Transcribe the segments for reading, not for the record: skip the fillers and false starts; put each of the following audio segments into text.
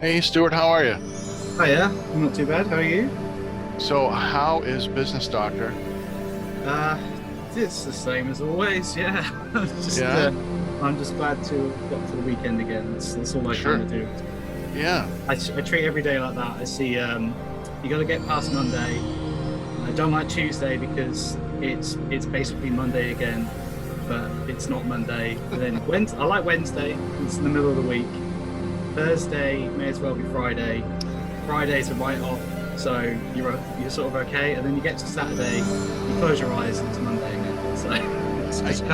Hey Stuart, how are you? Hiya, I'm not too bad. How are you? So, how is Business Doctor? Uh, it's the same as always. Yeah, just Yeah, I'm just glad to have got to the weekend again. That's all I kind sure. of do. Yeah, I treat every day like that. I see you got to get past Monday. I don't like Tuesday because it's basically Monday again, but it's not Monday. And then Wednesday, I like Wednesday. It's in the middle of the week. Thursday may as well be Friday. Friday's a write off, so you're sort of okay. And then you get to Saturday, you close your eyes, and it's Monday again. So it's I just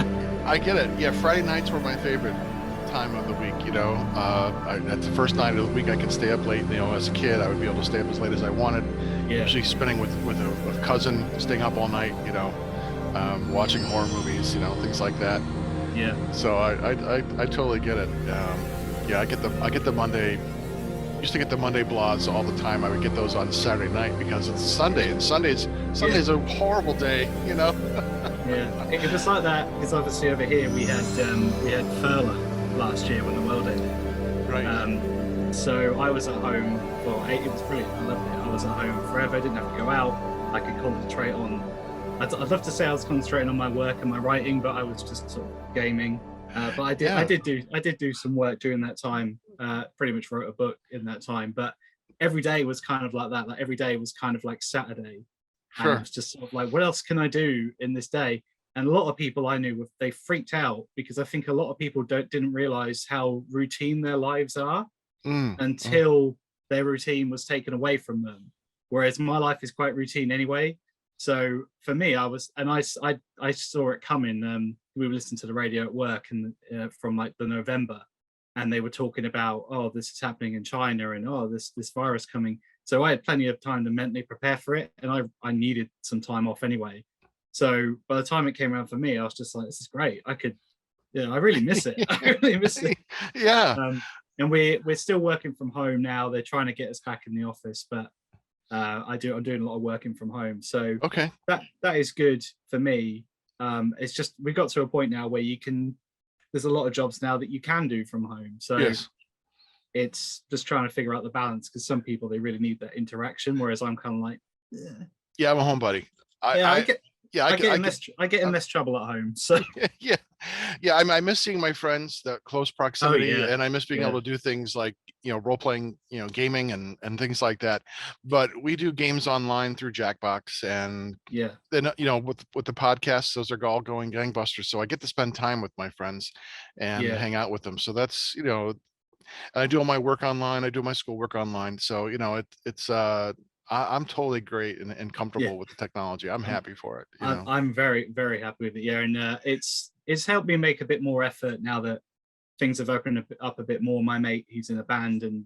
I get it. Yeah, Friday nights were my favorite time of the week. That's the first night of the week I could stay up late. As a kid, I would be able to stay up as late as I wanted. yeah, Usually spending with a cousin, staying up all night. Watching horror movies. Things like that. yeah, So I totally get it. Yeah, I get the Monday. Used to get the Monday blahs all the time. I would get those on Saturday night because it's Sunday, and yeah, Sunday's a horrible day. yeah. It was like that because obviously over here we had furlough last year when the world ended. Right. So I was at home for eight. It was brilliant. I loved it. I was at home forever. I didn't have to go out. I could concentrate on. I'd love to say I was concentrating on my work and my writing, but I was just sort of gaming. But Yeah. I did do some work during that time. Pretty much wrote a book in that time. But every day was kind of like that. Like every day was kind of like Saturday, and it Sure. was just sort of like, what else can I do in this day? And a lot of people I knew, they freaked out because I think a lot of people didn't realize how routine their lives are Mm. until their routine was taken away from them. Whereas my life is quite routine anyway. So for me, I saw it coming. We were listening to the radio at work and from like the November, and they were talking about, oh, this is happening in China, and oh, this virus coming. So I had plenty of time to mentally prepare for it, and I needed some time off anyway. So by the time it came around for me, I was just like, this is great. I really miss it. I really miss it. Yeah. Um, and we're still working from home now. They're trying to get us back in the office, but I'm doing a lot of working from home, so Okay. that is good for me. It's just we got to a point now where you can. There's a lot of jobs now that you can do from home, so Yes. it's just trying to figure out the balance because some people they really need that interaction, whereas I'm kind of like, yeah, Yeah, I'm a homebody. I, yeah, I, yeah, I could. I get in Uh, less trouble at home. So yeah, yeah. I miss seeing my friends, that close oh proximity, yeah, and I miss being yeah, able to do things like role playing, gaming and things like that. But we do games online through Jackbox, and yeah, then with the podcasts, those are all going gangbusters. So I get to spend time with my friends and yeah, hang out with them. So that's and I do all my work online. I do my schoolwork online. So I'm totally great and yeah. comfortable with the technology. I'm I'm happy for it. I'm very happy with it. Yeah, and it's helped me make a bit more effort now that things have opened up a bit more. My mate, he's in a band, and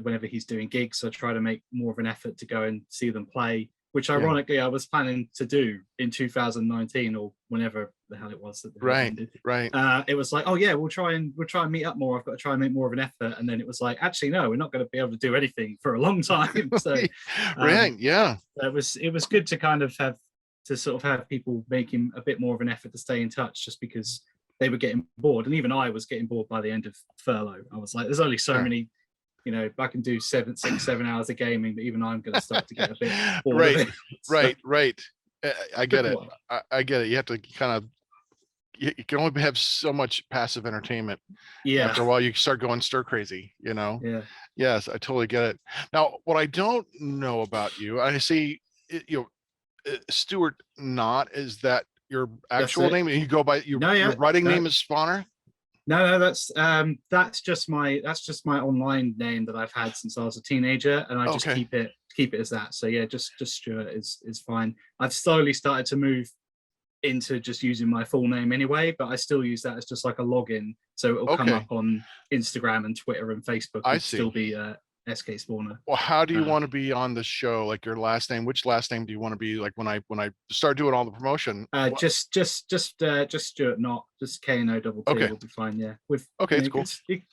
whenever he's doing gigs, I try to make more of an effort to go and see them play. Which, Yeah. ironically, I was planning to do in 2019 or whenever the hell it was that the world Right. ended. Right. It was like, oh yeah, we'll try and meet up more. I've got to try and make more of an effort, and then it was like, actually, no, we're not going to be able to do anything for a long time. So um, Right. Yeah. it was good to kind of have to sort of have people making a bit more of an effort to stay in touch, just because they were getting bored, and even I was getting bored by the end of furlough. I was like, there's only so Sure. many, I can do 7 6 7 hours of gaming, but even I'm going to start to get a bit bored of Right. it. So Right. Right. I took get a it. while. I get it. You have to kind of you can only have so much passive entertainment. Yeah, After a while, you start going stir crazy. yeah, Yes, I totally get it. Now, what I don't know about you, I see, Stuart Knott, is that your that's actual it. name? And you go by No, your yeah, writing no, name is Spawner? no, that's just my online name that I've had since I was a teenager, and I just Okay. keep it as that. So yeah, just Stuart is fine. I've slowly started to move into just using my full name anyway, but I still use that as just like a login. So it'll come up Okay. on Instagram and Twitter and Facebook I would still see. be SK Spawner. Well, how do you Uh, want to be on the show? Like your last name, which last name do you want to be? Like when I start doing all the promotion, what? just Stuart Knott, just K-N-O double T Okay. will be fine. Yeah. With Okay, it's you cool.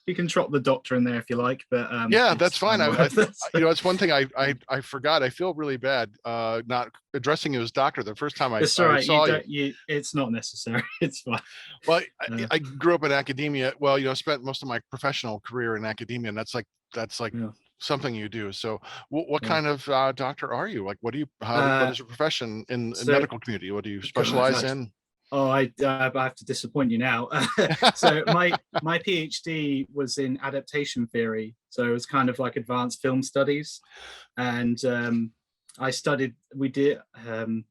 you can drop the doctor in there if you like, but Yeah, that's it's fine. fine. It's one thing I forgot. I feel really bad not addressing you as doctor the first time It's all I right. You saw you. don't. It's not necessary. It's fine. Well, Uh, I grew up in academia. Well, spent most of my professional career in academia, and that's like yeah. something you do. So, what Yeah. kind of doctor are you? Like, what Uh, is your profession in so medical community? What do you God, specialize in? I have to disappoint you now. So my PhD was in adaptation theory. So it was kind of like advanced film studies, and I studied. We did.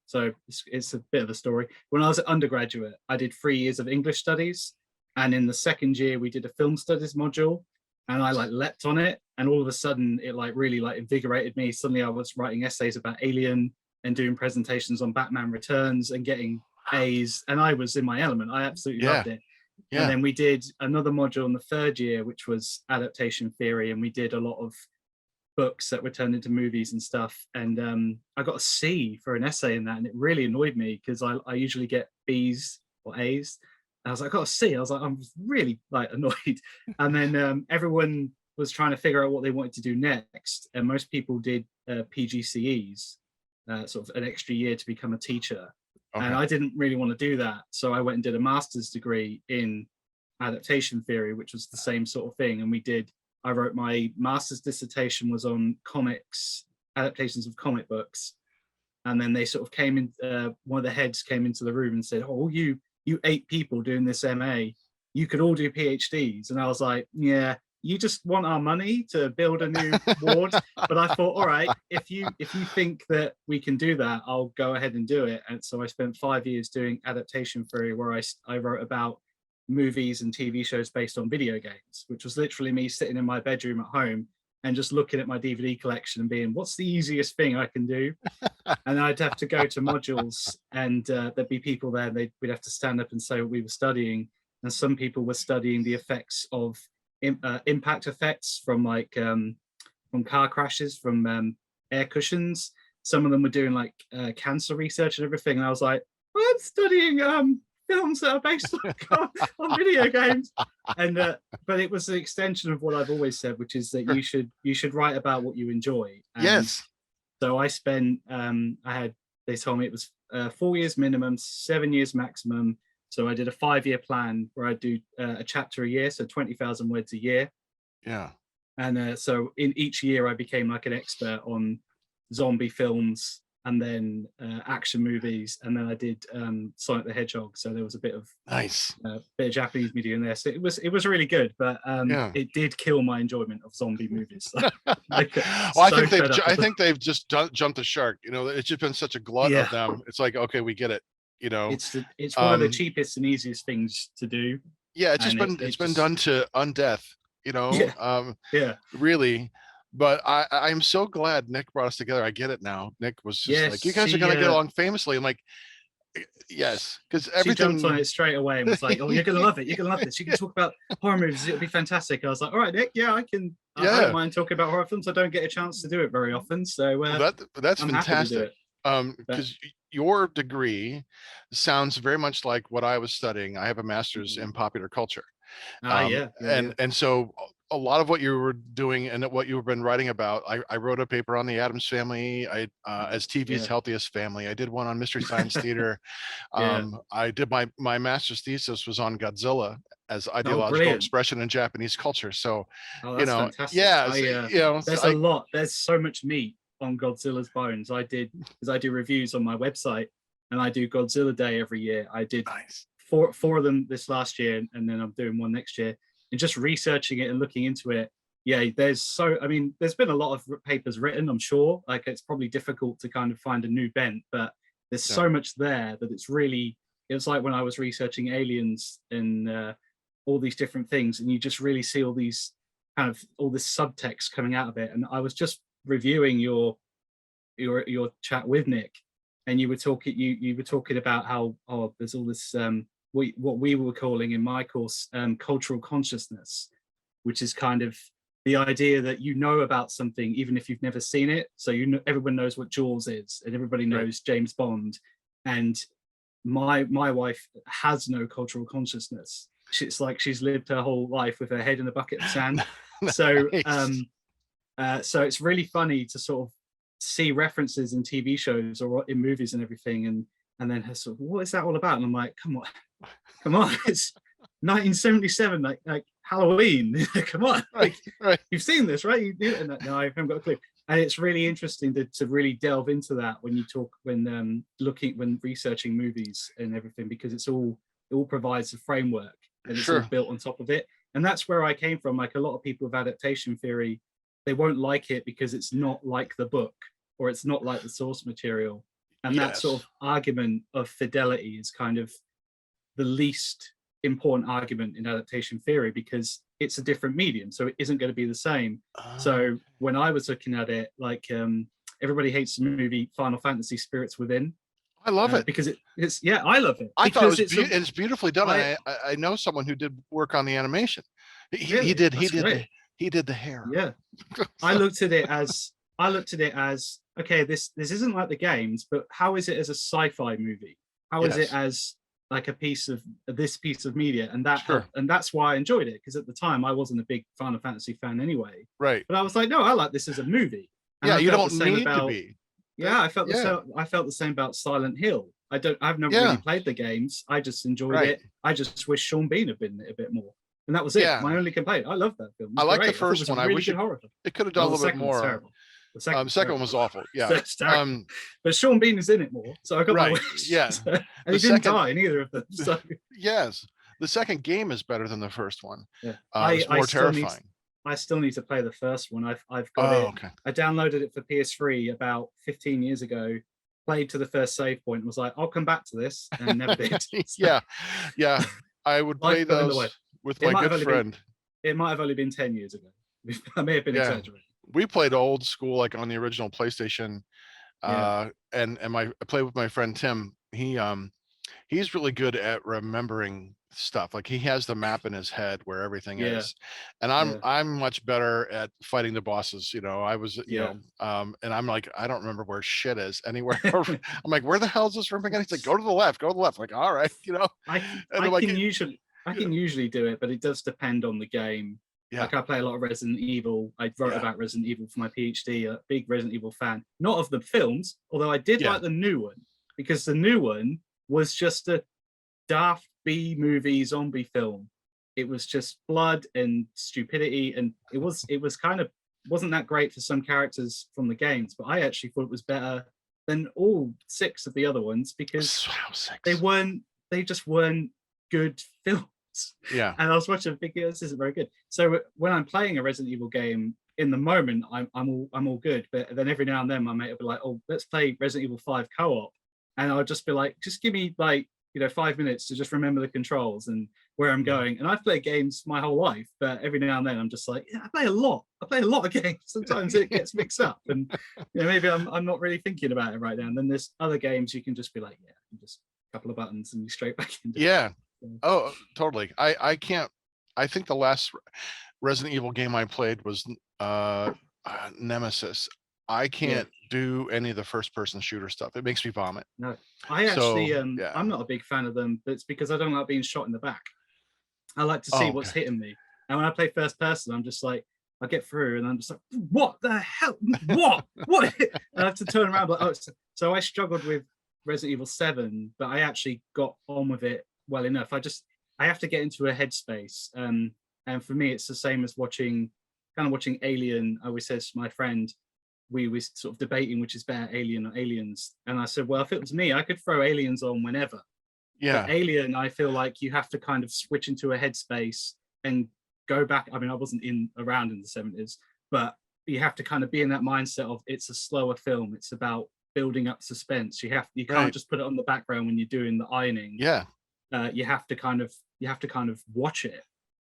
So it's a bit of a story. When I was an undergraduate, I did 3 years of English studies, and in the second year we did a film studies module, and I like leapt on it, and all of a sudden it like really like invigorated me. Suddenly I was writing essays about Alien and doing presentations on Batman Returns and getting A's, and I was in my element. I absolutely Yeah, loved it. And yeah. then we did another module in the third year, which was adaptation theory, and we did a lot of books that were turned into movies and stuff. And I got a C for an essay in that, and it really annoyed me because I usually get B's or A's. And I was like, I got a C. I was like, I'm really like annoyed. And then everyone was trying to figure out what they wanted to do next, and most people did PGCEs, sort of an extra year to become a teacher. And Okay. I didn't really want to do that, so I went and did a master's degree in adaptation theory, which was the same sort of thing. And I wrote my master's dissertation was on comics, adaptations of comic books. And then they sort of came in, one of the heads came into the room and said, oh, you 8 people doing this MA, you could all do PhDs. And I was like, yeah, you just want our money to build a new ward. But I thought, all right, if you think that we can do that, I'll go ahead and do it. And so I spent 5 years doing adaptation theory, where I wrote about movies and TV shows based on video games, which was literally me sitting in my bedroom at home and just looking at my DVD collection and being, what's the easiest thing I can do? And I'd have to go to modules, and there'd be people there, and we'd have to stand up and say what we were studying. And some people were studying the effects of impact effects from from car crashes, from air cushions. Some of them were doing like cancer research and everything. And I was like, well, I'm studying films that are based on video games. And but it was an extension of what I've always said, which is that you should write about what you enjoy. And Yes. so I spent they told me it was 4 years minimum, 7 years maximum. So I did a 5-year plan where I do a chapter a year, so 20,000 words a year. Yeah. And so in each year I became like an expert on zombie films, and then action movies, and then I did Sonic the Hedgehog. So there was a bit of Nice. Japanese media in there. So it was really good, but Yeah. it did kill my enjoyment of zombie movies. Well, I think they've just jumped the shark. It's just been such a glut Yeah. of them. It's like, okay, we get it. It's one of the cheapest and easiest things to do. Yeah, it's been done to undeath. Yeah. Yeah. Really. But I'm so glad Nick brought us together. I get it now. Nick was just Yes, like, you guys are gonna get along famously. I'm like, yes, because she jumped on everything. it straight away and was like, "Oh, you're gonna love it. You're gonna love this. You can talk about horror movies. It'll be fantastic." I was like, "All right, Nick. Yeah, I can. I Yeah. don't mind talking about horror films. I don't get a chance to do it very often, so That's I'm happy to do fantastic. it." Because your degree sounds very much like what I was studying. I have a master's in popular culture. Yeah. And so a lot of what you were doing and what you've been writing about, I wrote a paper on the Addams Family, as TV's healthiest family. I did one on Mystery Science Theater. I did my master's thesis was on Godzilla as ideological expression in Japanese culture. So, that's fantastic. yeah, there's a lot. There's so much meat on Godzilla's bones. Because I do reviews on my website, and I do Godzilla Day every year. I did four of them this last year, and then I'm doing one next year. And just researching it and looking into it, there's been a lot of papers written, I'm sure. Like, it's probably difficult to kind of find a new bent, but there's so much there that it's like when I was researching aliens and all these different things, and you just really see all this subtext coming out of it. And I was just reviewing your chat with Nick, and you were talking about how there's all this what we were calling in my course cultural consciousness, which is kind of the idea that about something even if you've never seen it. So everyone knows what Jaws is, and everybody knows James Bond, and my wife has no cultural consciousness. It's like she's lived her whole life with her head in a bucket of sand. So Nice. so it's really funny to sort of see references in TV shows or in movies and everything, and then her sort of, what is that all about? And I'm like, come on, it's 1977, like Halloween. Come on, like, Right. you've seen this, right? You do. And no, I haven't got a clue. And it's really interesting to really delve into that when you talk, when researching movies and everything, because it all provides a framework and it's all Sure. built on top of it. And that's where I came from. Like, a lot of people with adaptation theory, they won't like it because it's not like the book or it's not like the source material. And that Yes. sort of argument of fidelity is kind of the least important argument in adaptation theory, because it's a different medium, so it isn't going to be the same. So when I was looking at it, like, everybody hates the movie Final Fantasy Spirits Within. I love it. Because it's I love it. I thought because it's beautifully done. I know someone who did work on the animation. He did the hair. Yeah. I looked at it as okay, this isn't like the games, but how is it as a sci-fi movie? How is it as like a piece of media? And that and that's why I enjoyed it, because at the time I wasn't a big Final Fantasy fan anyway. Right. But I was like, no, I like this as a movie. And yeah, I you felt don't need to be. Yeah, I felt the same about Silent Hill. I've never really played the games. I just enjoyed it. I just wish Sean Bean had been a bit more. And that was it. My only complaint. I love that film. I like the first one. I wish it could have done a little bit more. The second one was awful. Yeah. But Sean Bean is in it more, so I got my wish. Yeah. So, and he didn't die in either of them. So yes, the second game is better than the first one. Yeah. It's more terrifying. I still need to play the first one. I've got it. Okay. I downloaded it for PS3 about 15 years ago. Played to the first save point and was like, I'll come back to this, and never did. Yeah. I would play those with my good friend. It might have only been 10 years ago. I may have been exaggerating. We played old school, like on the original PlayStation. And I played with my friend Tim. He's really good at remembering stuff. Like, he has the map in his head where everything is, and I'm much better at fighting the bosses. I was and I'm like, I don't remember where shit is anywhere. I'm like, where the hell is this room again? He's like, go to the left. I'm like, all right. I can usually do it, but it does depend on the game. Like, I play a lot of Resident Evil. I wrote about Resident Evil for my PhD. A big Resident Evil fan, not of the films, although I did like the new one, because the new one was just a daft B movie zombie film. It was just blood and stupidity, and it was kind of wasn't that great for some characters from the games, but I actually thought it was better than all 6 of the other ones, because they just weren't good films. Yeah. And I was watching thinking, this isn't very good. So when I'm playing a Resident Evil game, in the moment I'm all good, but then every now and then my mate will be like, oh, let's play Resident Evil 5 co-op, and I'll just be like, just give me like 5 minutes to just remember the controls and where I'm going. And I've played games my whole life, but every now and then I'm just like, I play a lot of games. Sometimes it gets mixed up, and maybe I'm not really thinking about it right now. And then there's other games you can just be like, just a couple of buttons and you're straight back into it. Oh, totally. I can't. I think the last Resident Evil game I played was Nemesis. I can't do any of the first person shooter stuff. It makes me vomit. No, I actually I'm not a big fan of them, but it's because I don't like being shot in the back. I like to see what's hitting me. And when I play first person, I'm just like, I get through and I'm just like, what the hell? What? And I have to turn around like, so I struggled with Resident Evil 7, but I actually got on with it well enough. I have to get into a headspace. And for me, it's the same as watching Alien. I always says to my friend, we were sort of debating which is better, Alien or Aliens. And I said, well, if it was me, I could throw Aliens on whenever. Yeah. But Alien, I feel like you have to kind of switch into a headspace and go back. I mean, I wasn't around in the 70s, but you have to kind of be in that mindset of, it's a slower film. It's about building up suspense. You can't just put it on the background when you're doing the ironing. Yeah. You have to kind of watch it.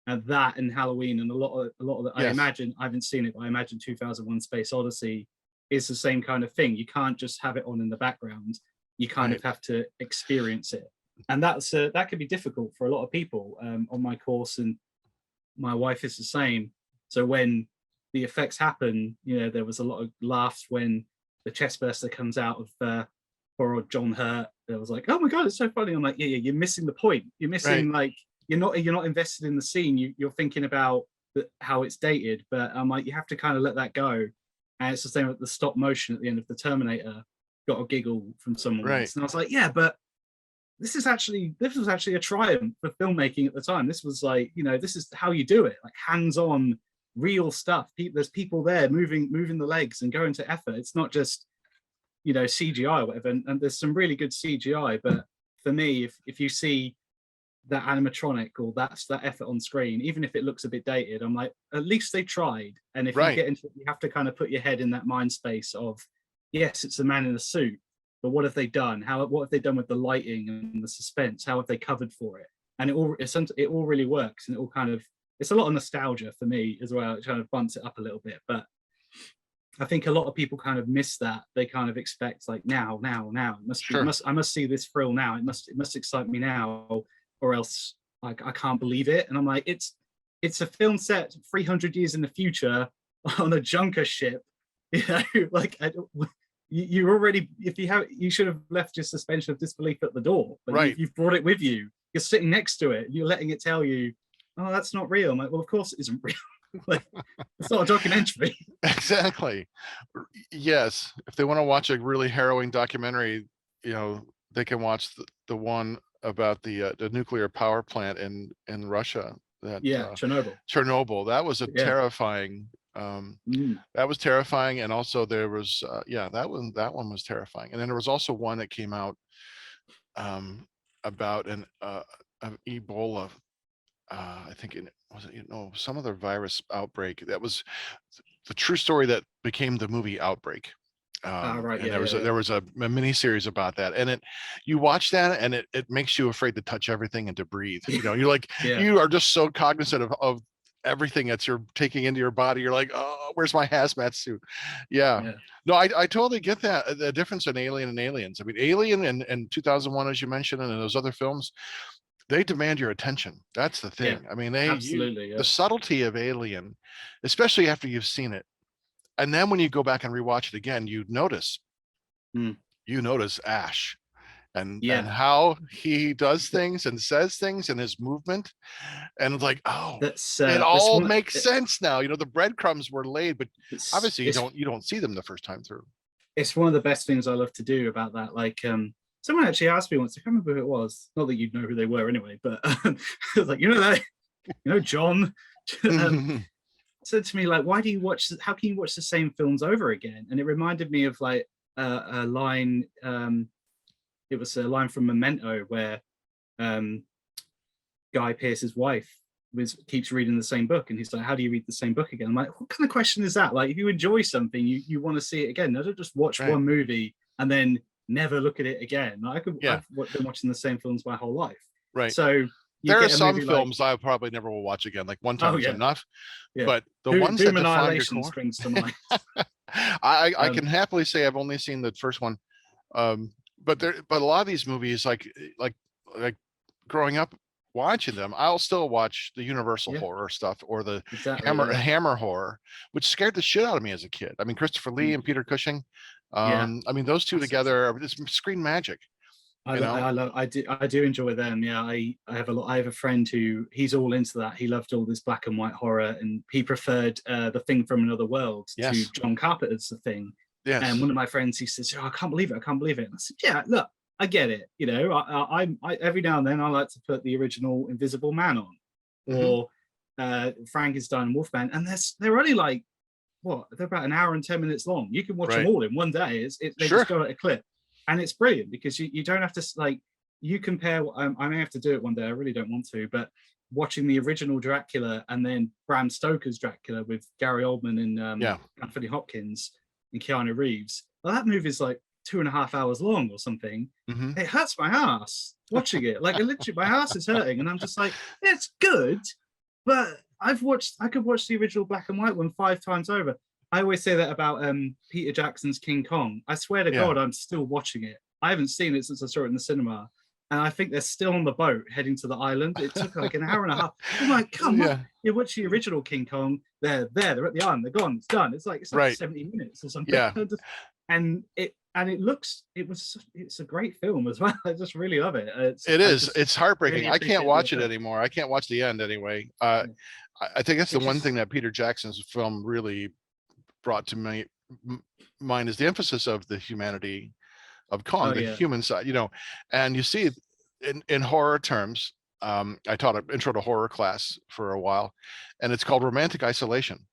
And that and Halloween and a lot of the, I imagine, I haven't seen it, but I imagine 2001 Space Odyssey is the same kind of thing. You can't just have it on in the background. You kind of have to experience it. And that could be difficult for a lot of people on my course, and my wife is the same. So when the effects happen, there was a lot of laughs when the chest burster comes out of poor old John Hurt. It was like, oh my god, it's so funny. I'm like, yeah, you're missing the point. You're missing like you're not invested in the scene. You're thinking about how it's dated, but I'm like, you have to kind of let that go. And it's the same with the stop motion at the end of the Terminator. Got a giggle from someone once, and I was like, yeah, but this was actually a triumph for filmmaking at the time. This was like, this is how you do it, like hands-on, real stuff. There's people there moving the legs and going to effort. It's not just CGI or whatever. And there's some really good CGI, but for me, if you see that animatronic or that effort on screen, even if it looks a bit dated, I'm like, at least they tried. And if you get into it, you have to kind of put your head in that mind space of, yes, it's a man in a suit, but what have they done? What have they done with the lighting and the suspense? How have they covered for it? And it all really works, and it all kind of, it's a lot of nostalgia for me as well. It kind of bumps it up a little bit, but I think a lot of people kind of miss that. They kind of expect like now. I must see this thrill now. It must excite me now, or else I can't believe it. And I'm like, it's a film set 300 years in the future on a junker ship. Like you already, you should have left your suspension of disbelief at the door, but you've brought it with you. You're sitting next to it. You're letting it tell you, oh, that's not real. I'm like, well, of course it isn't real. Like, it's not a documentary. Exactly. Yes, if they want to watch a really harrowing documentary, they can watch the one about the nuclear power plant in Russia. Chernobyl. That was a terrifying. That was terrifying, and also there was that one was terrifying. And then there was also one that came out about an Ebola. I think it was some other virus outbreak. That was the true story that became the movie Outbreak. There was a mini series about that, and you watch that and it makes you afraid to touch everything and to breathe. You're like you are just so cognizant of everything that you're taking into your body. You're like, oh, where's my hazmat suit? No, I totally get that, the difference in Alien and Aliens. I mean, Alien and 2001, as you mentioned, and those other films, they demand your attention. That's the thing. I mean, the subtlety of Alien, especially after you've seen it, and then when you go back and rewatch it again, you notice Ash and how he does things and says things and his movement, and it's like, oh, it all makes sense now. The breadcrumbs were laid, but obviously you don't see them the first time through. It's one of the best things I love to do about that. Like, someone actually asked me once, I can't remember who it was, not that you'd know who they were anyway, but like, John said to me, like, how can you watch the same films over again? And it reminded me of like a line, it was a line from Memento where Guy Pearce's wife keeps reading the same book, and he's like, how do you read the same book again? I'm like, what kind of question is that? Like, if you enjoy something, you want to see it again. I don't just watch one movie and then never look at it again. I've been watching the same films my whole life. Right. So there are some films I probably never will watch again. Like one time is enough. But the ones that define your core, springs to mind. I can happily say I've only seen the first one. But a lot of these movies, like growing up watching them, I'll still watch the Universal horror stuff or the Hammer horror, which scared the shit out of me as a kid. I mean, Christopher Lee and Peter Cushing. I mean, those two together are just screen magic. I do enjoy them. I have a friend who, he's all into that. He loved all this black and white horror, and he preferred The Thing from Another World to John Carpenter's The Thing. Yes. And one of my friends, he says, I can't believe it. And I said, yeah, look, I get it. I every now and then I like to put the original Invisible Man on, or Frankenstein and Wolfman, and they're only like, they're about an hour and 10 minutes long. You can watch them all in one day. They just go at a clip, and it's brilliant because you don't have to, like, you compare. I may have to do it one day. I really don't want to, but watching the original Dracula and then Bram Stoker's Dracula with Gary Oldman and Anthony Hopkins and Keanu Reeves. Well, that movie's like 2.5 hours long or something. It hurts my ass watching it. Like, literally, my ass is hurting, and I'm just like, it's good, but I could watch the original black and white one 5 times over. I always say that about Peter Jackson's King Kong. I swear to God, I'm still watching it. I haven't seen it since I saw it in the cinema, and I think they're still on the boat heading to the island. It took like an hour and a half. I'm like, come on, you watch the original King Kong. They're at the island. They're gone. It's done. It's like 70 minutes or something. And and it's a great film as well. I just really love it. It's heartbreaking. really I can't appreciate watch the it effect. anymore. I can't watch the end anyway. Yeah. I think that's the It's one just thing that Peter Jackson's film really brought to mind is the emphasis of the humanity of Kong, oh the yeah, human side, and you see in horror terms. I taught an intro to horror class for a while, and it's called romantic isolation.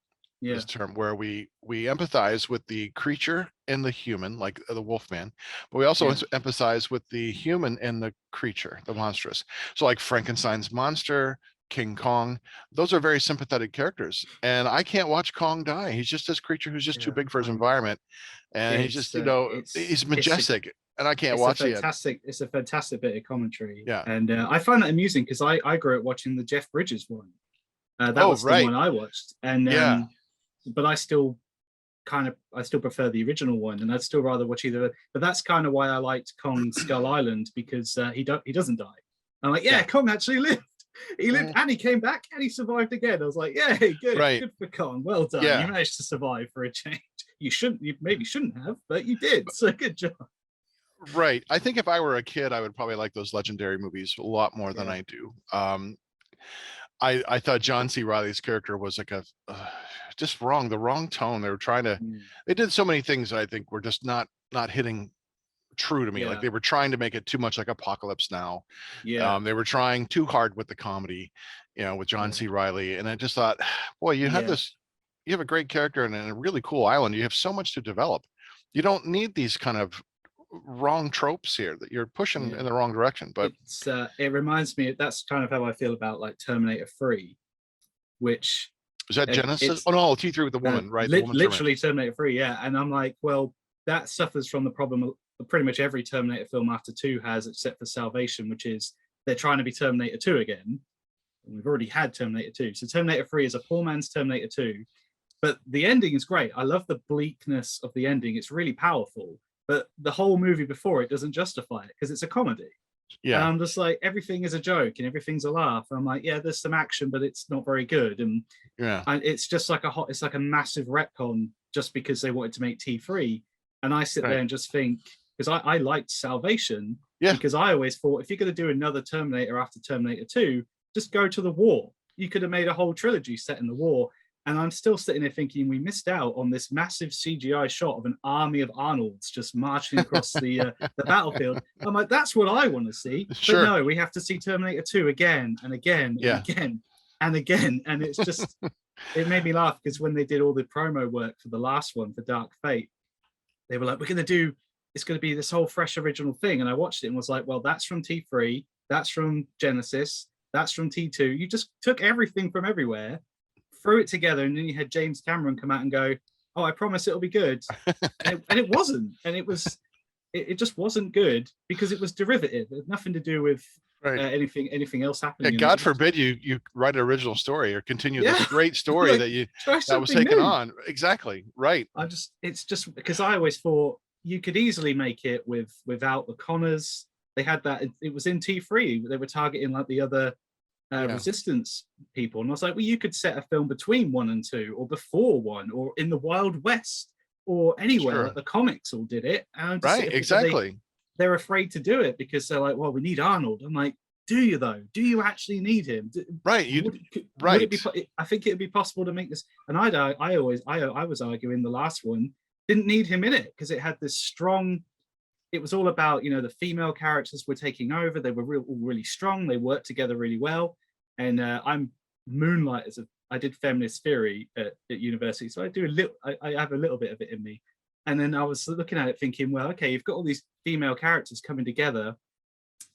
yeah, This term where we empathize with the creature and the human, like the wolfman, but we also yeah, empathize with the human and the creature, the monstrous. So like Frankenstein's monster, King Kong, those are very sympathetic characters, and I can't watch Kong die. He's just this creature who's just too yeah. big for his environment, and he's just he's majestic, and I can't watch the end. It's a fantastic bit of commentary, Yeah. and I find that amusing because I grew up watching the Jeff Bridges one. That Oh, was the right. one I watched, and Yeah. but I still prefer the original one, and I'd still rather watch either. But that's kind of why I liked Kong Skull Island, because he doesn't die. I'm like, yeah, Kong actually lived. He lived and he came back and he survived again. I was like, yeah, good, Right. good for Kong. Well done. Yeah. You managed to survive for a change. You maybe shouldn't have, but you did. So good job. Right. I think if I were a kid, I would probably like those legendary movies a lot more than Yeah. I do. I thought John C. Reilly's character was like just wrong, the wrong tone. They were trying to, they did so many things that I think were just not hitting true to me. Yeah. Like they were trying to make it too much like Apocalypse Now. Yeah. They were trying too hard with the comedy, with John C. Reilly. And I just thought, boy, you have a great character and a really cool island. You have so much to develop. You don't need these kind of wrong tropes here that you're pushing in the wrong direction. But it reminds me, that's kind of how I feel about like Terminator 3, which is that Genesis? Oh no, T3 with the woman, right? The woman literally Terminator 3, yeah. And I'm like, well, that suffers from the problem pretty much every Terminator film after 2 has, except for Salvation, which is they're trying to be Terminator 2 again. And we've already had Terminator 2. So Terminator 3 is a poor man's Terminator 2. But the ending is great. I love the bleakness of the ending. It's really powerful. But the whole movie before it doesn't justify it because it's a comedy. Yeah. And I'm just like, everything is a joke and everything's a laugh. And I'm like, yeah, there's some action, but it's not very good. And it's just like it's like a massive retcon just because they wanted to make T3. And I sit there and just think, because I liked Salvation, because I always thought if you're going to do another Terminator after Terminator 2, just go to the war. You could have made a whole trilogy set in the war. And I'm still sitting there thinking we missed out on this massive CGI shot of an army of Arnolds just marching across the battlefield. I'm like, that's what I want to see. Sure. But no, we have to see Terminator 2 again and again and again and again. And it's just, it made me laugh because when they did all the promo work for the last one, for Dark Fate, they were like, it's going to be this whole fresh original thing. And I watched it and was like, well, that's from T3, that's from Genesis, that's from T2. You just took everything from everywhere, threw it together, and then you had James Cameron come out and go, oh, I promise it'll be good. and it wasn't. And it just wasn't good because it was derivative. It had nothing to do with anything else happening. Yeah, God forbid you write an original story or continue this great story like, that was taken on. Exactly. Right. It's just because I always thought you could easily make it without the Connors. They had that, it was in T3. They were targeting like the other Resistance people, and I was like, well, you could set a film between 1 and 2 or before 1 or in the Wild West or anywhere. Like the comics all did it, and exactly. They're afraid to do it because they're like, well, we need Arnold. I'm like, do you though? Do you actually need him? Right. Would it be, I think it would be possible to make this. And I was arguing the last one didn't need him in it because it had this strong. It was all about, the female characters were taking over. They were really strong. They worked together really well. And I'm Moonlight I did feminist theory at university. So I have a little bit of it in me. And then I was looking at it thinking, well, okay, you've got all these female characters coming together,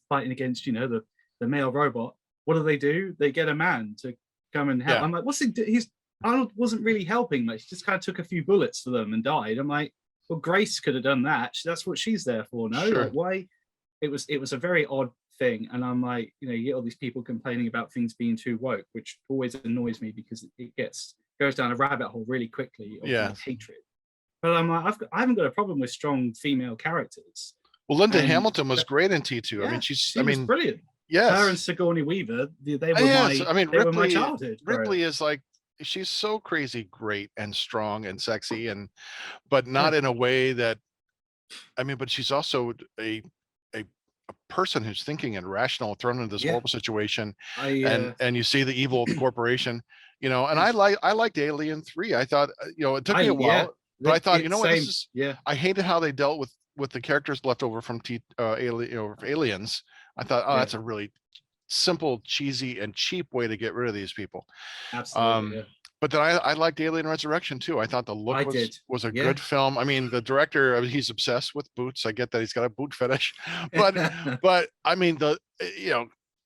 fighting against, the male robot. What do? They get a man to come and help. I'm like, what's he? Arnold wasn't really helping much. He just kind of took a few bullets for them and died. I'm like, well, Grace could have done that. That's what she's there for. No, like, why? It was a very odd thing. And I'm like, you get all these people complaining about things being too woke, which always annoys me because it goes down a rabbit hole really quickly of hatred. But I'm like, I haven't got a problem with strong female characters. Well, Linda Hamilton was great in T2. I mean, she was brilliant. Yes. Her and Sigourney Weaver, they were my childhood. Ripley is like, she's so crazy great and strong and sexy, but not in a way that I mean, but she's also a person who's thinking and rational, thrown into this Yeah, horrible situation, I and you see the evil of the corporation, and it's, I liked Alien 3. I thought, it took I me a yeah, while, but I thought, you know it's what, this same. is, Yeah, I hated how they dealt with the characters left over from Alien, Aliens. I thought, oh, yeah, that's a really simple, cheesy, and cheap way to get rid of these people. absolutely. Um, Yeah, but then I liked Alien Resurrection too. I thought the look I was did. was a Yeah. good film. I mean, the director, I mean, he's obsessed with boots. I get that he's got a boot fetish, but I mean,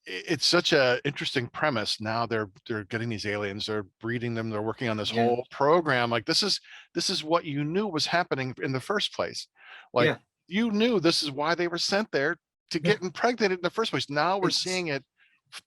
it's such a interesting premise. Now they're getting these aliens, they're breeding them, they're working on this Yeah, whole program. Like this is what you knew was happening in the first place. Like yeah, you knew this is why they were sent there, to yeah. get impregnated in the first place. Now we're It's seeing it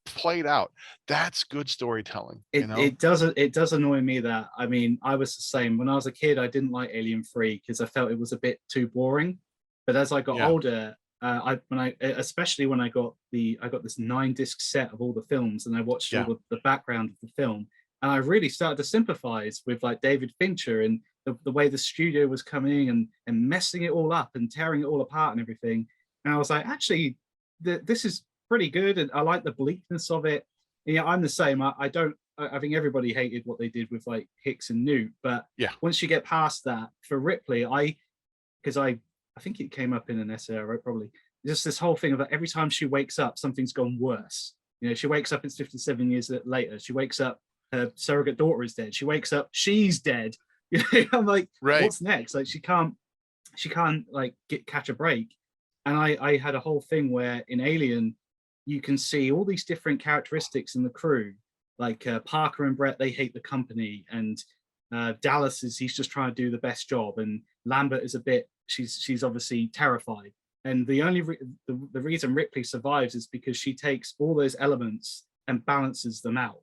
played out. That's good storytelling, it it does annoy me that, I mean, I was the same when I was a kid. I didn't like Alien 3 because I felt it was a bit too boring. But as I got Yeah, older, I when I especially when I got this 9 disc set of all the films, and I watched all yeah, the background of the film, and I really started to sympathize with like David Fincher and the way the studio was coming and messing it all up and tearing it all apart and everything. And I was like, actually, this is pretty good, and I like the bleakness of it. And yeah, I'm the same. I don't. I think everybody hated what they did with like Hicks and Newt, but yeah, once you get past that, for Ripley, because I think it came up in an essay I wrote probably. Just this whole thing of that every time she wakes up, something's gone worse. She wakes up, it's 57 years later. She wakes up, her surrogate daughter is dead. She wakes up, she's dead. I'm like, right. what's next? Like she can't like catch a break. And I had a whole thing where in Alien, you can see all these different characteristics in the crew. Like Parker and Brett, they hate the company, and Dallas he's just trying to do the best job, and Lambert is a bit, she's obviously terrified. And the only the reason Ripley survives is because she takes all those elements and balances them out.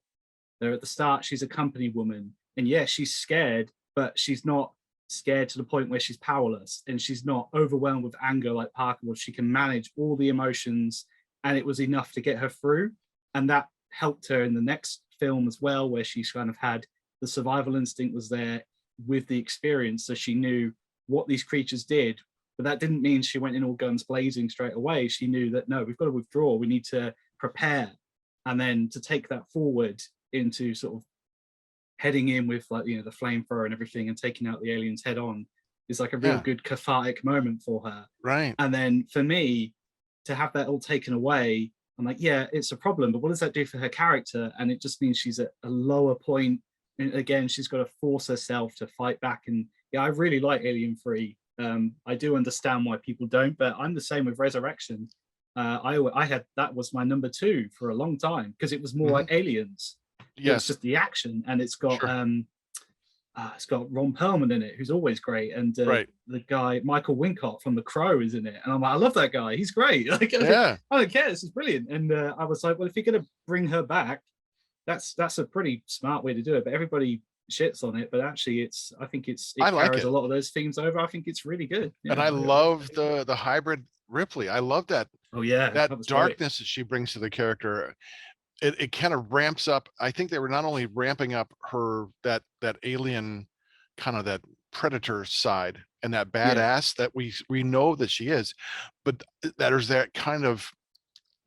There at the start, she's a company woman, and yeah, she's scared, but she's not scared to the point where she's powerless, and she's not overwhelmed with anger like Parker was. She can manage all the emotions, and it was enough to get her through. And that helped her in the next film as well, where she's kind of had the survival instinct was there with the experience, so she knew what these creatures did. But that didn't mean she went in all guns blazing straight away. She knew that no, we've got to withdraw. We need to prepare, and then to take that forward into sort of heading in with like the flamethrower and everything and taking out the aliens head on is like a real Yeah, good cathartic moment for her. right. And then for me to have that all taken away, I'm like, yeah, it's a problem, but what does that do for her character? And it just means she's at a lower point. And again, she's got to force herself to fight back. And yeah, I really like Alien 3. I do understand why people don't, but I'm the same with Resurrection. I had that was my number 2 for a long time because it was more Hmm. like Aliens. It's Yes, just the action, and sure. it's got Ron Perlman in it, who's always great, and Right. the guy Michael Wincott from The Crow is in it, and I'm like, I love that guy. He's great. Like, Yeah. I don't care. This is brilliant. And I was like, well, if you're gonna bring her back, that's a pretty smart way to do it. But everybody shits on it, but actually, I think I it like carries a it. lot of those themes over. I think it's really good. And Yeah. I love the hybrid Ripley. I love Oh yeah, that that was great. darkness that she brings to the character. It kind of ramps up. I think they were not only ramping up her that alien, kind of that predator side, and that Yeah, badass that we know that she is, but that there's that kind of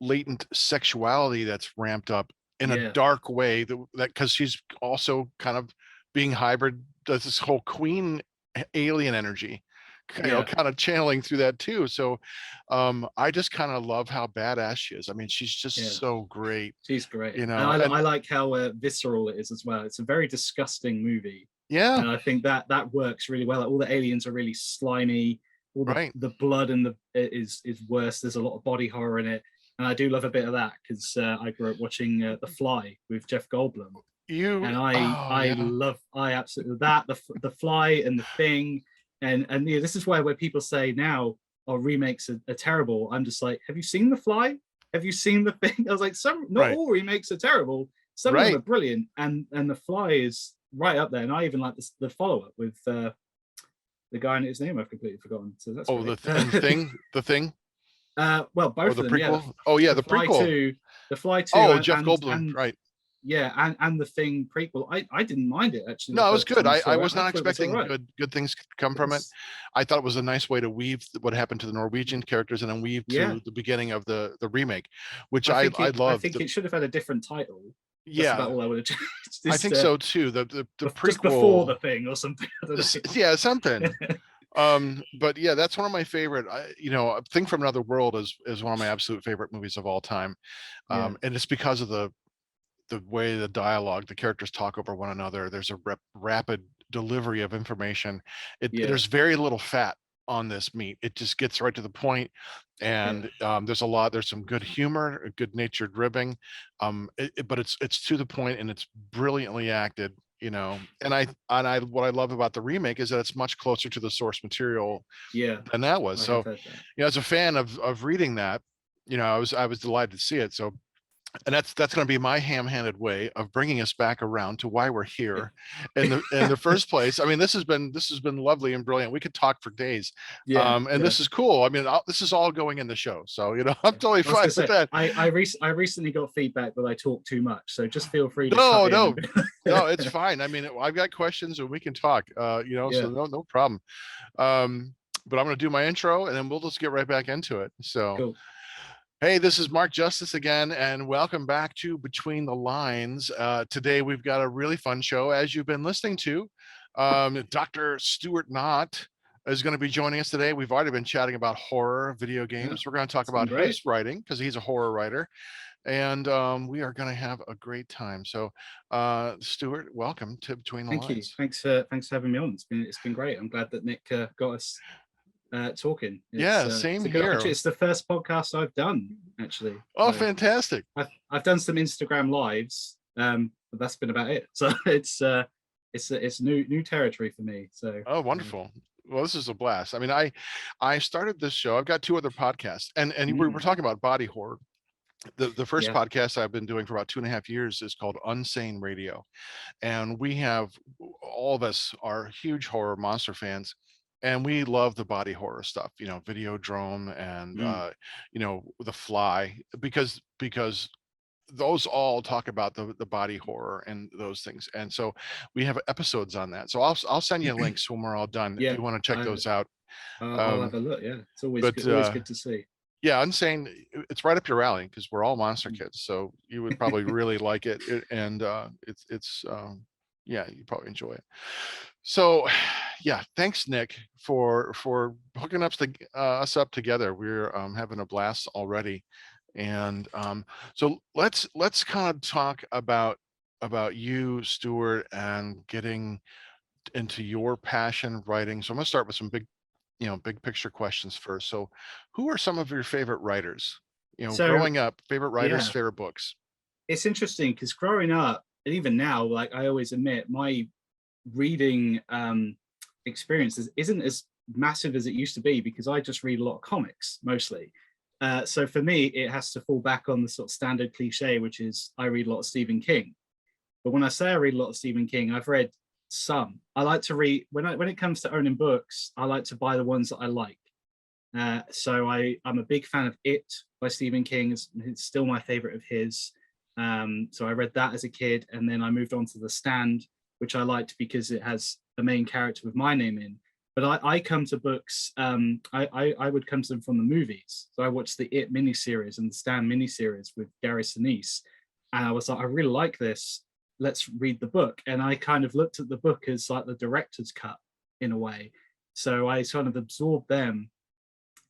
latent sexuality that's ramped up in a yeah, dark way, that because she's also kind of being hybrid, does this whole queen alien energy, yeah, kind of channeling through that too. So I just kind of love how badass she is. I mean, she's yeah. just so great, She's great, and and I like how visceral it is as well. It's a very disgusting movie, yeah, and I think that works really well. Like, all the aliens are really slimy. All right. the blood and the is worse. There's a lot of body horror in it, and I do love a bit of that because I grew up watching The Fly with Jeff Goldblum, and Oh yeah, I absolutely that the Fly and The Thing, and this is where people say now, oh, remakes are terrible. I'm just like, have you seen The Fly? Have you seen The Thing? I was like, not right, all remakes are terrible. Some of them right. are brilliant, and The Fly is right up there. And I even like the follow up with the guy and his name I've completely forgotten. So that's Oh, great. and the thing, Well, or both the of them, yeah. prequel. Oh yeah, The the Fly prequel. 2, The Fly 2, Oh, Jeff Goldblum, right. and the Thing prequel. I didn't mind it actually. No, The it was first good. time I I saw it, was I not thought it was all expecting right. good things to come from it. It's, I thought it was a nice way to weave what happened to the Norwegian characters and then weave yeah, to the beginning of the remake, which I I think it. I loved. think it should have had a different title. That's Yeah, about all I would have changed. I Just, think so too. The just before prequel, the Thing or something. I don't yeah, something. know. But yeah, that's one of my favorite. Thing from Another World is one of my absolute favorite movies of all time, Yeah, and it's because of the way the dialogue, the characters talk over one another. There's a rapid delivery of information. yeah, There's very little fat on this meat. It just gets right to the point, yeah, and there's some good humor, good natured ribbing, but it's to the point and it's brilliantly acted. And I what I love about the remake is that it's much closer to the source material yeah. than that was. I have So, heard that. as a fan of reading that, I was delighted to see it. So, and that's going to be my ham-handed way of bringing us back around to why we're here in the first place. I mean, this has been lovely and brilliant. We could talk for days, Yeah, and yeah. this is cool. I mean, this is all going in the show, so I'm Yeah. totally I was fine gonna with say, that. I recently got feedback that I talk too much, so just feel free to No, cut in. no, no, it's fine. I mean, I've got questions and we can talk. So Yeah, no problem. But I'm going to do my intro and then we'll just get right back into it. So. cool. Hey, this is Mark Justice again, and welcome back to Between the Lines. Today we've got a really fun show, as you've been listening to. Dr. Stuart Knott is going to be joining us today. We've already been chatting about horror, video Yeah, games. We're going to talk it's been about great. his writing because he's a horror writer, and we are going to have a great time. So, Stuart, welcome to Between the Thank you. Lines. Thanks for having me on. It's been great. I'm glad that Nick got us talking. Yeah, It's same a good here. opportunity. It's the first podcast I've done actually. Oh, So fantastic. I've done some Instagram lives, but that's been about it. So it's new territory for me. So Oh, wonderful. Well, this is a blast. I mean, I started this show. I've got two other podcasts, and we're talking about body horror. The first yeah, podcast I've been doing for about 2.5 years is called Unsane Radio, and we have all of us are huge horror monster fans, and we love the body horror stuff. Videodrome and The Fly, because those all talk about the body horror and those things, and so we have episodes on that. So I'll send you links when we're all done if yeah. you want to check those out. I'll have Um, a look. Yeah, it's always but good. Always good to see. yeah, Unsane, it's right up your alley because we're all monster kids, so you would probably really like it, and yeah, you probably enjoy it. So yeah, thanks Nick for hooking us up together. We're having a blast already, and so let's kind of talk about you, Stuart, and getting into your passion writing. So I'm gonna start with some big picture questions first. So who are some of your favorite writers? So Growing up, favorite writers, yeah, favorite books. it's interesting because growing up, and even now, like I always admit, my reading experience isn't as massive as it used to be because I just read a lot of comics mostly. So for me, it has to fall back on the sort of standard cliche, which is I read a lot of Stephen King. But when I say I read a lot of Stephen King, I've read some. I like to read when it comes to owning books. I like to buy the ones that I like. So I'm a big fan of It by Stephen King. It's still my favorite of his. So I read that as a kid, and then I moved on to The Stand, which I liked because it has the main character with my name in. But I come to books. I would come to them from the movies. So I watched the It miniseries and the Stand miniseries with Gary Sinise, and I was like, I really like this. Let's read the book. And I kind of looked at the book as like the director's cut in a way. So I sort of absorbed them.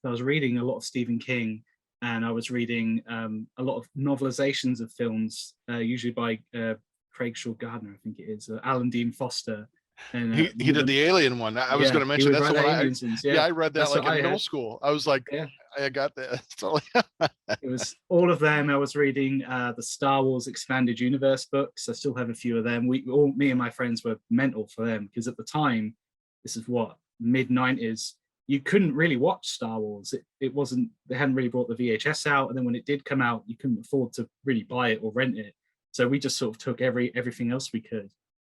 I was reading a lot of Stephen King, and I was reading a lot of novelizations of films, usually by Craig Shaw Gardner, I think it is, Alan Dean Foster. And He did the Alien one. I was going to he mention would that's write the one Aliens ones, yeah, I read that that's like what in I middle had. school. I was like, Yeah, I got that. Totally. it was all of them. I was reading the Star Wars Expanded Universe books. I still have a few of them. Me and my friends were mental for them because at the time, this is what, mid-90s, you couldn't really watch Star Wars. It wasn't, they hadn't really brought the VHS out. And then when it did come out, you couldn't afford to really buy it or rent it. So we just sort of took everything else we could.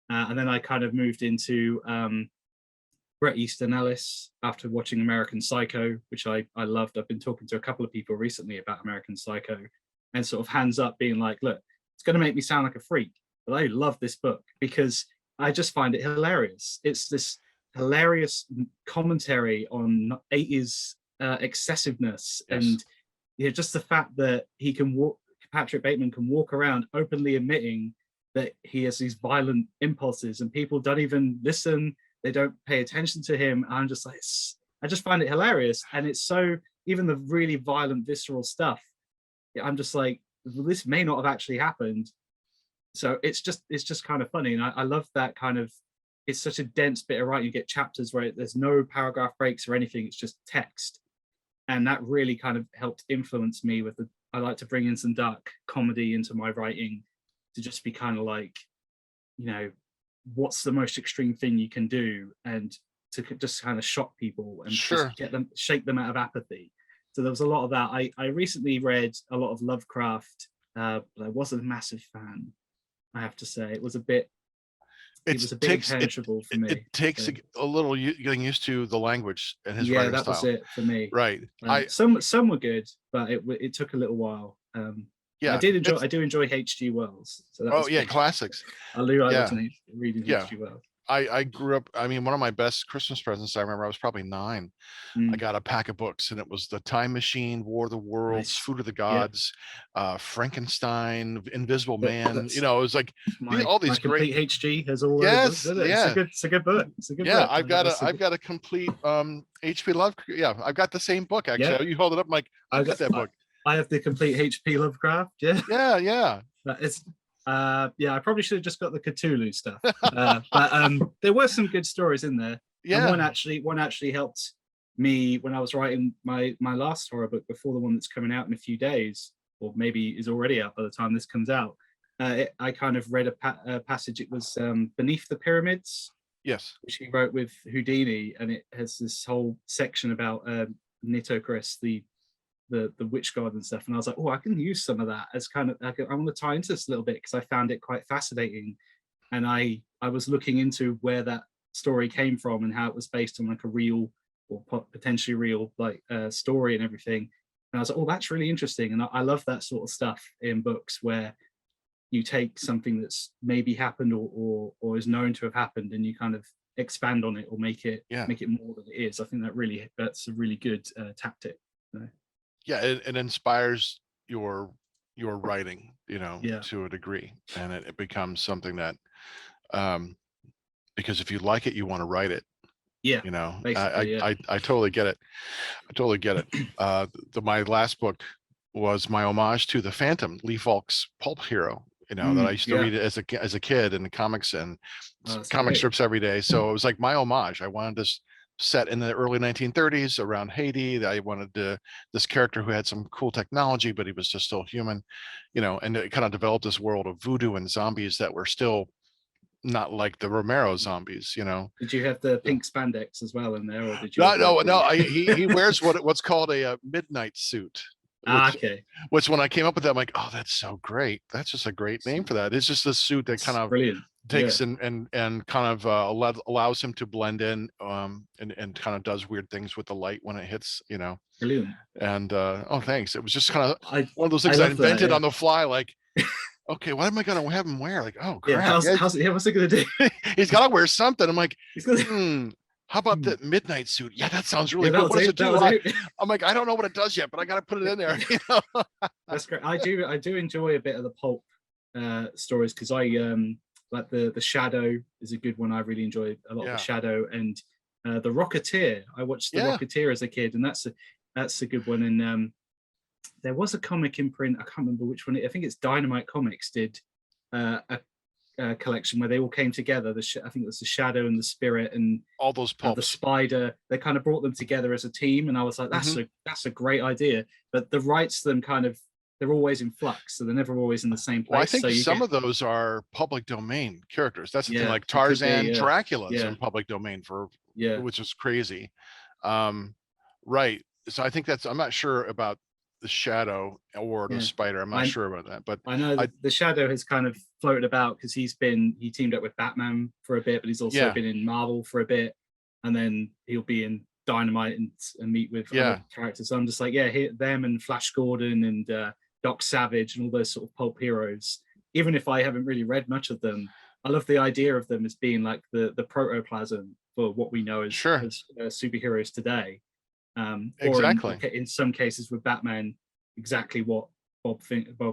And then I kind of moved into Bret Easton Ellis after watching American Psycho, which I loved. I've been talking to a couple of people recently about American Psycho, and sort of hands up being like, look, it's going to make me sound like a freak, but I love this book because I just find it hilarious. It's this hilarious commentary on 80s excessiveness, and just the fact that he can walk, Patrick Bateman can walk around openly admitting that he has these violent impulses, and people don't even listen. They don't pay attention to him. I'm just like, I just find it hilarious. And it's so, even the really violent, visceral stuff, I'm just like, well, this may not have actually happened. So it's just kind of funny. And I love that kind of, it's such a dense bit of writing. You get chapters where there's no paragraph breaks or anything. It's just text. And that really kind of helped influence me with I like to bring in some dark comedy into my writing, to just be kind of like, what's the most extreme thing you can do, and to just kind of shock people and just shake them out of apathy. So there was a lot of that. I recently read a lot of Lovecraft, but I wasn't a massive fan, I have to say. It was a bit impenetrable for me. It takes a little getting used to the language and his writing style. That was it for me. Right. Some were good, but it took a little while. I do enjoy H.G. Wells. So classics. I love reading H.G. Wells. I grew up, I mean, one of my best Christmas presents, I remember I was probably 9. I got a pack of books, and it was The Time Machine, War of the Worlds, Food of the Gods, Frankenstein, Invisible Man. It was like all these great HG has all those books, it's a good book. It's a good book. I've got a complete HP Lovecraft. Yeah, I've got the same book actually. You hold it up, I'm like, I've got that book. I have the complete HP Lovecraft. Yeah. It's I probably should have just got the Cthulhu stuff. But there were some good stories in there. And one actually helped me when I was writing my last horror book before the one that's coming out in a few days, or maybe is already out by the time this comes out. I kind of read a passage. It was Beneath the Pyramids. Yes. Which he wrote with Houdini, and it has this whole section about Nitocris, the witch god and stuff, and I was like, I can use some of that as kind of, I want to tie into this a little bit, because I found it quite fascinating. And I was looking into where that story came from and how it was based on like a real or potentially real story and everything. And I was like, that's really interesting. And I love that sort of stuff in books, where you take something that's maybe happened or is known to have happened, and you kind of expand on it or make it more than it is. I think that's a really good tactic. It inspires your writing, to a degree, and it becomes something that because if you like it, you want to write it. I totally get it. My last book was my homage to the Phantom, Lee Falk's pulp hero, that I used to read as a kid in the comics and comic strips every day. So it was like my homage. I wanted this set in the early 1930s around Haiti. I wanted this character who had some cool technology, but he was just still human, and it kind of developed this world of voodoo and zombies that were still not like the Romero zombies. Did you have the pink spandex as well in there, or did you? No. He wears what's called a midnight suit. Which when I came up with that, I'm like, that's so great. That's just a great name for that. It's just a suit that kind of brilliant. Takes and kind of allows him to blend in and kind of does weird things with the light when it hits, Brilliant. And thanks. It was just kind of one of those things I invented on the fly, like, okay, what am I gonna have him wear? Like, oh crap, what's he gonna do? He's gotta wear something. I'm like, how about the midnight suit? Yeah, that sounds really good. What does it do? I'm like, I don't know what it does yet, but I gotta put it in there. That's great. I do enjoy a bit of the pulp stories, because I like the Shadow is a good one. I really enjoy a lot of the Shadow, and the Rocketeer. I watched the Rocketeer as a kid, and that's a good one. And there was a comic imprint, I can't remember which one. I think it's Dynamite Comics did a collection where they all came together. I think it was the Shadow and the Spirit and all those pulps. The Spider. They kind of brought them together as a team, and I was like, that's a great idea. But the rights to them they're always in flux, so they're never always in the same place. Well, I think some of those are public domain characters. That's the thing, like Tarzan, Dracula's in public domain which is crazy. Right. So I think I'm not sure about the Shadow or the Spider. I'm not sure about that, but I know the Shadow has kind of floated about because he teamed up with Batman for a bit, but he's also been in Marvel for a bit, and then he'll be in Dynamite and meet with other characters. So I'm just like, them and Flash Gordon and Doc Savage and all those sort of pulp heroes. even if I haven't really read much of them, I love the idea of them as being like the protoplasm for what we know as Sure. superheroes today. Or Exactly. in some cases with Batman, exactly what Bob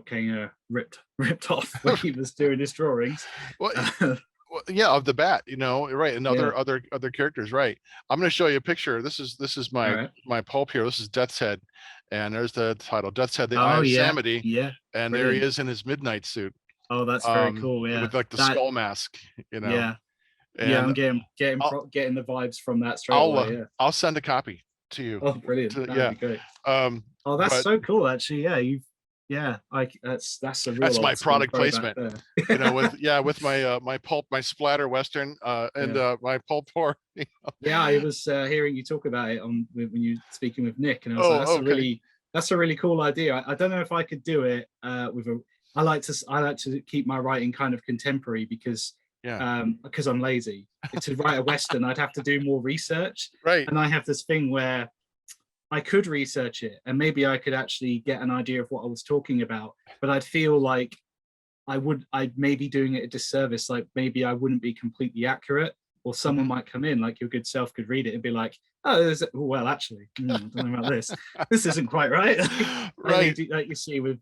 Kane ripped off when he was doing his drawings. Well, well, yeah, of the bat, right, and Yeah. other characters, right. I'm going to show you a picture. This is All my right. my pulp here. This is Death's Head, and there's the title, Death's Head, the Eye Oh of yeah, Samedi, yeah, and there he brilliant. is in his midnight suit, Oh, that's very cool. Yeah, with like the that. skull mask, Yeah, yeah. and I'm getting I'll getting the vibes from that straight away. Yeah. I'll send a copy to you. Oh, brilliant. That'd Yeah. be great. Um, Oh, that's but so cool. Actually, yeah, yeah. That's a real that's my old school product throwback placement, there. with my my pulp, my splatter western, and Yeah. my pulp horror. Yeah, I was hearing you talk about it when you were speaking with Nick, and I was like, Oh, okay. that's a really cool idea. I don't know if I could do it with a. I like to keep my writing kind of contemporary because Yeah. because I'm lazy. To write a western, I'd have to do more research, Right. and I have this thing where I could research it and maybe I could actually get an idea of what I was talking about, but I'd feel like I'd maybe doing it a disservice. Like maybe I wouldn't be completely accurate, or someone might come in, like your good self could read it and be like, oh, well, actually, I don't know about this. This isn't quite right. Right. Like you see with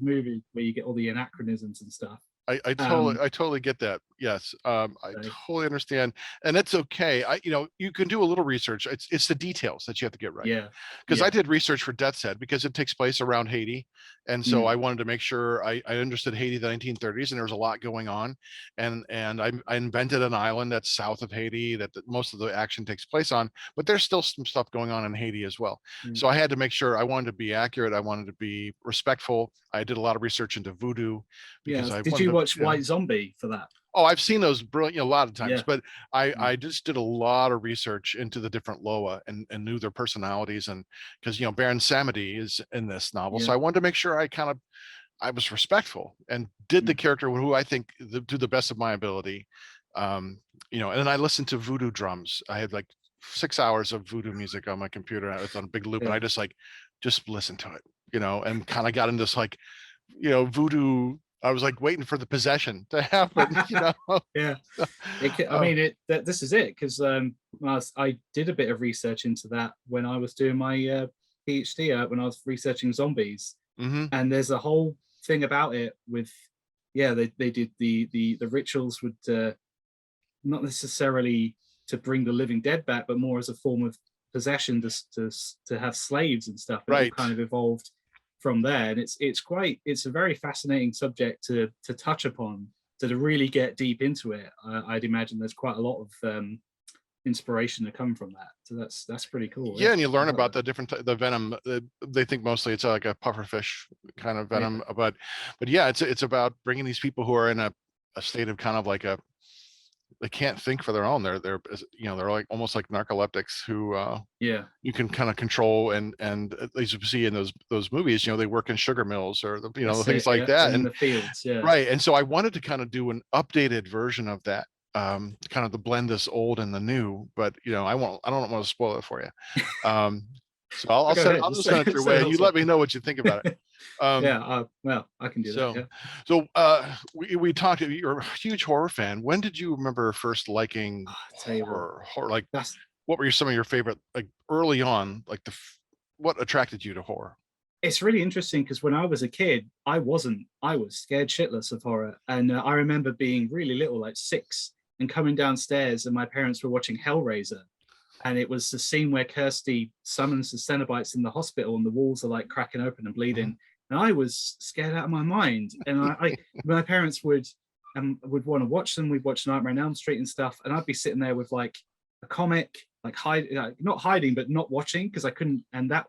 movies where you get all the anachronisms and stuff. I totally get that. Yes. I So, totally understand. And it's okay. You can do a little research. It's the details that you have to get right. yeah. Because Yeah. I did research for Death's Head because it takes place around Haiti. And so I wanted to make sure I understood Haiti, the 1930s, and there was a lot going on. And I invented an island that's south of Haiti that most of the action takes place on, but there's still some stuff going on in Haiti as well. So I had to make sure I wanted to be accurate. I wanted to be respectful. I did a lot of research into voodoo because Yeah. I Did wanted you to, watch White Zombie for that? Oh, I've seen those brilliant a lot of times, Yeah. but I just did a lot of research into the different Loa and knew their personalities, and because Baron Samedi is in this novel, so Yeah. I wanted to make sure I was respectful and did the character who I think to the best of my ability. And then I listened to voodoo drums. I had like 6 hours of voodoo music on my computer. I was on a big loop, and I just listened to it, and kind of got into this like, voodoo. I was like waiting for the possession to happen, Yeah. I mean, this is it, because I did a bit of research into that when I was doing my PhD, when I was researching zombies, and there's a whole thing about it with, they did the rituals would not necessarily to bring the living dead back, but more as a form of possession to have slaves and stuff, and it all right. kind of evolved from there. And it's a very fascinating subject to touch upon, to really get deep into it. I'd imagine there's quite a lot of inspiration to come from that, so that's pretty cool. Yeah, and you learn about the different the venom. They think mostly it's like a pufferfish kind of venom, but yeah, it's about bringing these people who are in a state of kind of like they can't think for their own. They're like almost like narcoleptics who you can kind of control, and as you see in those movies, they work in sugar mills or things like that, and in the fields. Yeah. Right. And so I wanted to kind of do an updated version of that, kind of to blend this old and the new, but I don't want to spoil it for you. So I'll just send it your way, and you let me know what you think about it. Well, I can do that. Yeah. So we talked. You're a huge horror fan. When did you remember first liking horror? Like, what were some of your favorite, like early on, like what attracted you to horror? It's really interesting because when I was a kid, I was scared shitless of horror. And I remember being really little, like 6, and coming downstairs, and my parents were watching Hellraiser. And it was the scene where Kirsty summons the Cenobites in the hospital, and the walls are like cracking open and bleeding. And I was scared out of my mind. And my parents would want to watch them. We'd watch Nightmare on Elm Street and stuff. And I'd be sitting there with like a comic, like not hiding, but not watching, because I couldn't. And that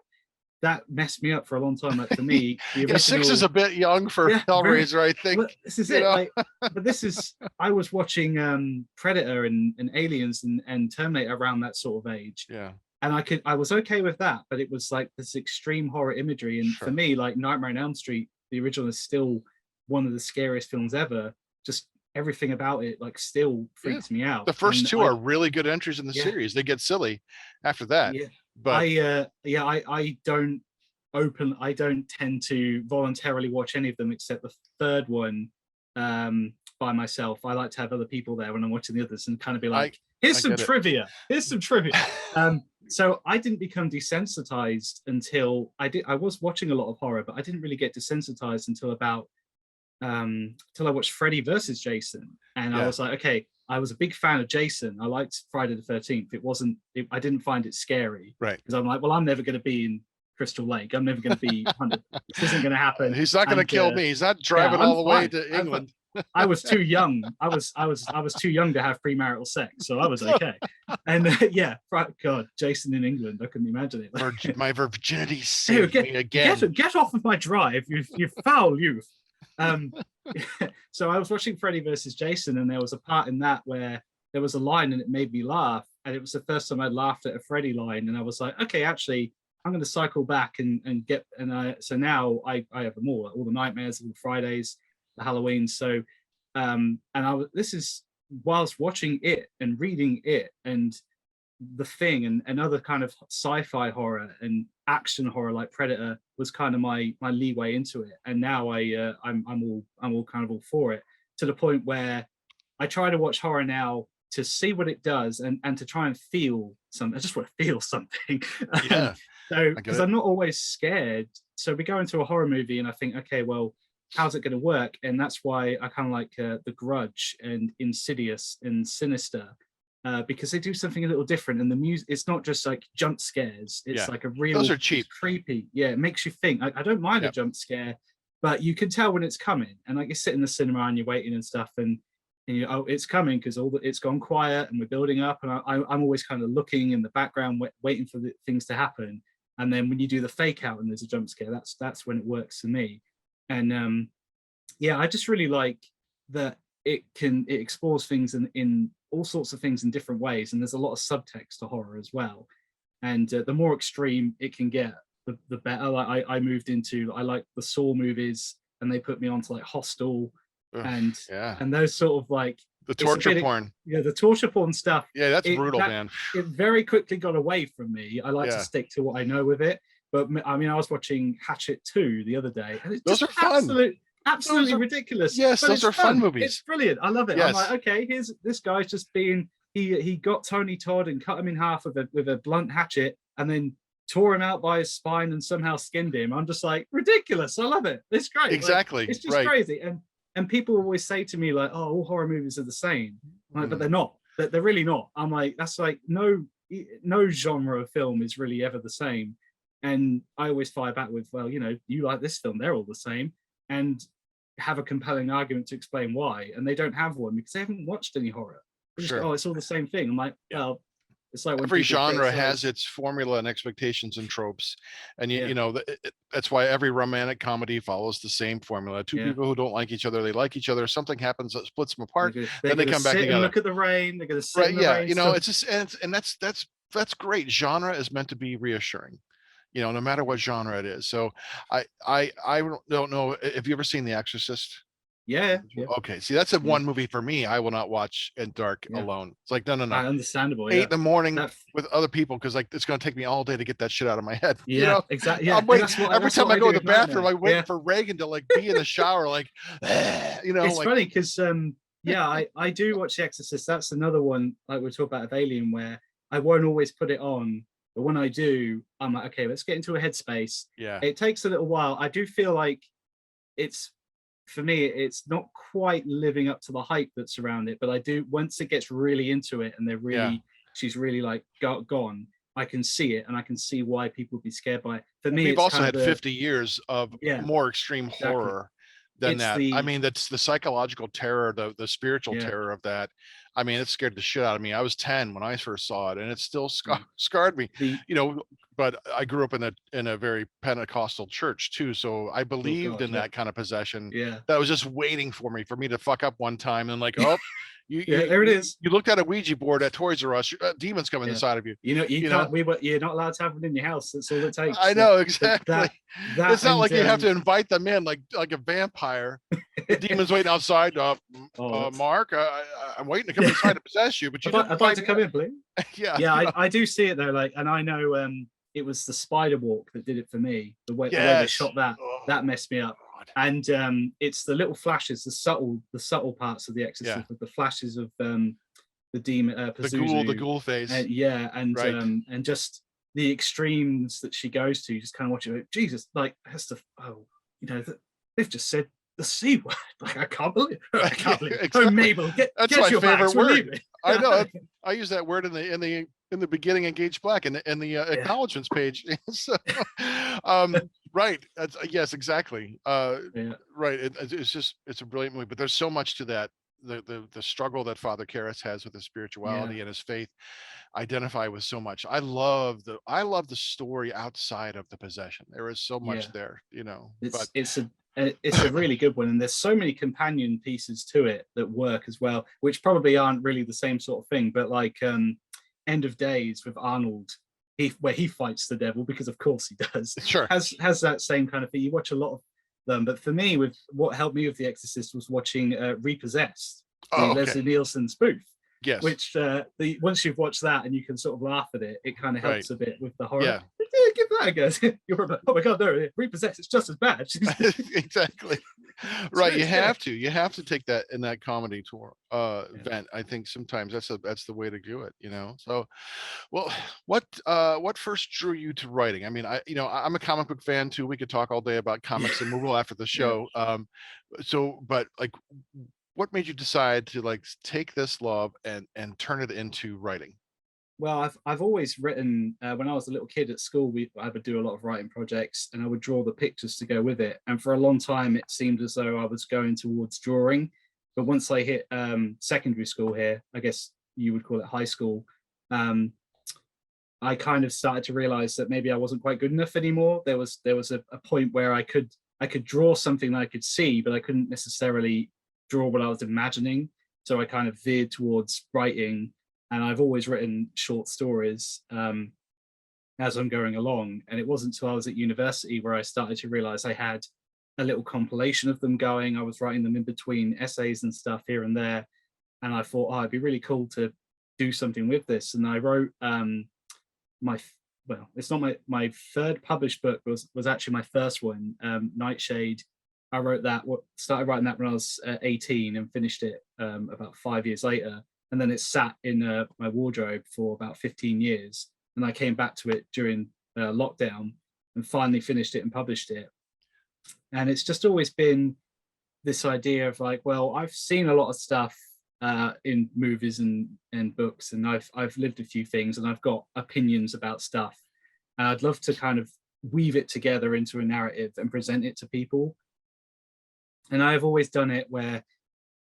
messed me up for a long time. Like, for me, the original, 6 is a bit young for Hellraiser, I think. Well, this is it. But I was watching Predator and Aliens and Terminator around that sort of age. Yeah. And I was okay with that, but it was like this extreme horror imagery. And for me, like Nightmare on Elm Street, the original, is still one of the scariest films ever. Just everything about it, like, still freaks me out. The first 2 are really good entries in the series. They get silly after that. Yeah. But I don't tend to voluntarily watch any of them except the third one. by myself. I like to have other people there when I'm watching the others and kind of be like, I here's some get it. trivia. Here's some trivia. So I didn't become desensitized until I was watching a lot of horror, but I didn't really get desensitized until about till I watched Freddy versus Jason. And I was like, okay, I was a big fan of Jason. I liked Friday the 13th. I didn't find it scary. Right. Because I'm like, well, I'm never going to be in Crystal Lake. I'm never going to be hunted. This isn't going to happen. He's not going to kill me. He's not driving all the way to England. I was too young. I was too young to have premarital sex, so I was okay. And God, Jason in England, I couldn't imagine it. My virginity saved me again. Get off of my drive, you foul youth. So I was watching Freddy versus Jason, and there was a part in that where there was a line, and it made me laugh. And it was the first time I'd laughed at a Freddy line, and I was like, okay, actually, I'm going to cycle back so now I have them all the nightmares, all the Fridays, the Halloween. So this is whilst watching it and reading it and The Thing and other kind of sci-fi horror and action horror like Predator was kind of my leeway into it. And now I'm all kind of all for it, to the point where I try to watch horror now to see what it does and to try and feel something. I just want to feel something. Yeah. So because I'm not always scared. So we go into a horror movie and I think, okay, well, how's it going to work? And that's why I kind of like The Grudge and Insidious and Sinister, because they do something a little different. And the music, it's not just like jump scares. It's like a real, those are cheap, creepy. Yeah, it makes you think. I don't mind a jump scare, but you can tell when it's coming. And like you sit in the cinema and you're waiting and stuff, and it's coming because it's gone quiet and we're building up. And I'm always kind of looking in the background, waiting for the things to happen. And then when you do the fake out and there's a jump scare, that's when it works for me. And I just really like that it explores things in all sorts of things in different ways, and there's a lot of subtext to horror as well. And the more extreme it can get, the better. Like I moved into, I like the Saw movies, and they put me onto like Hostel and those sort of like the torture porn. Yeah, the torture porn stuff. Yeah, that's brutal, man. It very quickly got away from me. I like to stick to what I know with it. But I mean, I was watching Hatchet 2, the other day, and it's those just are fun. Absolutely ridiculous. Yes, those are fun movies. It's brilliant. I love it. Yes. I'm like, okay, here's this guy's just being, he got Tony Todd and cut him in half with a blunt hatchet, and then tore him out by his spine and somehow skinned him. I'm just like, ridiculous. I love it. It's great. Exactly. Like, it's just crazy. And people always say to me like, oh, all horror movies are the same. I'm like, but they're not. They're really not. I'm like, that's like no genre of film is really ever the same. And I always fire back with, well, you like this film, they're all the same, and have a compelling argument to explain why. And they don't have one because they haven't watched any horror. Just, oh, it's all the same thing. I'm like, well, it's like every genre has its formula and expectations and tropes, and that's why every romantic comedy follows the same formula. Two people who don't like each other, they like each other. Something happens that splits them apart, then they come back together. Look at the rain. They're going to sit in the rain. It's just and that's great. Genre is meant to be reassuring, no matter what genre it is. So I don't know. Have you ever seen The Exorcist? Yeah. Okay. See, that's one movie for me I will not watch in dark alone. It's like, no. Understandable. 8 a.m. with other people, because like it's going to take me all day to get that shit out of my head. Yeah, exactly. Yeah. Every time I go to the bathroom, I wait for Reagan to like be in the shower, like, It's funny because I do watch The Exorcist. That's another one, like we talk about Alien, where I won't always put it on. But when I do, I'm like, okay, let's get into a headspace. Yeah. It takes a little while. I do feel like for me, it's not quite living up to the hype that's around it. But I do, once it gets really into it and she's really like gone, I can see it and I can see why people would be scared by it. For me, we've also had 50 years of more extreme horror than that. I mean, that's the psychological terror, the spiritual terror of that. I mean, it scared the shit out of me. I was 10 when I first saw it, and it still scarred me. But I grew up in a very Pentecostal church too, so I believed in that kind of possession. Yeah, that was just waiting for me to fuck up one time, and like, oh, there it is. You looked at a Ouija board at Toys R Us. Demons coming inside of you. You're not allowed to have them in your house. That's all it takes. I know exactly. It's not like you have to invite them in like a vampire. The demon's waiting outside. Mark, I'm waiting to come inside to possess you, but I'd like to come in, please. Yeah. I do see it though. Like, and I know it was the Spider Walk that did it for me. The way they shot that messed me up. And it's the little flashes, the subtle parts of the Exorcist, with the flashes of the demon, the ghoul phase. Right. And just the extremes that she goes to. Just kind of watching it. Jesus, like has to. Oh, you know, they've just said the C word. Like I can't believe. Exactly. Oh, Mabel, that's get my your favorite bags, we're word. leaving. I know. I use that word in the beginning in Gage Black and in the acknowledgements page. So, right. That's, yes, exactly. Right. It's a brilliant movie, but there's so much to that. The struggle that Father Karras has with his spirituality and his faith identify with so much. I love the story outside of the possession. There is so much there, you know. It's a really good one, and there's so many companion pieces to it that work as well, which probably aren't really the same sort of thing, but like End of Days with Arnold, where he fights the devil, because of course he does, sure, has that same kind of thing. You watch a lot of them, but for me, with what helped me with The Exorcist was watching Repossessed, the Leslie Nielsen spoof. Yes. Which once you've watched that and you can sort of laugh at it, it kind of helps a bit with the horror. Yeah. Give that a go. You're like, oh my god, no, Repossessed, it's just as bad. Exactly. Right. You have to take that in that comedy tour event. I think sometimes that's the way to do it, you know. So, well, what first drew you to writing? I mean, I'm a comic book fan too. We could talk all day about comics and Movie after the show. But like, what made you decide to like take this love and turn it into writing? Well, I've always written. When I was a little kid at school, I would do a lot of writing projects, and I would draw the pictures to go with it. And for a long time, it seemed as though I was going towards drawing. But once I hit secondary school here, I guess you would call it high school, I kind of started to realize that maybe I wasn't quite good enough anymore. There was a point where I could draw something that I could see, but I couldn't necessarily draw what I was imagining. So I kind of veered towards writing. And I've always written short stories as I'm going along. And it wasn't until I was at university where I started to realize I had a little compilation of them going. I was writing them in between essays and stuff here and there. And I thought, it'd be really cool to do something with this. And I wrote it's not my third published book, was actually my first one, Nightshade. I wrote that, started writing that when I was 18 and finished it about 5 years later. And then it sat in my wardrobe for about 15 years. And I came back to it during lockdown and finally finished it and published it. And it's just always been this idea of like, well, I've seen a lot of stuff in movies and books, and I've lived a few things, and I've got opinions about stuff. And I'd love to kind of weave it together into a narrative and present it to people. And I've always done it where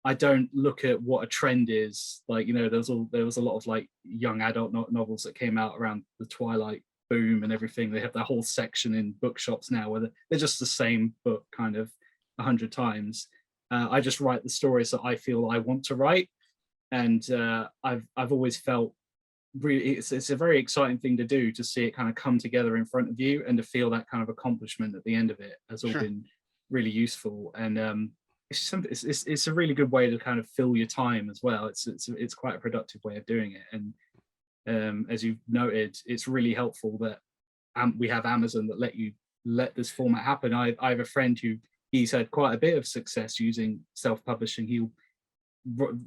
I don't look at what a trend is. Like, you know, there was a lot of like young adult novels that came out around the Twilight boom and everything. They have that whole section in bookshops now where they're just the same book kind of 100 times. I just write the stories that I feel I want to write. And I've always felt really, it's a very exciting thing to do, to see it kind of come together in front of you and to feel that kind of accomplishment at the end of it has all been really useful. And it's a really good way to kind of fill your time as well. It's quite a productive way of doing it. And as you've noted, it's really helpful that we have Amazon that let this format happen. I have a friend he's had quite a bit of success using self-publishing. He'll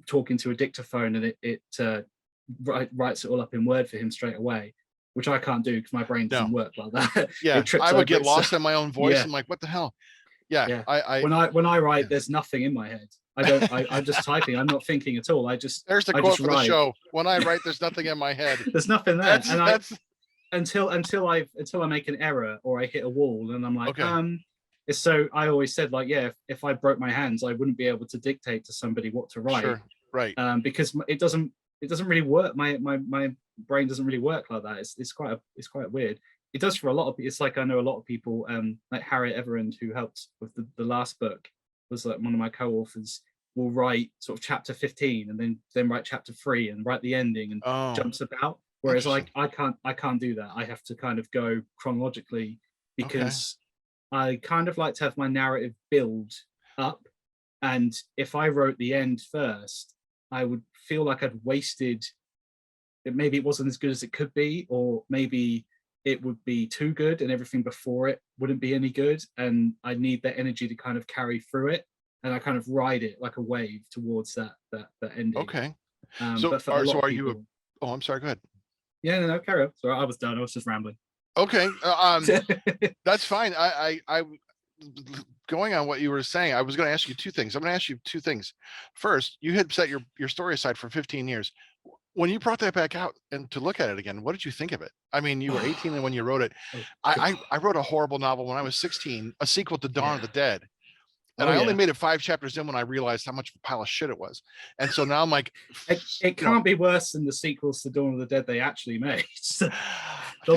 talk into a dictaphone and it writes it all up in Word for him straight away, which I can't do because my brain doesn't work like that. Yeah, I would get lost in my own voice. I'm like, what the hell? Yeah. When I write, there's nothing in my head. I'm just typing. I'm not thinking at all. There's the quote for the show. When I write, there's nothing in my head. There's nothing there. Until I make an error or I hit a wall, and I'm like, so I always said, like, if I broke my hands, I wouldn't be able to dictate to somebody what to write. Sure. Right. Because it doesn't really work. My brain doesn't really work like that. It's quite weird. It does for a lot of people. It's like, I know a lot of people, like Harriet Everand, who helped with the last book, was like one of my co-authors, will write sort of chapter 15 and then write chapter 3 and write the ending and jumps about. Whereas I can't do that. I have to kind of go chronologically, because I kind of like to have my narrative build up. And if I wrote the end first, I would feel like I'd wasted it. Maybe it wasn't as good as it could be, or maybe it would be too good and everything before it wouldn't be any good, and I need that energy to kind of carry through it, and I kind of ride it like a wave towards that ending. Okay. But for a lot of are you people, oh, I'm sorry, go ahead. yeah, no, carry on. Sorry, I was done. I was just rambling. Okay. That's fine. I going on what you were saying, I was going to ask you two things. I'm going to ask you two things. First, you had set your story aside for 15 years. When you brought that back out and to look at it again, what did you think of it? I mean, you were 18 and when you wrote it. I wrote a horrible novel when I was 16, a sequel to Dawn of the Dead. And I only made it 5 chapters in when I realized how much of a pile of shit it was. And so now I'm like, it can't be worse than the sequels to Dawn of the Dead they actually made. all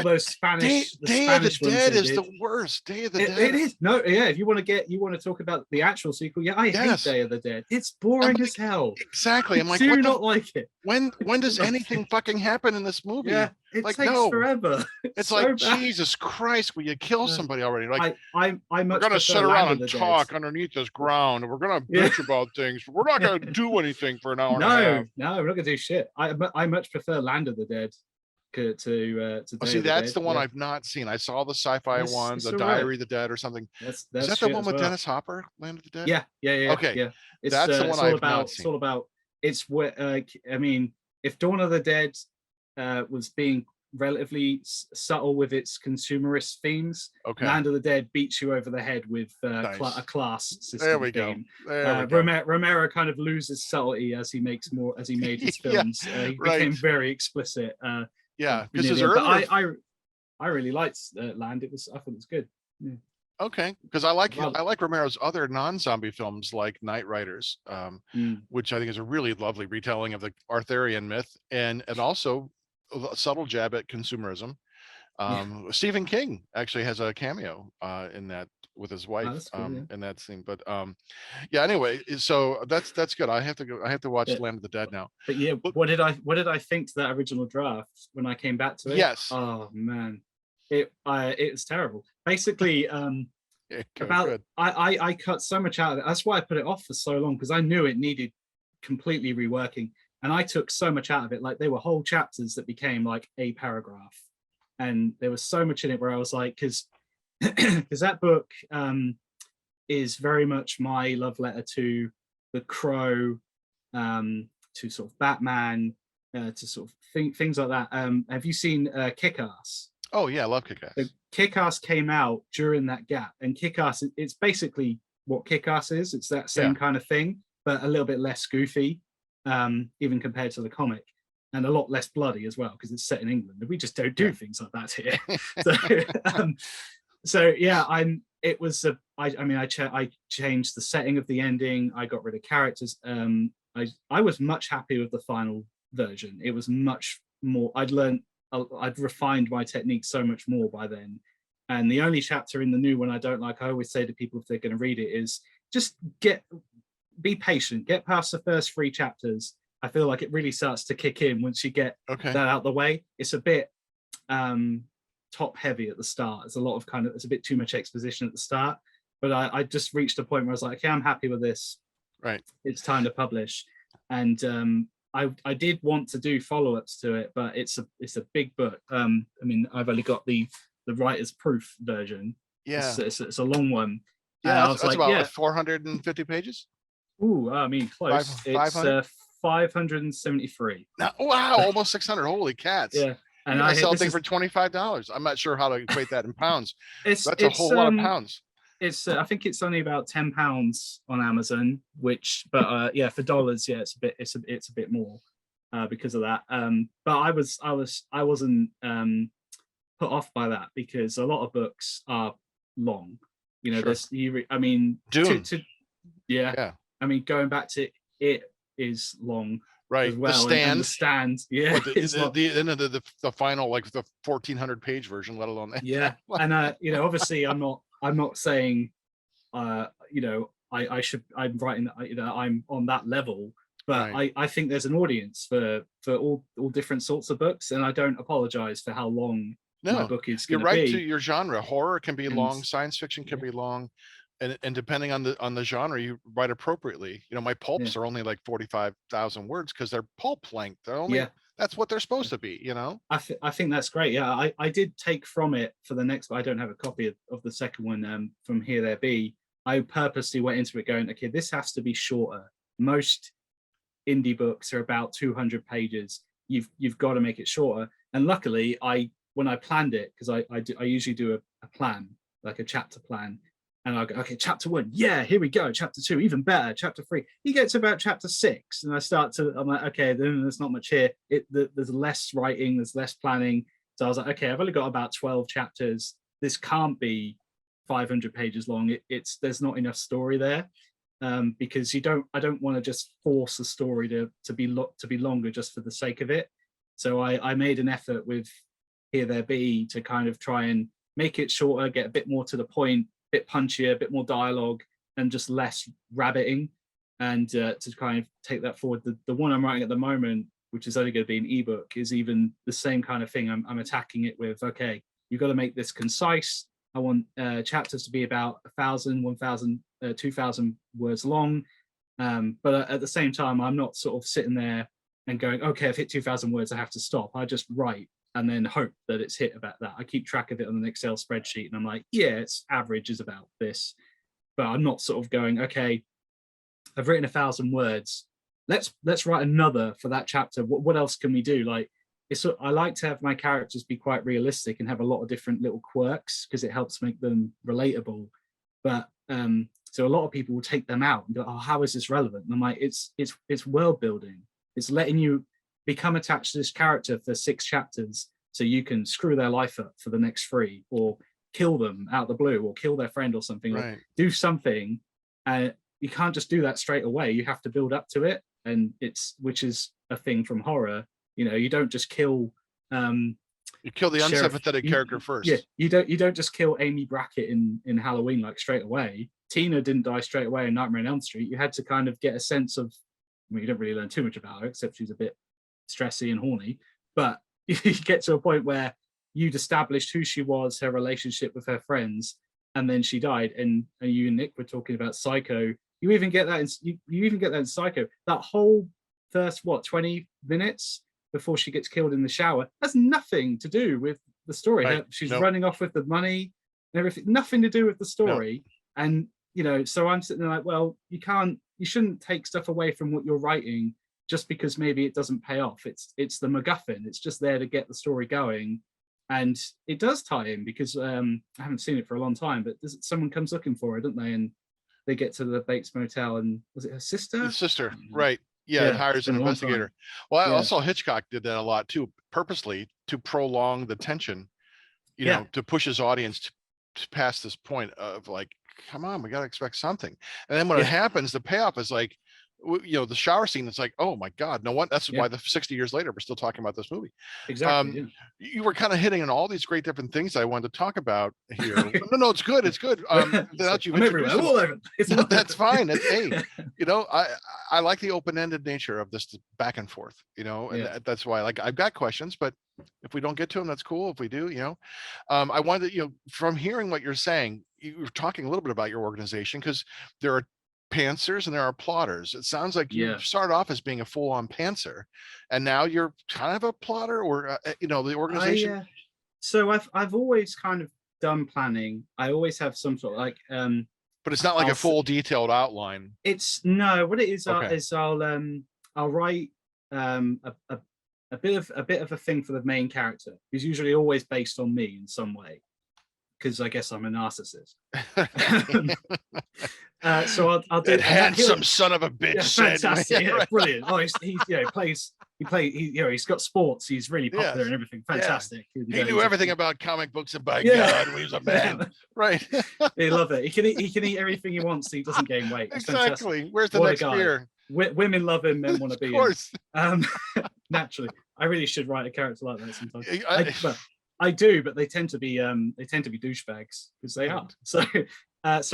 those Spanish. Day of the Dead is the worst. Day of the Dead. It is. No, yeah. If you want to talk about the actual sequel, yeah, I hate Day of the Dead. It's boring as hell. Exactly. I'm like, do not like it. When does anything fucking happen in this movie? Yeah, it takes forever. It's like, Jesus Christ, will you kill somebody already? Like, we're gonna sit around and talk underneath this ground, and we're gonna bitch about things. We're not gonna do anything for an hour and a half. No, we're not gonna do shit. I much prefer Land of the Dead to see, that's the one I've not seen. I saw the sci-fi one, the Diary of the Dead or something. That's is that the one with Dennis Hopper, Land of the Dead? Yeah. Okay, yeah. That's the one I've not seen. It's all about. It's where I mean, if Dawn of the Dead was being relatively subtle with its consumerist themes, Land of the Dead beats you over the head with a class system. There we go. Romero kind of loses subtlety as he made his films. He became very explicit. Because his earlier... I really liked Land. I thought it was good. Yeah. Okay, because I like Romero's other non-zombie films like Night Riders, which I think is a really lovely retelling of the Arthurian myth, and also a subtle jab at consumerism. Stephen King actually has a cameo in that with his wife in that scene. But anyway, so that's good. I have to watch Land of the Dead now. But yeah, what did I think to that original draft when I came back to it? Yes. Oh man, it was terrible. Basically, I cut so much out of it. That's why I put it off for so long, because I knew it needed completely reworking, and I took so much out of it. Like, they were whole chapters that became like a paragraph, and there was so much in it where I was like, because that book is very much my love letter to The Crow, to sort of Batman, to sort of things like that. Have you seen Kick-Ass? Oh yeah, I love Kick-Ass. So Kick-Ass came out during that gap, and Kick-Ass, it's basically what Kick-Ass is. It's that same kind of thing, but a little bit less goofy, even compared to the comic, and a lot less bloody as well, because it's set in England. We just don't do things like that here. So yeah, I changed the setting of the ending. I got rid of characters. I was much happy with the final version. It was much more. I'd refined my technique so much more by then. And the only chapter in the new one I don't like, I always say to people if they're going to read it, is just be patient, get past the first 3 chapters. I feel like it really starts to kick in once you get that out the way. It's a bit top heavy at the start. It's a bit too much exposition at the start. But I just reached a point where I was like, okay, I'm happy with this. Right. It's time to publish. And I did want to do follow-ups to it, but it's a big book. I mean, I've only got the writer's proof version. Yeah. It's a long one. Yeah, that's about 450 pages. Ooh, I mean, close. It's 573. Now, wow, almost 600. Holy cats. Yeah. And I sell things for $25. I'm not sure how to equate that in pounds. That's a whole lot of pounds. I think it's only about £10 on Amazon, but for dollars, it's a bit more because of that. But I wasn't put off by that, because a lot of books are long. You know, Dune. I mean, going back to it is long. Right. As well. The Stand. Yeah. The final, like the 1400 page version, let alone that. Yeah. And obviously I'm not saying I'm writing I'm on that level, but right. I think there's an audience for all different sorts of books, and I don't apologize for how long my book is going to be. You're right to your genre. Horror can be long, science fiction can be long. And depending on the genre, you write appropriately. My pulps are only like 45,000 words because they're pulp length. They're that's what they're supposed to be, you know. I think that's great. Yeah, I did take from it for the next. I don't have a copy of the second one. From Here There Be, I purposely went into it going, okay, this has to be shorter. Most indie books are about 200 pages. You've got to make it shorter. And luckily, when I planned it, because I usually do a plan, like a chapter plan, and I go, okay, chapter 1, yeah, here we go. Chapter 2, even better. Chapter 3, you get to about chapter 6, and I'm like, okay, then there's not much here. There's less writing, there's less planning. So I was like, okay, I've only got about 12 chapters. This can't be 500 pages long. There's not enough story there, because I don't want to just force a story to be longer just for the sake of it. So I made an effort with Here There Be to kind of try and make it shorter, get a bit more to the point, bit punchier, a bit more dialogue, and just less rabbiting, and to kind of take that forward. The one I'm writing at the moment, which is only going to be an ebook, is even the same kind of thing. I'm attacking it with, okay, you've got to make this concise. I want chapters to be about 1,000, 1,000, 2,000 words long, but at the same time, I'm not sort of sitting there and going, okay, I've hit 2,000 words, I have to stop. I just write and then hope that it's hit about that. I keep track of it on an Excel spreadsheet, and I'm like, yeah, its average is about this, but I'm not sort of going, okay, I've written 1,000 words. Let's write another for that chapter. What else can we do? Like, I like to have my characters be quite realistic and have a lot of different little quirks, because it helps make them relatable. But so a lot of people will take them out and go, oh, how is this relevant? And I'm like, it's world building. It's letting you become attached to this character for 6 chapters, so you can screw their life up for the next 3, or kill them out of the blue, or kill their friend or something, right. Or do something. You can't just do that straight away. You have to build up to it, and which is a thing from horror. You know, you don't just kill. You kill the unsympathetic character first. Yeah, you don't just kill Amy Brackett in Halloween like straight away. Tina didn't die straight away in Nightmare on Elm Street. You had to kind of get a sense of. I mean, you don't really learn too much about her, except she's a bit stressy and horny, but you get to a point where you'd established who she was, her relationship with her friends, and then she died. And you and Nick were talking about Psycho. You even get that in Psycho. That whole first 20 minutes before she gets killed in the shower has nothing to do with the story. Right. She's running off with the money and everything, nothing to do with the story. No. And so I'm sitting there like, well, you shouldn't take stuff away from what you're writing just because maybe it doesn't pay off. It's the MacGuffin. It's just there to get the story going, and it does tie in, because I haven't seen it for a long time, but someone comes looking for her, don't they? And they get to the Bates Motel, and was it her sister? His sister, right? Yeah, it hires an investigator. Well, I also Hitchcock did that a lot too, purposely to prolong the tension, you know, to push his audience to past this point of like, come on, we got to expect something. And then when it happens, the payoff is like, the shower scene. It's like, oh my God, no one. That's why 60 years later we're still talking about this movie. Exactly. You were kind of hitting on all these great different things I wanted to talk about here. No, it's good. It's good. That's fine. Hey, I like the open-ended nature of this back and forth. And that's why, like, I've got questions, but if we don't get to them, that's cool. If we do, I wanted to, from hearing what you're saying, you were talking a little bit about your organization, because there are pantsers and there are plotters. It sounds like you started off as being a full-on pantser, and now you're kind of a plotter, or the organization. So I've always kind of done planning. I always have some sort of like but it's not like a full detailed outline. It's no, what it is is I'll write a bit of a thing for the main character, who's usually always based on me in some way, because I guess I'm a narcissist. So I'll do that handsome son of a bitch. Yeah, fantastic, brilliant. Oh, he's got sports. He's really popular and everything. Fantastic. He knew everything about comic books, and by God, he was a man. Right. They love it. He can eat everything he wants. So he doesn't gain weight. It's exactly. Fantastic. Where's the next beer? Women love him. Men want to be him. Of course. Naturally, I really should write a character like that sometimes. I do, but they tend to be douchebags, because they are. So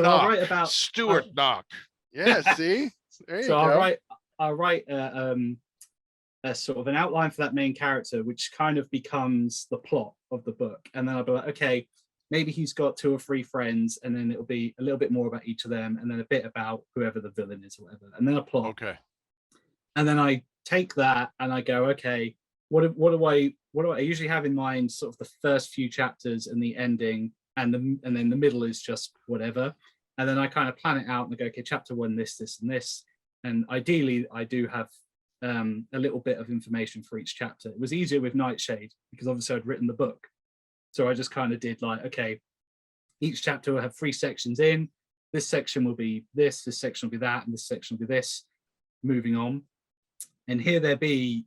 I'll write about Stuart Knott. Yeah, see. There you go. I'll write a sort of an outline for that main character, which kind of becomes the plot of the book, and then I'll be like, okay, maybe he's got 2 or 3 friends, and then it'll be a little bit more about each of them, and then a bit about whoever the villain is or whatever, and then a plot. Okay. And then I take that and I go, okay, what do I usually have in mind? Sort of the first few chapters and the ending, and then the middle is just whatever. And then I kind of plan it out and I go, okay, chapter 1, this and this. And ideally I do have a little bit of information for each chapter. It was easier with Nightshade because obviously I'd written the book. So I just kind of did like, okay, each chapter will have 3 sections in. This section will be this section will be that, and this section will be this, moving on. And Here There Be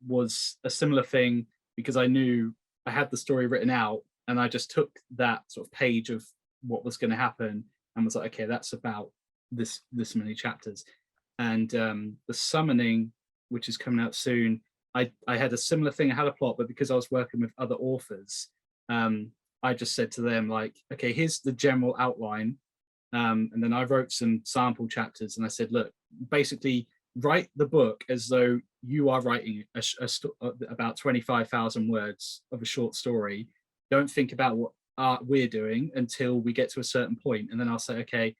was a similar thing because I knew I had the story written out, and I just took that sort of page of what was going to happen and was like, okay, that's about this many chapters. And The Summoning, which is coming out soon, I had a similar thing. I had a plot, but because I was working with other authors, I just said to them, like, okay, here's the general outline. And then I wrote some sample chapters and I said, look, basically write the book as though you are writing about 25,000 words of a short story. Don't think about what art we're doing until we get to a certain point. And then I'll say, okay,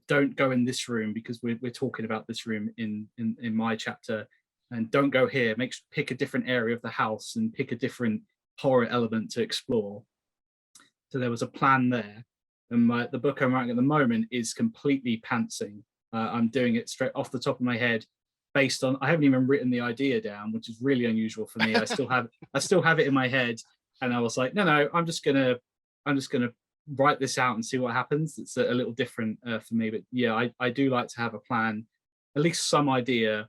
don't go in this room because we're talking about this room in my chapter. And don't go here. Pick a different area of the house and pick a different horror element to explore. So there was a plan there. And the book I'm writing at the moment is completely pantsing. I'm doing it straight off the top of my head, based on, I haven't even written the idea down, which is really unusual for me. I still have it in my head, and I was like, no, I'm just gonna write this out and see what happens. It's a little different for me, but yeah, I do like to have a plan, at least some idea.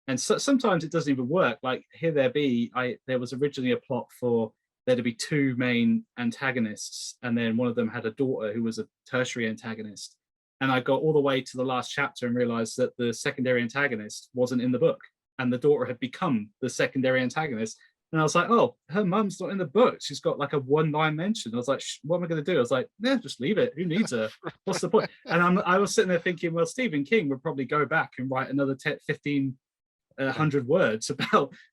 And so, sometimes it doesn't even work. Like Here There Be, there was originally a plot for there to be 2 main antagonists, and then one of them had a daughter who was a tertiary antagonist. And I got all the way to the last chapter and realized that the secondary antagonist wasn't in the book, and the daughter had become the secondary antagonist. And I was like, oh, her mum's not in the book. She's got like a 1-line mention. I was like, what am I going to do? I was like, yeah, just leave it. Who needs her? What's the point? And I was sitting there thinking, well, Stephen King would probably go back and write another 1,500 words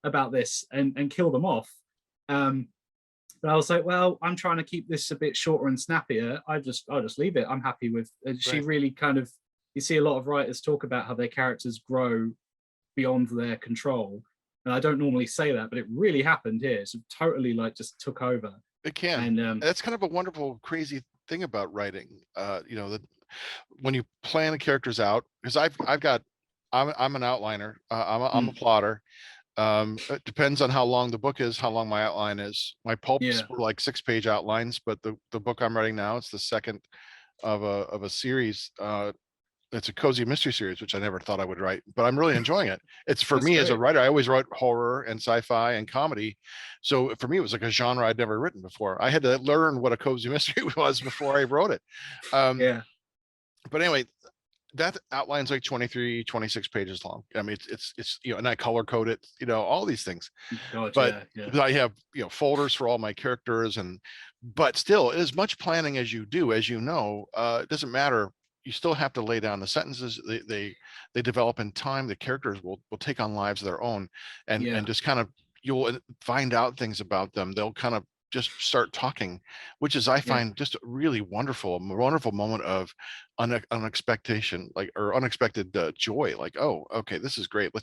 about this and kill them off. But I was like, well, I'm trying to keep this a bit shorter and snappier. I'll just leave it. I'm happy with. She really kind of. You see a lot of writers talk about how their characters grow beyond their control, and I don't normally say that, but it really happened here. So totally like just took over. It can. And that's kind of a wonderful, crazy thing about writing. That when you plan the characters out, because I'm an outliner. I'm a plotter. It depends on how long the book is, how long my outline is. My pulps were like 6-page outlines, but the book I'm writing now, it's the second of a series. It's a cozy mystery series, which I never thought I would write, but I'm really enjoying it. It's for me great. As a writer, I always wrote horror and sci-fi and comedy. So for me, it was like a genre I'd never written before. I had to learn what a cozy mystery was before I wrote it. But anyway, that outline's like 23, 26 pages long. I mean, it's and I color code it, all these things. But I have, folders for all my characters, but still, as much planning as you do, as it doesn't matter. You still have to lay down the sentences. They develop in time. The characters will take on lives of their own, and just kind of, you'll find out things about them. They'll kind of just start talking, which is, I find, just a really wonderful moment of unexpected joy. Like, oh, okay, this is great. I'm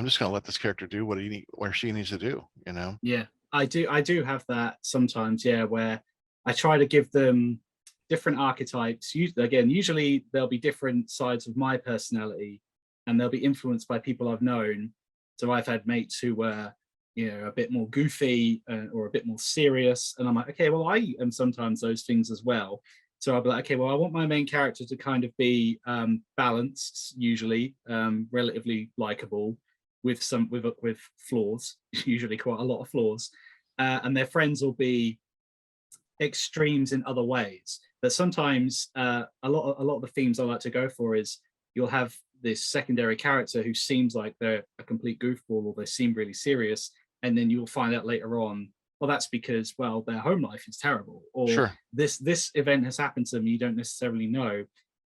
just going to let this character do what she needs to do. Yeah, I do have that sometimes. Yeah, where I try to give them different archetypes. Usually there'll be different sides of my personality, and they'll be influenced by people I've known. So I've had mates who were a bit more goofy or a bit more serious, and I'm like, okay, well, I am sometimes those things as well. So I'll be like, okay, well, I want my main character to kind of be balanced, usually relatively likable, with flaws, usually quite a lot of flaws, and their friends will be extremes in other ways. But sometimes a lot of the themes I like to go for is you'll have this secondary character who seems like they're a complete goofball, or they seem really serious, and then you'll find out later on, well, that's because, well, their home life is terrible, or this event has happened to them you don't necessarily know.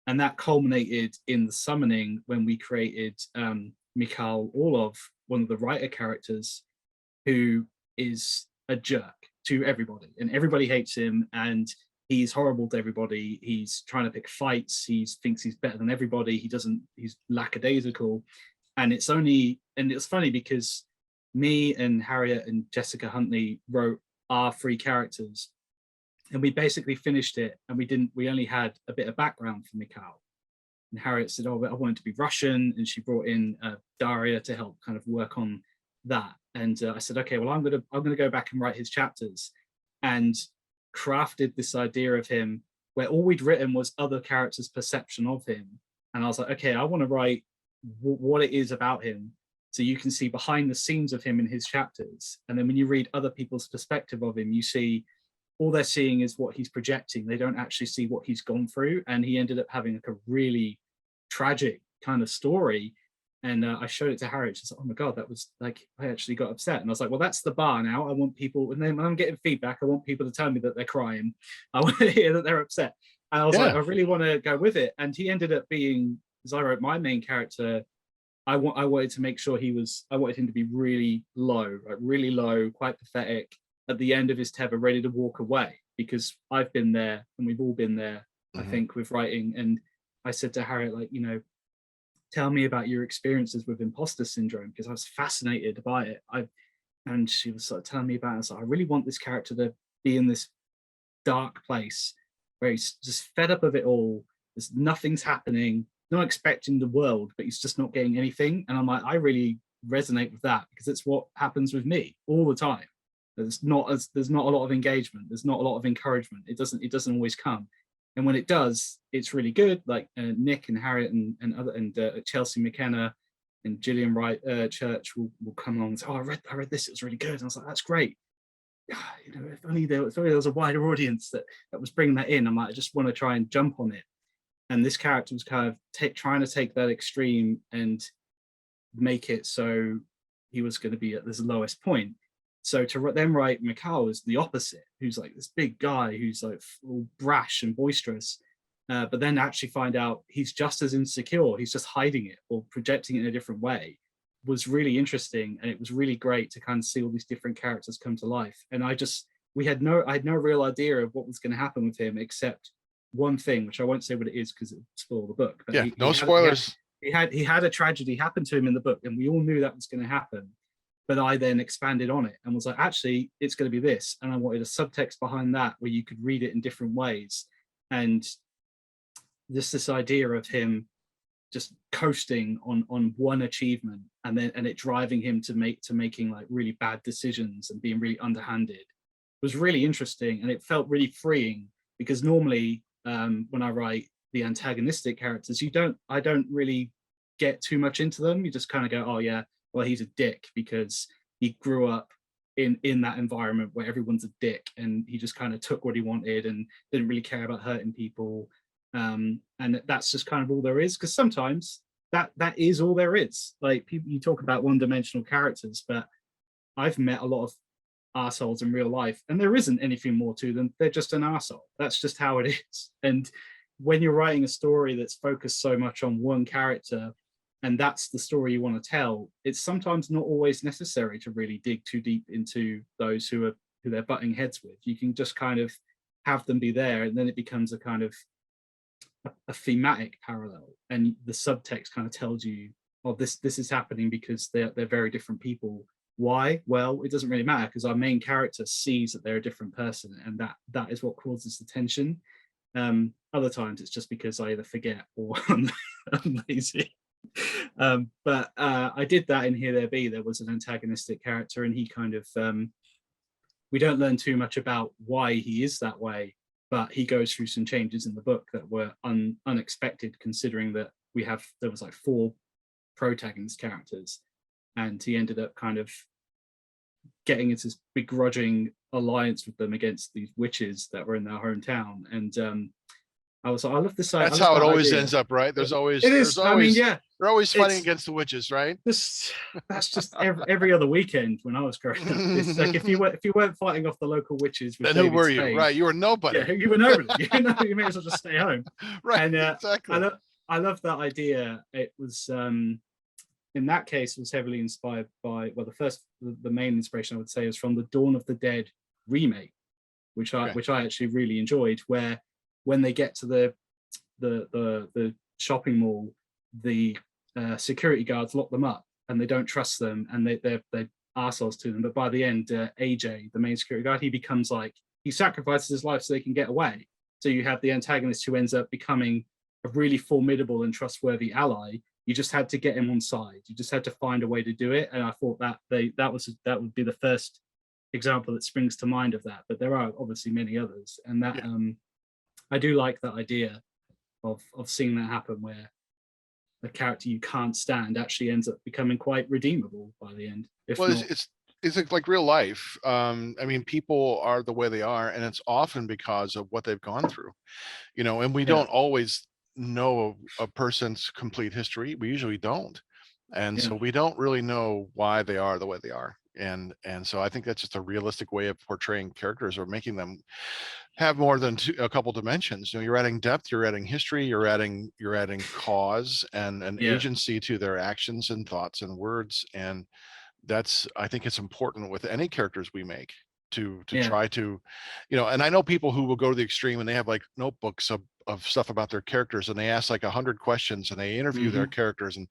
And that culminated in The Summoning, when we created Mikhail Orlov, one of the writer characters, who is a jerk to everybody, and everybody hates him, and he's horrible to everybody. He's trying to pick fights. He thinks he's better than everybody. He's lackadaisical. And it's funny because me and Harriet and Jessica Huntley wrote our 3 characters, and we basically finished it, and we only had a bit of background for Mikhail. And Harriet said, oh, I want it to be Russian, and she brought in Daria to help kind of work on that. And I said, okay, well, I'm gonna go back and write his chapters, and crafted this idea of him where all we'd written was other characters' perception of him. And I was like, okay, I want to write what it is about him, so you can see behind the scenes of him in his chapters. And then when you read other people's perspective of him, you see all they're seeing is what he's projecting. They don't actually see what he's gone through. And he ended up having like a really tragic kind of story. And I showed it to Harriet. She's like, oh my God, that was like, I actually got upset. And I was like, well, that's the bar now. I want people, and then when I'm getting feedback, I want people to tell me that they're crying. I want to hear that they're upset. And I was like, I really want to go with it. And he ended up being, as I wrote my main character, I wanted to make sure I wanted him to be really low, quite pathetic at the end of his tether, ready to walk away, because I've been there and we've all been there, I think, with writing. And I said to Harriet, like, you know, tell me about your experiences with imposter syndrome, because I was fascinated by it. And she was sort of telling me about it. I was like, I really want this character to be in this dark place where he's just fed up of it all. There's nothing's happening, not expecting the world, but he's just not getting anything. And I'm like, I really resonate with that, because it's what happens with me all the time. There's not a lot of engagement. There's not a lot of encouragement. It doesn't always come. And when it does, it's really good. Like Nick and Harriet and Chelsea McKenna and Gillian Wright Church will come along and say, oh, I read this, it was really good. And I was like, that's great. You know, if only there was a wider audience that was bringing that in. I'm like, I just want to try and jump on it. And this character was kind of trying to take that extreme and make it so he was going to be at this lowest point. So to then write Mikhail is the opposite, who's like this big guy who's like all brash and boisterous, but then actually find out he's just as insecure. He's just hiding it or projecting it in a different way. Was really interesting, and it was really great to kind of see all these different characters come to life. And I had no real idea of what was going to happen with him, except one thing, which I won't say what it is because it will spoil the book. But yeah, no spoilers. He had a tragedy happen to him in the book, and we all knew that was going to happen. But I then expanded on it and was like, actually, it's going to be this. And I wanted a subtext behind that where you could read it in different ways. And just this idea of him just coasting on one achievement, and it driving him to making like really bad decisions and being really underhanded was really interesting. And it felt really freeing, because normally when I write the antagonistic characters, I don't really get too much into them. You just kind of go, oh yeah, well, he's a dick because he grew up in that environment where everyone's a dick, and he just kind of took what he wanted and didn't really care about hurting people. And that's just kind of all there is, because sometimes that is all there is. Like, people, you talk about one-dimensional characters, but I've met a lot of arseholes in real life, and there isn't anything more to them. They're just an arsehole. That's just how it is. And when you're writing a story that's focused so much on one character, and that's the story you want to tell, it's sometimes not always necessary to really dig too deep into those who they're butting heads with. You can just kind of have them be there, and then it becomes a kind of a thematic parallel, and the subtext kind of tells you, oh, this is happening because they're very different people. Why? Well, it doesn't really matter, because our main character sees that they're a different person, and that is what causes the tension. Other times it's just because I either forget or I'm lazy. But I did that in Here There Be. There was an antagonistic character, and he kind of we don't learn too much about why he is that way, but he goes through some changes in the book that were unexpected, considering that there was like 4 protagonist characters, and he ended up kind of getting into this begrudging alliance with them against these witches that were in their hometown. And I was like, I love this. That's how it always ends up, right? There's always I mean, yeah, they're always fighting against the witches, right? That's just every other weekend when I was growing up. It's like, if you weren't fighting off the local witches, with then who David were you? Spade, Right, you were nobody. Yeah, you were nobody. You may as well just stay home. Right, and exactly. I love that idea. It was in that case was heavily inspired by, well, the main inspiration I would say is from the Dawn of the Dead remake, which I actually really enjoyed, where when they get to the shopping mall, the security guards lock them up, and they don't trust them, and arseholes to them. But by the end, AJ, the main security guard, he becomes like, he sacrifices his life so they can get away. So you have the antagonist who ends up becoming a really formidable and trustworthy ally. You just had to get him on side. You just had to find a way to do it. And I thought that that would be the first example that springs to mind of that. But there are obviously many others, and that I do like that idea of seeing that happen, where a character you can't stand actually ends up becoming quite redeemable by the end. It's like real life. I mean, people are the way they are, and it's often because of what they've gone through, and we don't always know a person's complete history. We usually don't. And so we don't really know why they are the way they are. And so I think that's just a realistic way of portraying characters, or making them have more than a couple dimensions. You're adding depth, you're adding history, you're adding cause and an agency to their actions and thoughts and words. And I think it's important with any characters we make to try to, and I know people who will go to the extreme, and they have like notebooks of stuff about their characters, and they ask like 100 questions, and they interview their characters. And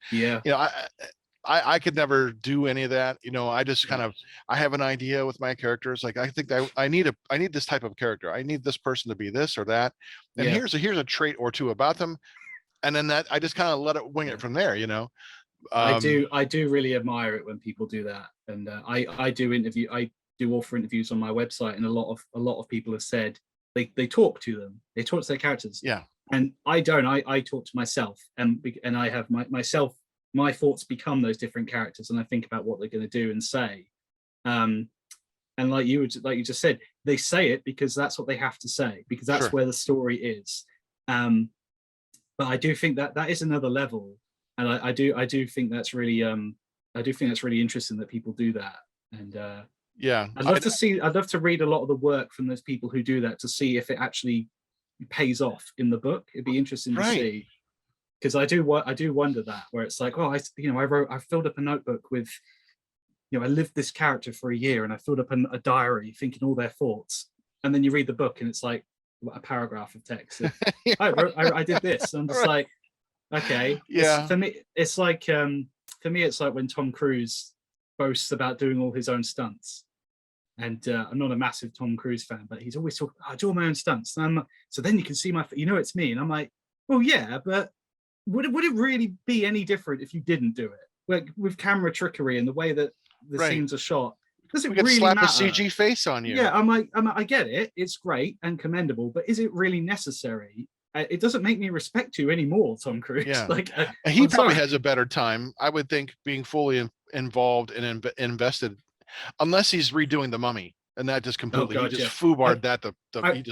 I could never do any of that. I just kind of, I have an idea with my characters. Like, I think that I need this type of character. I need this person to be this or that. And here's a trait or two about them. And then that I just kind of let it wing it from there, I do really admire it when people do that. And I do offer interviews on my website, and a lot of people have said they talk to them. They talk to their characters. Yeah. And I don't. I talk to myself, and I have myself. My thoughts become those different characters, and I think about what they're going to do and say. And like you just said, they say it because that's what they have to say, because that's where the story is. But I do think that is another level, and I do think that's really interesting that people do that. And I'd love to read a lot of the work from those people who do that, to see if it actually pays off in the book. It'd be interesting to see. Because I do wonder that, where it's like, I filled up a notebook with, I lived this character for a year, and I filled up a diary thinking all their thoughts, and then you read the book and it's like a paragraph of text. I did this. I'm just like, okay. Yeah. For me, it's like when Tom Cruise boasts about doing all his own stunts. And I'm not a massive Tom Cruise fan, but he's always talking, I do all my own stunts. And so then you can see it's me. And I'm like, well, yeah, but would it really be any different if you didn't do it? Like, with camera trickery and the way that the scenes are shot, does it really slap matter? a CG face on you. Yeah, I'm like, I get it. It's great and commendable, but is it really necessary? It doesn't make me respect you anymore, Tom Cruise. Yeah. Like, he probably has a better time, I would think, being fully involved and invested, unless he's redoing The Mummy, and that just completely, he just foobarred that.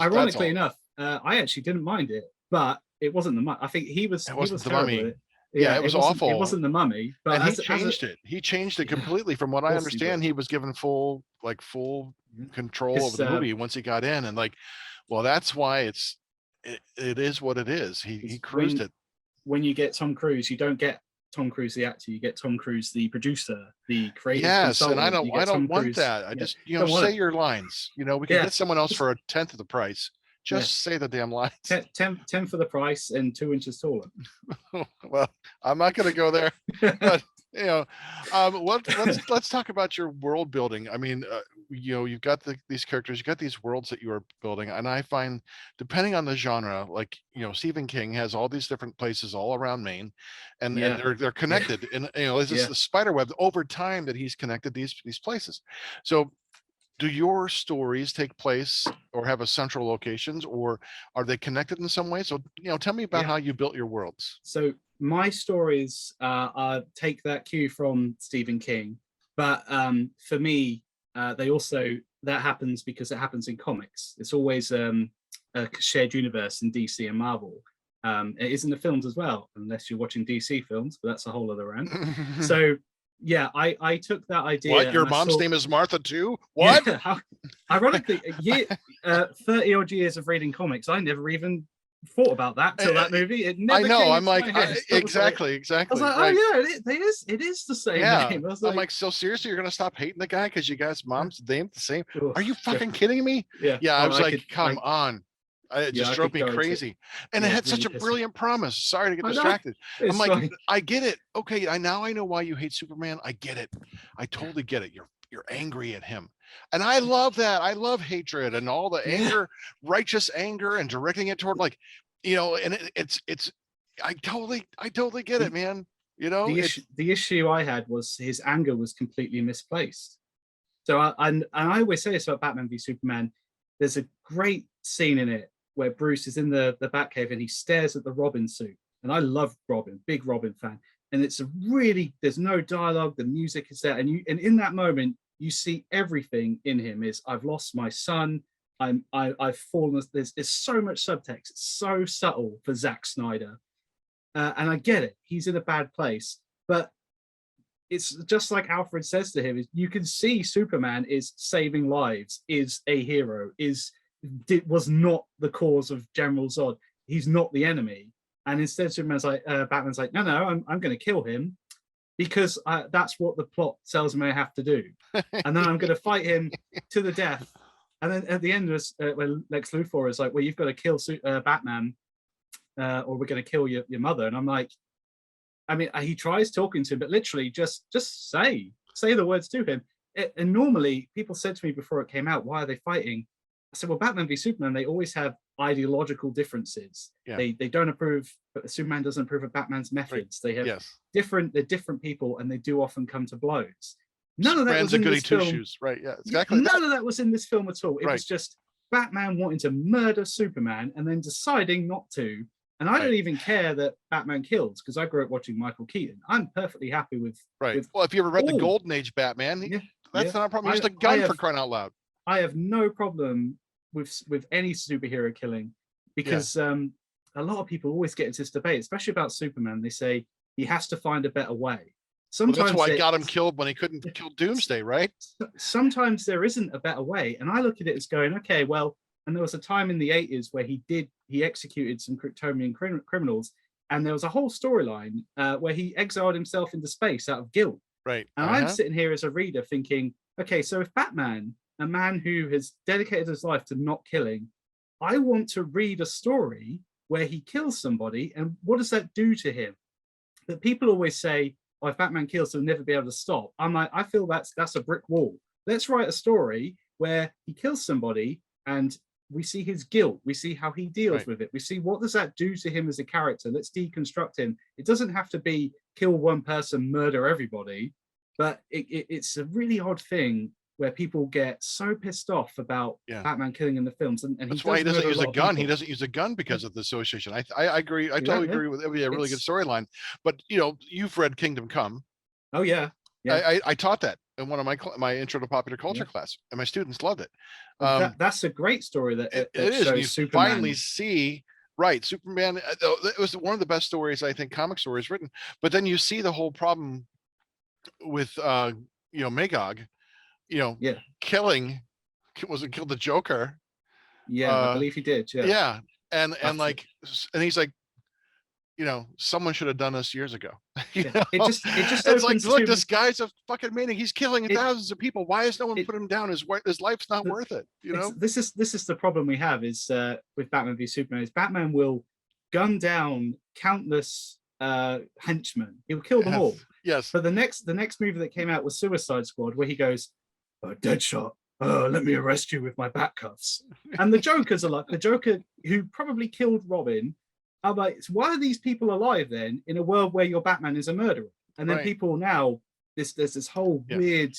Ironically enough, I actually didn't mind it, but it wasn't The Mummy. I think he was The Mummy. Yeah, it was awful. It wasn't The Mummy, but and he changed it completely. From what I understand, he was given full control over the movie once he got in, and that's why it is what it is. He cruised it. When you get Tom Cruise, you don't get Tom Cruise the actor, you get Tom Cruise the producer, the creative consultant. And I don't want that. I just say your lines. We can get someone else for a tenth of the price. Just say the damn lines. 10 for the price and 2 inches taller. Well, I'm not going to go there, but let's talk about your world building. I mean, you've got these characters, you've got these worlds that you are building, and I find, depending on the genre, like Stephen King has all these different places all around Maine, and they're connected, and there's the spider web over time that he's connected these places. So, do your stories take place or have a central locations, or are they connected in some way? So, tell me about how you built your worlds. So my stories take that cue from Stephen King, but for me, that happens because it happens in comics. It's always a shared universe in DC and Marvel. It is in the films as well, unless you're watching DC films, but that's a whole other rant. So, yeah, I took that idea. What? Your mom's name is Martha too? What? Yeah, ironically, 30 odd years of reading comics, I never even thought about that till that movie. It never I know. Came I'm like, exactly. I was like, right. oh yeah, it is the same name. I was I'm like, so seriously, you're gonna stop hating the guy because you guys' mom's name the same? Are you fucking kidding me? Yeah. I was come on. It just drove me crazy. And it had such a brilliant promise. Sorry to get distracted. I'm like, I get it. Okay, now I know why you hate Superman. I get it. I totally get it. you're angry at him. And I love that. I love hatred and all the anger, righteous anger, and directing it toward, like, and it's I totally get it, man. The issue I had was his anger was completely misplaced. So I always say this about Batman v Superman. There's a great scene in it where Bruce is in the Batcave and he stares at the Robin suit. And I love Robin, big Robin fan. And it's there's no dialogue, the music is there. And in that moment, you see everything in him is, I've lost my son. I've fallen. There's so much subtext. It's so subtle for Zack Snyder. And I get it. He's in a bad place. But it's just like Alfred says to him, you can see Superman is saving lives, is a hero, was not the cause of General Zod. He's not the enemy. And instead Batman's like, no, I'm going to kill him because that's what the plot tells me I have to do. And then I'm going to fight him to the death. And then at the end, when Lex Luthor is like, well, you've got to kill Batman or we're going to kill your mother. And I'm like, I mean, he tries talking to him, but literally just say the words to him. And normally people said to me before it came out, why are they fighting? I said, well, Batman v Superman, they always have ideological differences. Yeah. They don't approve, but Superman doesn't approve of Batman's methods. Right. They have they're different people, and they do often come to blows. None of that was in this film. Right? Yeah, exactly. None of that was in this film at all. It was just Batman wanting to murder Superman and then deciding not to. And I don't even care that Batman kills, because I grew up watching Michael Keaton. I'm perfectly happy with. Well, if you ever read the Golden Age Batman, that's not a problem. He used a gun for crying out loud. I have no problem with any superhero killing, because a lot of people always get into this debate, especially about Superman. They say he has to find a better way. Sometimes that's why I got him killed when he couldn't kill Doomsday, right? Sometimes there isn't a better way, and I look at it as going, okay, well. And there was a time in the 80s where he executed some Kryptonian criminals, and there was a whole storyline where he exiled himself into space out of guilt. Right. And I'm sitting here as a reader thinking, okay, so if Batman, a man who has dedicated his life to not killing, I want to read a story where he kills somebody, and what does that do to him? That people always say, oh, if Batman kills, he'll never be able to stop. I'm like, I feel that's a brick wall. Let's write a story where he kills somebody and we see his guilt. We see how he deals with it. We see what does that do to him as a character. Let's deconstruct him. It doesn't have to be kill one person, murder everybody, but it's a really odd thing where people get so pissed off about Batman killing in the films. And that's why he doesn't use a gun. He doesn't use a gun because of the association. I agree. I totally agree with it. It would be a really good storyline. But you've read Kingdom Come. Oh yeah. I taught that in one of my intro to popular culture class, and my students loved it. That's a great story. It is. Shows you Superman. Finally see Superman. It was one of the best stories, I think, comic stories written. But then you see the whole problem with Magog. Killing killed the Joker. I believe he did. And he's like, someone should have done this years ago. It just it's like, look, this guy's a fucking maniac. He's killing thousands of people. Why has no one put him down? His life's not worth it. This is the problem we have is with Batman v Superman. Is Batman will gun down countless henchmen. He'll kill them all. Yes. But the next movie that came out was Suicide Squad, where he goes, Deadshot, let me arrest you with my bat cuffs. And the Joker's are like, the Joker who probably killed Robin. I'm like, why are these people alive then in a world where your Batman is a murderer? And then people now, there's this whole weird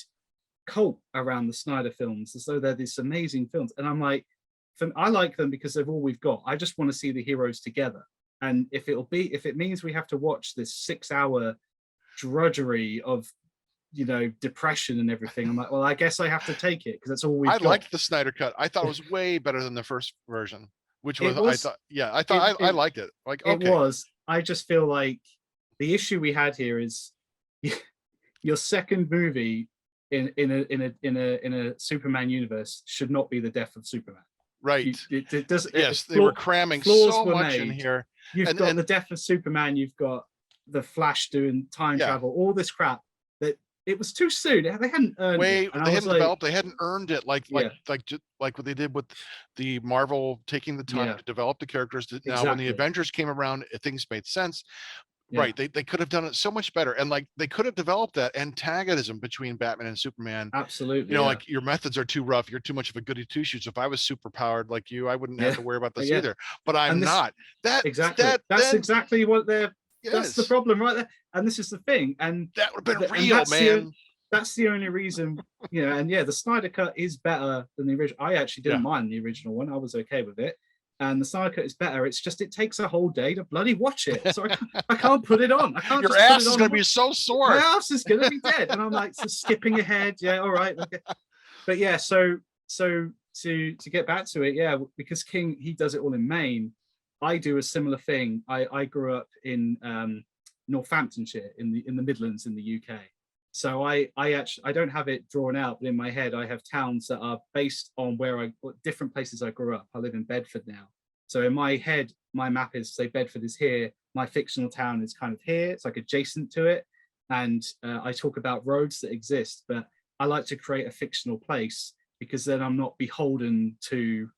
cult around the Snyder films, as though they're these amazing films. And I'm like, I like them because they're all we've got. I just want to see the heroes together. And if it means we have to watch this 6-hour drudgery of depression and everything, I'm like, well, I guess I have to take it because that's all we've got. I liked the Snyder cut. I thought it was way better than the first version, I liked it. Like, okay. It was. I just feel like the issue we had here is your second movie in a Superman universe should not be the death of Superman. Right. It does. Yes, they were cramming so much in here. You've got the death of Superman. You've got the Flash doing time travel. All this crap that it was too soon. They hadn't earned it. They hadn't developed. They hadn't earned it like what they did with the Marvel taking the time to develop the characters. Now, when the Avengers came around, things made sense. Right. They could have done it so much better. And like they could have developed that antagonism between Batman and Superman. Absolutely. You know, like your methods are too rough. You're too much of a goody two shoes. If I was super powered like you, I wouldn't have to worry about this either. But I'm not. That's exactly what they're that's the yes. problem right there. And this is the thing. And that would have been real, man. That's the only reason, you know, and the Snyder cut is better than the original. I actually didn't mind the original one. I was okay with it. And the Snyder cut is better. It's just, it takes a whole day to bloody watch it. So I can't put it on. I can't. Your ass is going to be so sore. My ass is going to be dead. And I'm like, so skipping ahead. Yeah, all right. Okay. But yeah, so to get back to it, because King, he does it all in Maine. I do a similar thing. I grew up in Northamptonshire in the Midlands in the UK. So I don't have it drawn out, but in my head I have towns that are based on different places I grew up. I live in Bedford now. So in my head, my map is, say Bedford is here, my fictional town is kind of here. It's like adjacent to it. And I talk about roads that exist, but I like to create a fictional place because then I'm not beholden to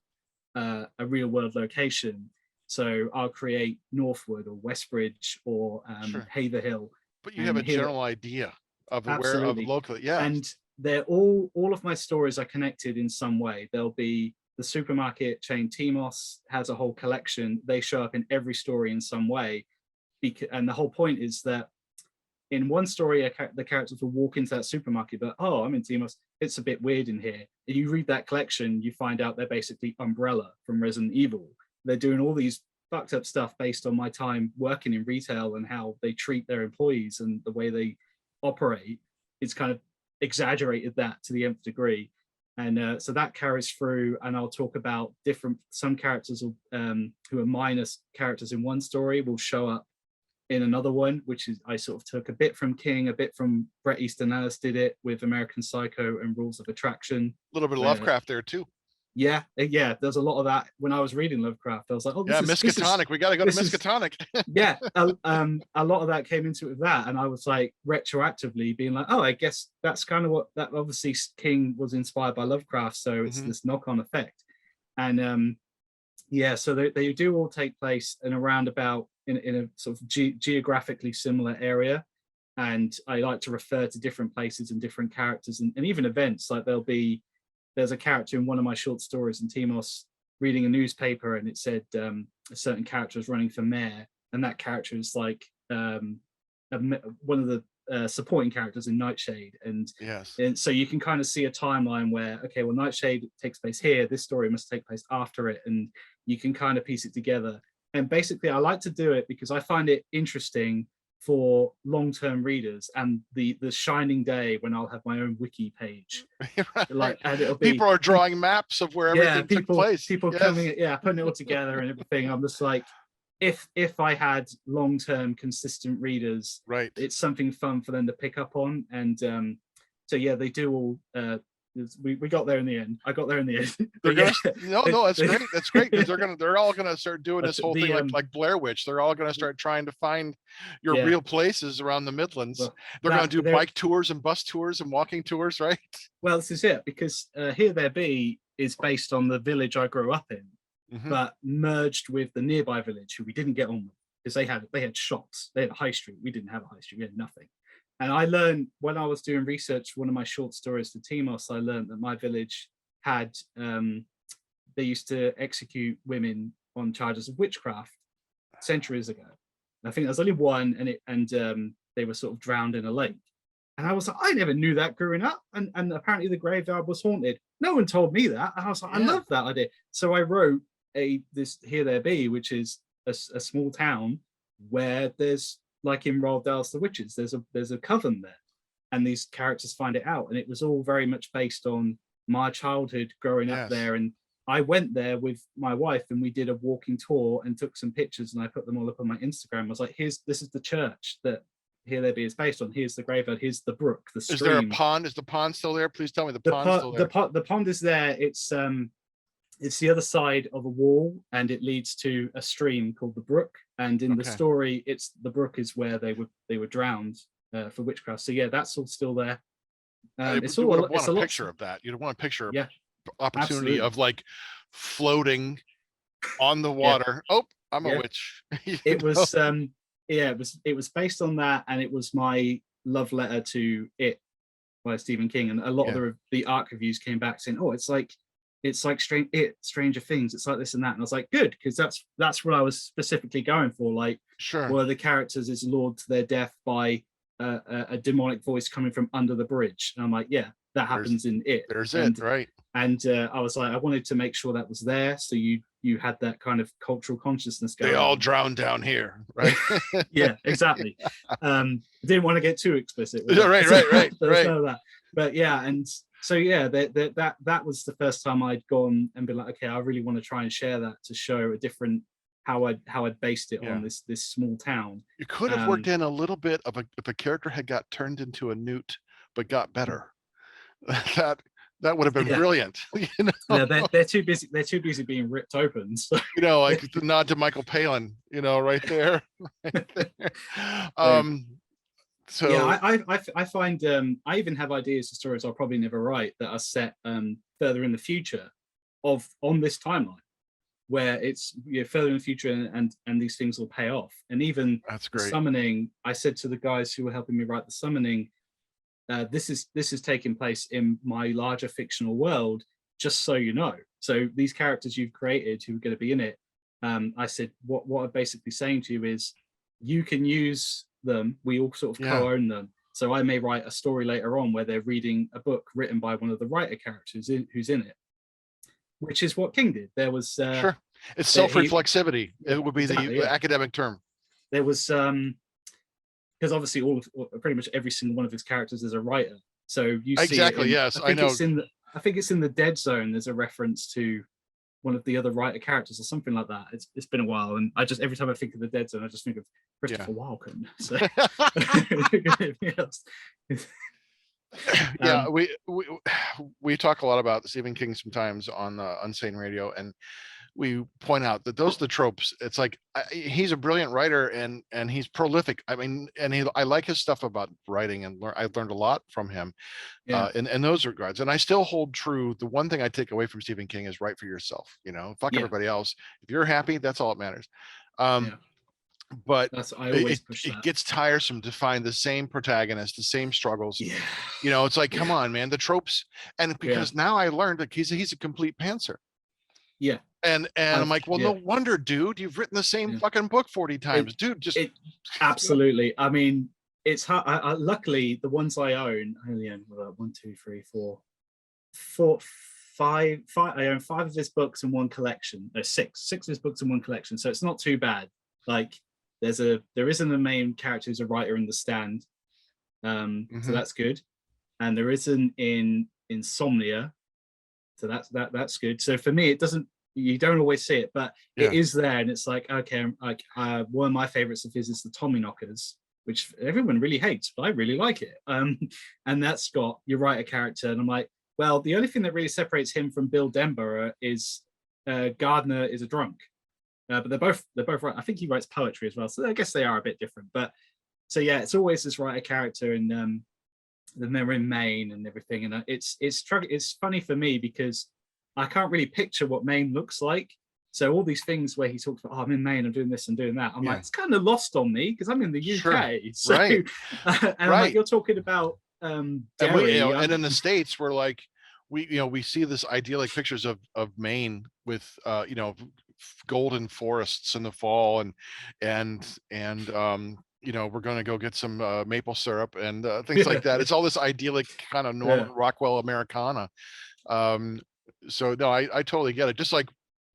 a real world location. So I'll create Northwood or Westbridge or Haverhill. But you have a general idea of where of locally, and they're all of my stories are connected in some way. There'll be the supermarket chain Timos has a whole collection. They show up in every story in some way, and the whole point is that in one story the characters will walk into that supermarket, but I'm in Timos, it's a bit weird in here. And you read that collection, you find out they're basically Umbrella from Resident Evil. They're doing all these fucked up stuff based on my time working in retail and how they treat their employees and the way they operate. It's kind of exaggerated that to the nth degree, and so that carries through. And I'll talk about some characters who are minor characters in one story will show up in another one, which is I sort of took a bit from King, a bit from Bret Easton Ellis did it with American Psycho and Rules of Attraction. A little bit of Lovecraft there too. Yeah, there's a lot of that. When I was reading Lovecraft, I was like, Miskatonic. We got to go to Miskatonic. A lot of that came into it with that, and I was like retroactively being like, I guess that's kind of what that. Obviously, King was inspired by Lovecraft, so it's this knock-on effect, and so they do all take place in around about in a sort of geographically similar area, and I like to refer to different places and different characters and even events. Like there's a character in one of my short stories in Timos reading a newspaper, and it said a certain character was running for mayor, and that character is like one of the supporting characters in Nightshade. And so you can kind of see a timeline where, okay, well, Nightshade takes place here, this story must take place after it, and you can kind of piece it together. And basically, I like to do it because I find it interesting for long-term readers, and the shining day when I'll have my own wiki page. Like, and it'll be people are drawing maps of where everything took place. People coming, putting it all together and everything. I'm just like, if I had long-term consistent readers, it's something fun for them to pick up on. And so they do all we got there in the end. I got there in the end. No, that's great. That's great, because they're all gonna start doing this whole thing like Blair Witch. They're all gonna start trying to find your real places around the Midlands. Well, they're gonna do bike tours and bus tours and walking tours, right? Well, this is it, because Here There Be is based on the village I grew up in, but merged with the nearby village, who we didn't get on with because they had shops. They had a high street. We didn't have a high street. We had nothing. And I learned when I was doing research for one of my short stories to Timos, I learned that my village had, they used to execute women on charges of witchcraft centuries ago. And I think there's only one, and they were sort of drowned in a lake. And I was like, I never knew that growing up. And apparently the graveyard was haunted. No one told me that. And I was like, I love that idea. So I wrote this Here There Be, which is a small town where there's, like in Roald Dahl's The Witches, there's a coven there, and these characters find it out, and it was all very much based on my childhood growing up there. And I went there with my wife, and we did a walking tour and took some pictures, and I put them all up on my Instagram. I was like, this is the church that Here There Be is based on. Here's the graveyard. Here's the brook. The stream. Is there a pond? Is the pond still there? Please tell me the pond's still there. The pond is there. It's the other side of a wall, and it leads to a stream called the brook. And in the story, the brook is where they were drowned for witchcraft. So that's all still there. It's all want a picture of that. You'd want a picture of opportunity of like floating on the water. Oh, I'm a witch. It it was based on that, and it was my love letter to It by Stephen King. And a lot of the ARC reviews came back saying, oh, it's like Stranger Things, it's like this and that. And I was like, good, because that's what I was specifically going for. Like, Sure. were the characters is lured to their death by a demonic voice coming from under the bridge? And I'm like, yeah, that happens in It. There's and, it, right? And I was like, I wanted to make sure that was there, so you had that kind of cultural consciousness going. They all drown down here, right? Yeah, exactly. Didn't want to get too explicit. Right. That. But yeah, and so yeah, that was the first time I'd gone and been like, okay, I really want to try and share that to show a different how I'd based it on this small town. You could have worked in a little bit of if a character had got turned into a newt but got better. That would have been brilliant. You know? Yeah, they're too busy. They're too busy being ripped open. So. You know, like the nod to Michael Palin. You know, right there. Right there. So yeah, I find I even have ideas for stories I'll probably never write that are set further in the future on this timeline, where it's further in the future and these things will pay off. And even that's great. The Summoning, I said to the guys who were helping me write The Summoning, this is taking place in my larger fictional world, just so you know. So these characters you've created who are going to be in it, I said, what I'm basically saying to you is, you can use them. We all sort of co-own them. So I may write a story later on where they're reading a book written by one of the writer characters who's in it, which is what King did. There was sure, it's self-reflexivity. It would be the academic term. There was because obviously pretty much every single one of his characters is a writer. So you see exactly. Yes, I know. I think it's in the Dead Zone. There's a reference to one of the other writer characters or something like that. It's been a while, and I just every time I think of the Dead Zone, I just think of Christopher Walken. So yeah, we talk a lot about Stephen King sometimes on Unsane Radio, and we point out that those are the tropes. It's like he's a brilliant writer and he's prolific. I mean, and I like his stuff about writing, and I've learned a lot from him in those regards. And I still hold true. The one thing I take away from Stephen King is write for yourself. You know, fuck everybody else. If you're happy, that's all that matters. But it gets tiresome to find the same protagonist, the same struggles. You know, it's like, come on, man, the tropes. And because now I learned that he's a complete pantser. Yeah. And I'm like, well, no wonder, dude, you've written the same fucking book 40 times, dude. Just absolutely. I mean, it's hard. Luckily, the ones I own, I only own 1, 2, 3, 4, 5. I own 5 of his books in one collection. No, 6 of his books in one collection. So it's not too bad. Like there isn't a main character who's a writer in The Stand, so that's good, and there isn't in Insomnia, so that's good. So for me, you don't always see it, but it is there, and it's like, okay, like one of my favorites of his is the Tommyknockers, which everyone really hates, but I really like it. And that's got your writer character, and I'm like, well, the only thing that really separates him from Bill Denborough is Gardner is a drunk. But they're both right. I think he writes poetry as well, so I guess they are a bit different. But so yeah, it's always this writer character, and then they're in Maine and everything. And it's funny for me because I can't really picture what Maine looks like. So all these things where he talks about, oh, I'm in Maine, I'm doing this and doing that. I'm like, it's kind of lost on me because I'm in the UK. Sure. So, right. And I'm like, you're talking about Derry, and in the States, we're like, we see this idyllic pictures of Maine with golden forests in the fall and we're going to go get some maple syrup and things like that. It's all this idyllic kind of Norman Rockwell Americana. So no, I totally get it. Just like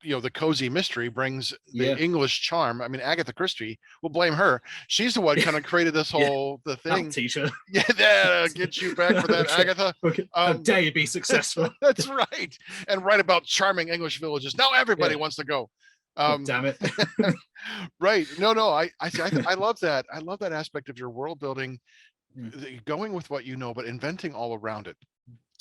the cozy mystery brings the English charm. I mean, Agatha Christie, we'll blame her. She's the one kind of created this whole the thing. Teacher. Get you back for that, Agatha. How dare you be successful? That's right. And write about charming English villages. Now everybody wants to go. Damn it. Right. No, I love that. I love that aspect of your world building, going with what you know, but inventing all around it.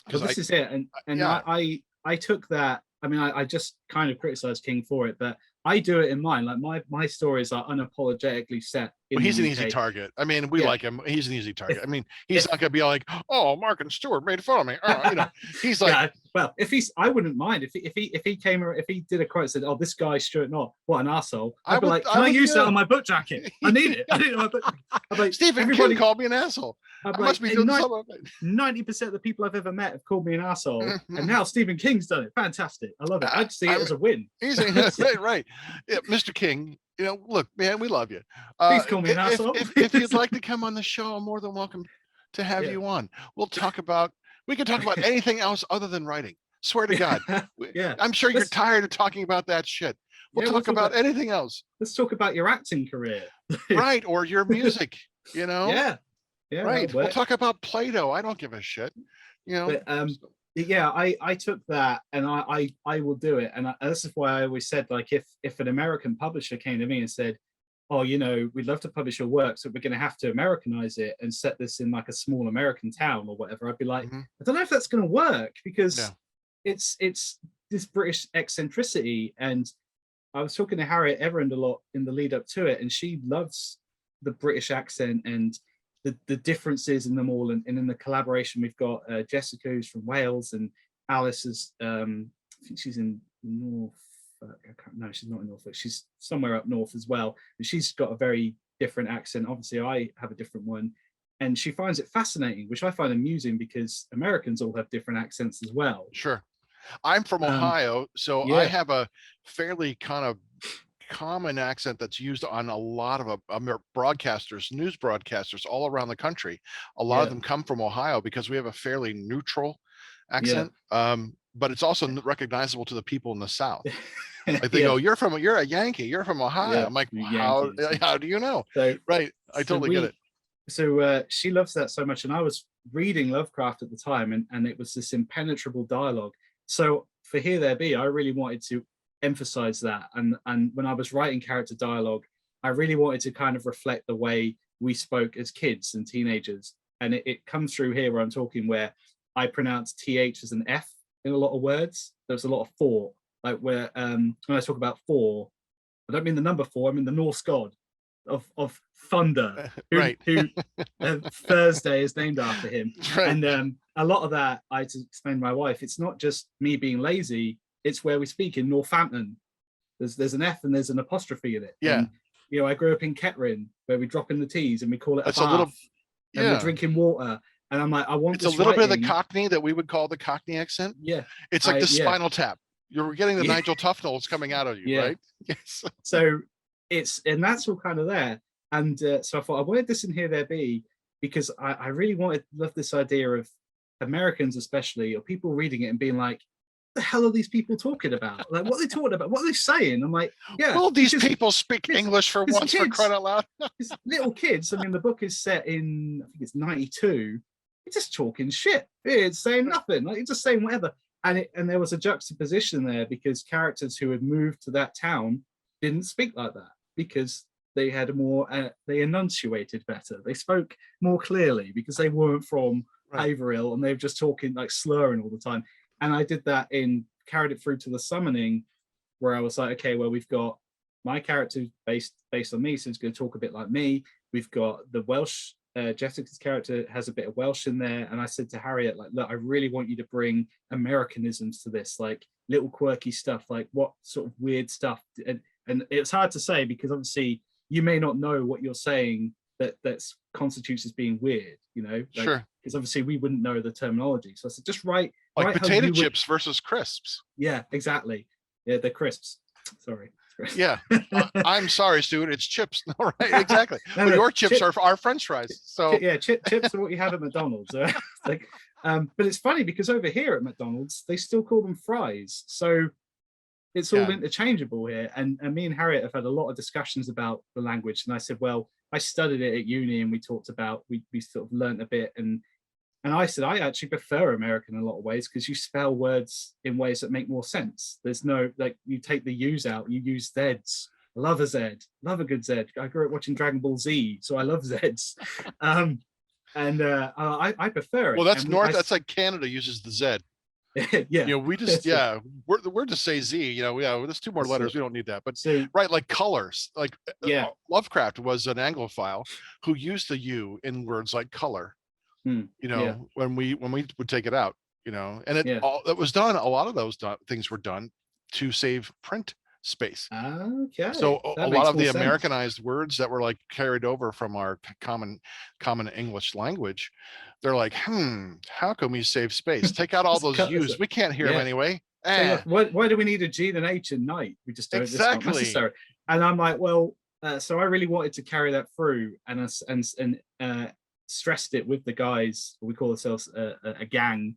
Because this is it. And I took that. I mean, I just kind of criticized King for it, but I do it in mine. Like my stories are unapologetically set in Well, he's the an UK. easy target. I mean, we Yeah. like him. He's an easy target. If- I mean, he's if- not going to be like, oh, Mark and Stuart made fun of me. Oh, you know, he's like, yeah, well, I wouldn't mind if he came or if he did a quote and said, "Oh, this guy Stuart Knott, what an asshole." I'd be like, "Can I use that on my book jacket? I need it. I need it on my book jacket." I'm like, Stephen King called me an asshole. I must be doing something. 90% of the people I've ever met have called me an asshole, and now Stephen King's done it. Fantastic. I love it. I'd see it as a win. He's right. Yeah, Mr. King, you know, look, man, we love you. Please call me an asshole. If you'd like to come on the show, I'm more than welcome to have you on. We can talk about anything else other than writing. Swear to God. Yeah. I'm sure you're tired of talking about that shit. We'll talk about anything else. Let's talk about your acting career. Right. Or your music, you know? Yeah. Yeah. Right. We'll talk about Play-Doh. I don't give a shit. You know. But, yeah, I took that and I will do it. And this is why I always said, like, if an American publisher came to me and said, "Oh, you know, we'd love to publish your work, so we're going to have to Americanize it and set this in like a small American town or whatever," I'd be like, I don't know if that's going to work, because it's this British eccentricity. And I was talking to Harriet Everand a lot in the lead up to it, and she loves the British accent and the differences in them all. And in the collaboration, we've got Jessica, who's from Wales, and Alice is, I think she's in Norfolk. No, she's not in Norfolk. She's somewhere up north as well. And she's got a very different accent. Obviously, I have a different one. And she finds it fascinating, which I find amusing, because Americans all have different accents as well. Sure. I'm from Ohio, so I have a fairly kind of common accent that's used on a lot of broadcasters, news broadcasters all around the country. A lot of them come from Ohio because we have a fairly neutral accent, but it's also recognizable to the people in the South. Like they go, you're a Yankee, you're from Ohio. I'm like, how do you know? So, right. I totally get it. So she loves that so much. And I was reading Lovecraft at the time, and it was this impenetrable dialogue. So for Here There Be, I really wanted to emphasize that. And when I was writing character dialogue, I really wanted to kind of reflect the way we spoke as kids and teenagers. And it comes through here where I'm talking, where I pronounce TH as an F in a lot of words. There's a lot of four, like where when I talk about four, I don't mean the number four, I mean the Norse god of thunder, who Thursday is named after him. Right. And a lot of that, I had to explain to my wife, it's not just me being lazy, it's where we speak in Northampton. There's an F and there's an apostrophe in it. Yeah. And, you know, I grew up in Kettering, where we drop in the T's and we call it That's a bath, a little, and we're drinking water. And I'm like, I want it's a little bit of the Cockney that we would call the Cockney accent. Yeah. It's like the Spinal Tap. You're getting the Nigel Tufnells coming out of you, right? Yes. So and that's all kind of there. And so I thought I wanted this in Here There Be, because I really love this idea of Americans, especially, or people reading it and being like, the hell are these people talking about? Like, what are they talking about? What are they saying? I'm like, well, these people speak English for once, for crying out loud. It's little kids. I mean, the book is set in, I think it's 92. It's just talking shit. It's saying nothing. Like, it's just saying whatever. And there was a juxtaposition there, because characters who had moved to that town didn't speak like that, because they had they enunciated better. They spoke more clearly, because they weren't from Haverhill, and they were just talking like slurring all the time. And I did that carried it through to The Summoning, where I was like, okay, well, we've got my character based on me, so it's going to talk a bit like me. We've got the Welsh, Jessica's character has a bit of Welsh in there. And I said to Harriet, like, look, I really want you to bring Americanisms to this, like little quirky stuff, like what sort of weird stuff. And it's hard to say, because obviously you may not know what you're saying that constitutes as being weird, you know? Like, sure. Because obviously we wouldn't know the terminology. So I said, just write like potato chips versus crisps. Yeah, exactly. Yeah, they're crisps. Sorry. Yeah. I'm sorry, Stuart. It's chips. No, right. Exactly. Well, your chips are French fries. So yeah, chips are what you have at McDonald's. But it's funny, because over here at McDonald's, they still call them fries. So it's all interchangeable here. And me and Harriet have had a lot of discussions about the language. And I said, well, I studied it at uni, and we talked about, we sort of learned a bit. And I said, I actually prefer American in a lot of ways, because you spell words in ways that make more sense. There's no, like, you take the U's out, you use Z's. Love a Z, love a good Z. I grew up watching Dragon Ball Z, so I love Z's. I prefer it. Well, that's that's like Canada uses the Z. Yeah. we just, So, we're just say Z, there's two more letters. We don't need that. But so right, like colors, like yeah. Lovecraft was an Anglophile who used the U in words like color, Yeah. when we would take it out, and Yeah. it was done. A lot of those things were done to save print space. So Okay. a That lot makes of more the sense. Americanized words that were like carried over from our common English language, they're like, how can we save space? Take out all Just those cut this. U's. We can't hear them Yeah. anyway. So like, why do we need a G and an H in night? We just don't. It's not Exactly. necessary. And I'm like, well, so I really wanted to carry that through, and stressed it with the guys. We call ourselves a gang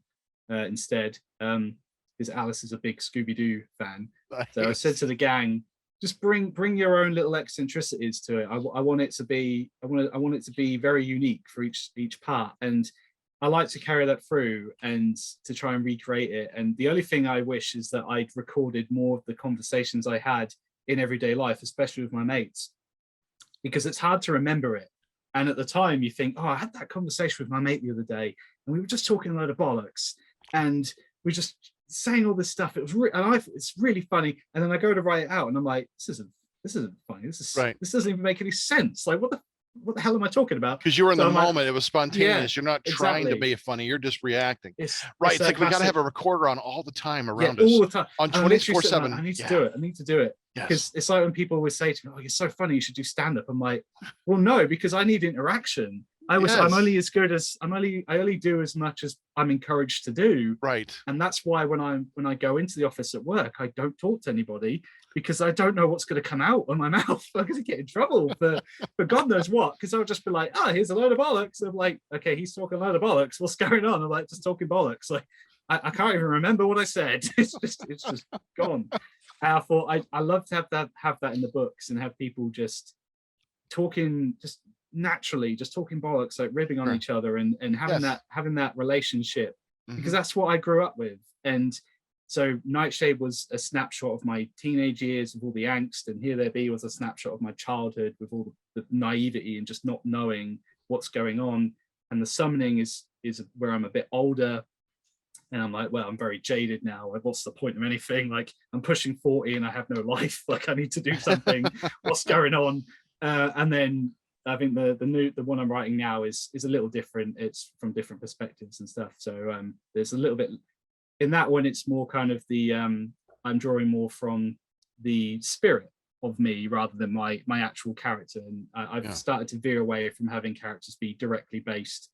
instead, because Alice is a big Scooby Doo fan. So I said to the gang, just bring your own little eccentricities to it. I want it to be I want it to be very unique for each part, and I like to carry that through and to try and recreate it. And the only thing I wish is that I'd recorded more of the conversations I had in everyday life, especially with my mates, because it's hard to remember it. And at the time, you think, oh, I had that conversation with my mate the other day, and we were just talking a load of bollocks, and we just saying all this stuff. It was it's really funny. And then I go to write it out, and I'm like, this isn't funny. Right. This doesn't even make any sense. Like, what the hell am I talking about? Because you were in So the I'm like, moment. It was spontaneous. You're not trying to exactly. be funny. You're just reacting. It's Right. It's that like we got to classic. have a recorder on all the time Yeah, around all us the time. on And I'm literally sitting 24/7. like, I need to do it. I need to do it. Yes. Because it's like when people always say to me, "Oh, you're so funny. You should do stand up." I'm like, well, no, because I need interaction. I'm only as good as I only do as much as I'm encouraged to do. Right. And that's why when I go into the office at work, I don't talk to anybody, because I don't know what's going to come out of my mouth. I'm going to get in trouble for God knows what. Because I'll just be like, oh, here's a load of bollocks. I'm like, okay, he's talking a load of bollocks. What's going on? I'm like, just talking bollocks. Like, I can't even remember what I said. It's just gone. And I thought I love to have that in the books, and have people just talking just naturally, just talking bollocks, like ribbing on each other, and having that relationship, because that's what I grew up with. And so Nightshade was a snapshot of my teenage years with all the angst, and Here There Be was a snapshot of my childhood with all the naivety and just not knowing what's going on. And the Summoning is where I'm a bit older, and I'm like, well, I'm very jaded now. Like, what's the point of anything? Like, I'm pushing 40 and I have no life. Like, I need to do something. What's going on? And then I think the one I'm writing now is a little different. It's from different perspectives and stuff. So there's a little bit in that one. It's more kind of the I'm drawing more from the spirit of me rather than my actual character. And I've started to veer away from having characters be directly based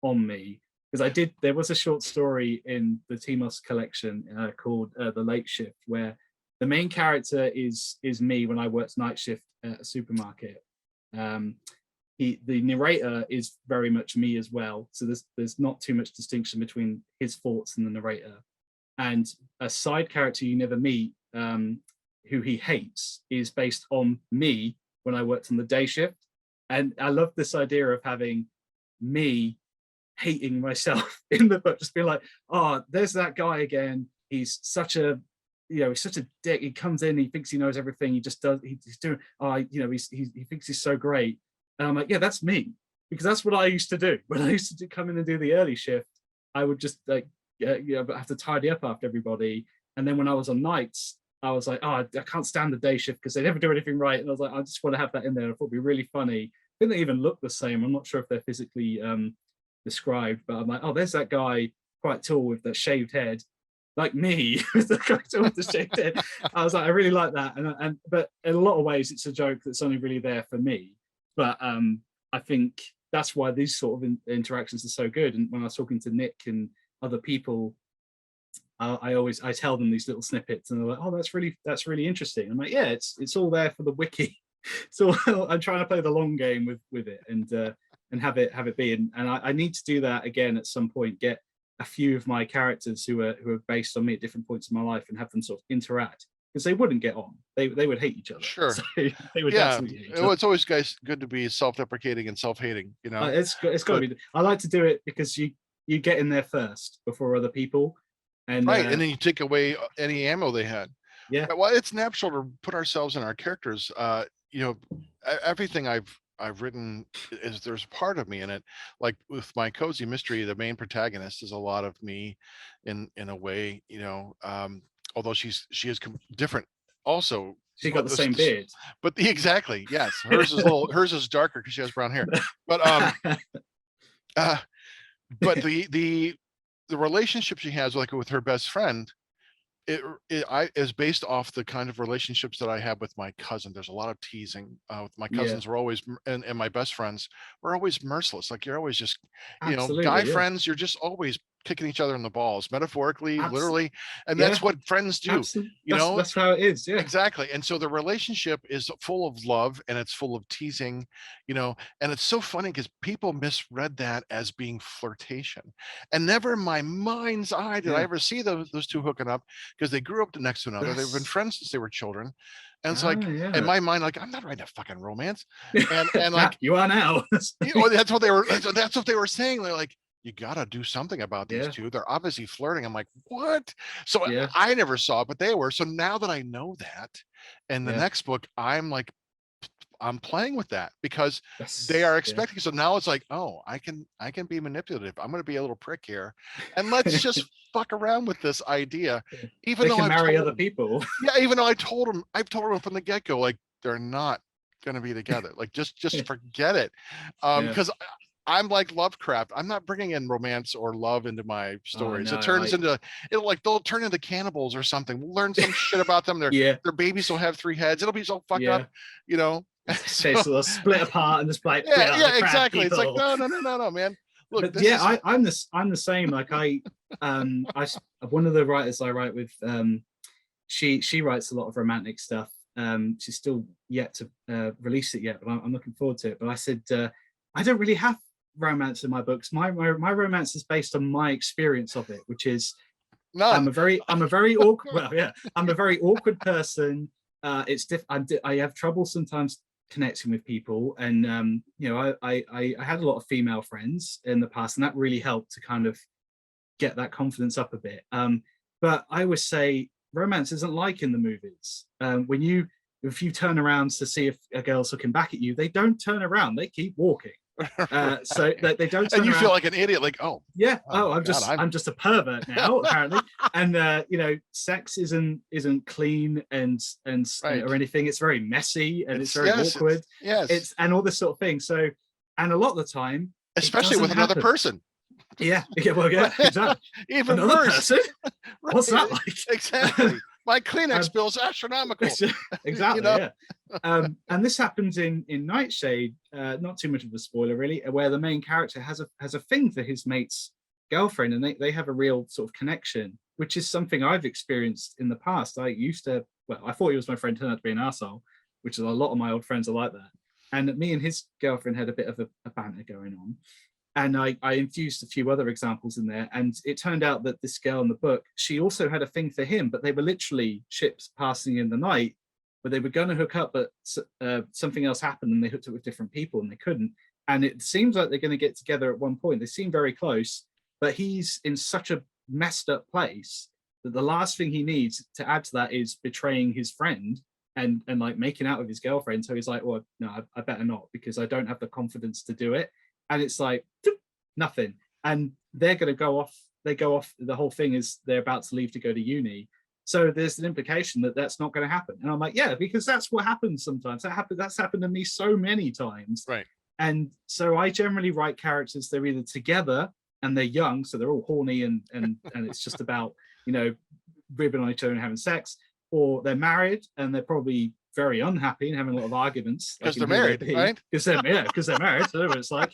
on me. Because there was a short story in the Timos collection called The Late Shift, where the main character is me when I worked night shift at a supermarket. The narrator is very much me as well. So there's not too much distinction between his thoughts and the narrator. And a side character you never meet, who he hates, is based on me when I worked on the day shift. And I love this idea of having me hating myself in the book, just being like, oh, there's that guy again. He's such a dick. He comes in, he thinks he knows everything. He just does. He's doing. He thinks he's so great. And I'm like, yeah, that's me, because that's what I used to do when I used to come in and do the early shift. I would just have to tidy up after everybody. And then when I was on nights, I was like, oh, I can't stand the day shift because they never do anything right. And I was like, I just want to have that in there. I thought it'd be really funny. I think they even look the same. I'm not sure if they're physically described, but I'm like, oh, there's that guy quite tall with the shaved head, like me, with the shaved head. I was like, I really like that, and but in a lot of ways, it's a joke that's only really there for me. But I think that's why these sort of interactions are so good. And when I was talking to Nick and other people, I tell them these little snippets, and they're like, oh, that's really interesting. I'm like, yeah, it's all there for the wiki. So I'm trying to play the long game with it, and have it be, and I need to do that again at some point. Get a few of my characters who are based on me at different points in my life, and have them sort of interact, because they wouldn't get on. They would hate each other. Sure. So they would absolutely hate each other. It's always good to be self-deprecating and self-hating. It's got to be. I like to do it because you get in there first before other people, and right, and then you take away any ammo they had. Yeah. Well, it's natural to put ourselves in our characters. Everything I've I've written is there's part of me in it, like with my cozy mystery, the main protagonist is a lot of me in a way, although she is different also, She got but the same beard. exactly, yes, hers is darker because she has brown hair, but uh but the relationship she has like with her best friend, it is based off the kind of relationships that I have with my cousin. There's a lot of teasing with my Yeah, cousins. We're always and my best friends. We're always merciless. Like you're always just, guy absolutely. Yeah, friends. You're just always kicking each other in the balls, metaphorically, absolutely. literally, and Yeah, that's what friends do. absolutely. You know, That's how it is. Yeah. exactly. And so the relationship is full of love and it's full of teasing, and it's so funny because people misread that as being flirtation. And never in my mind's eye did I Yeah. ever see those two hooking up because they grew up next to another. They've been That's friends since they were children. And it's like in yeah. my mind, like, I'm not writing a fucking romance. And Nah, like, you are now. that's what they were that's what they were saying. They're like, you gotta do something about these Yeah, two. They're obviously flirting. I'm like, what? So yeah, I never saw it, but they were. So now that I know that, in the yeah. next book, I'm playing with that because they are That's yeah. expecting. So now it's like, oh, I can be manipulative. I'm gonna be a little prick here. And let's just fuck around with this idea. Even They though can I've marry told other them, people. yeah, even though I've told them from the get-go, like they're not gonna be together. Like just forget it. Yeah. Because I'm like Lovecraft. I'm not bringing in romance or love into my Oh stories. no, It turns I into they'll turn into cannibals or something. We'll learn some shit about them. yeah, Their babies will have 3 heads. It'll be so fucked up, yeah. you know. Okay, So so they'll split apart and just like we yeah, are the yeah, crab exactly. It's like people. no, no, no, no, no, man. Look, But this yeah, is I'm the same. Like one of the writers I write with, she writes a lot of romantic stuff. She's still yet to release it yet, but I'm looking forward to it. But I said I don't really have romance in my books. My romance is based on my experience of it, which is none. I'm a very awkward. Well, yeah, I'm a very awkward person. I have trouble sometimes connecting with people, and I had a lot of female friends in the past, and that really helped to kind of get that confidence up a bit. But I always say romance isn't like in the movies. If you turn around to see if a girl's looking back at you, they don't turn around; they keep walking. So Right. they don't And turn you feel around. like an idiot, like, Yeah. oh Oh, God, I'm just a pervert now, apparently. And sex isn't clean right. or anything. It's very messy and it's It's very yes, awkward. yes, It's and all this sort of thing. So, and a lot of the time, it especially doesn't with another happen. person. Yeah. Yeah. Well, yeah. Exactly. Even Another worse. person. What's Right. that like? Exactly. My Kleenex um, bill is astronomical. You exactly. know? Yeah. And this happens in Nightshade. Not too much of a spoiler, really, where the main character has a thing for his mate's girlfriend, and they have a real sort of connection, which is something I've experienced in the past. I thought he was my friend, turned out to be an asshole, which is a lot of my old friends are like that. And me and his girlfriend had a bit of a banter going on. And I infused a few other examples in there. And it turned out that this girl in the book, she also had a thing for him, but they were literally ships passing in the night where they were going to hook up, but something else happened and they hooked up with different people and they couldn't. And it seems like they're going to get together at one point. They seem very close, but he's in such a messed up place that the last thing he needs to add to that is betraying his friend and like making out with his girlfriend. So he's like, well, no, I better not because I don't have the confidence to do it. And it's like nothing. And they're going to go off. They go off. The whole thing is they're about to leave to go to uni. So there's an implication that that's not going to happen. And I'm like, yeah, because that's what happens sometimes. That's happened to me so many times. Right. And so I generally write characters. They're either together and they're young, so they're all horny and it's just about ribbing on each other and having sex, or they're married and they're probably very unhappy and having a lot of arguments Because they're married, right? Because they're married. So it's like,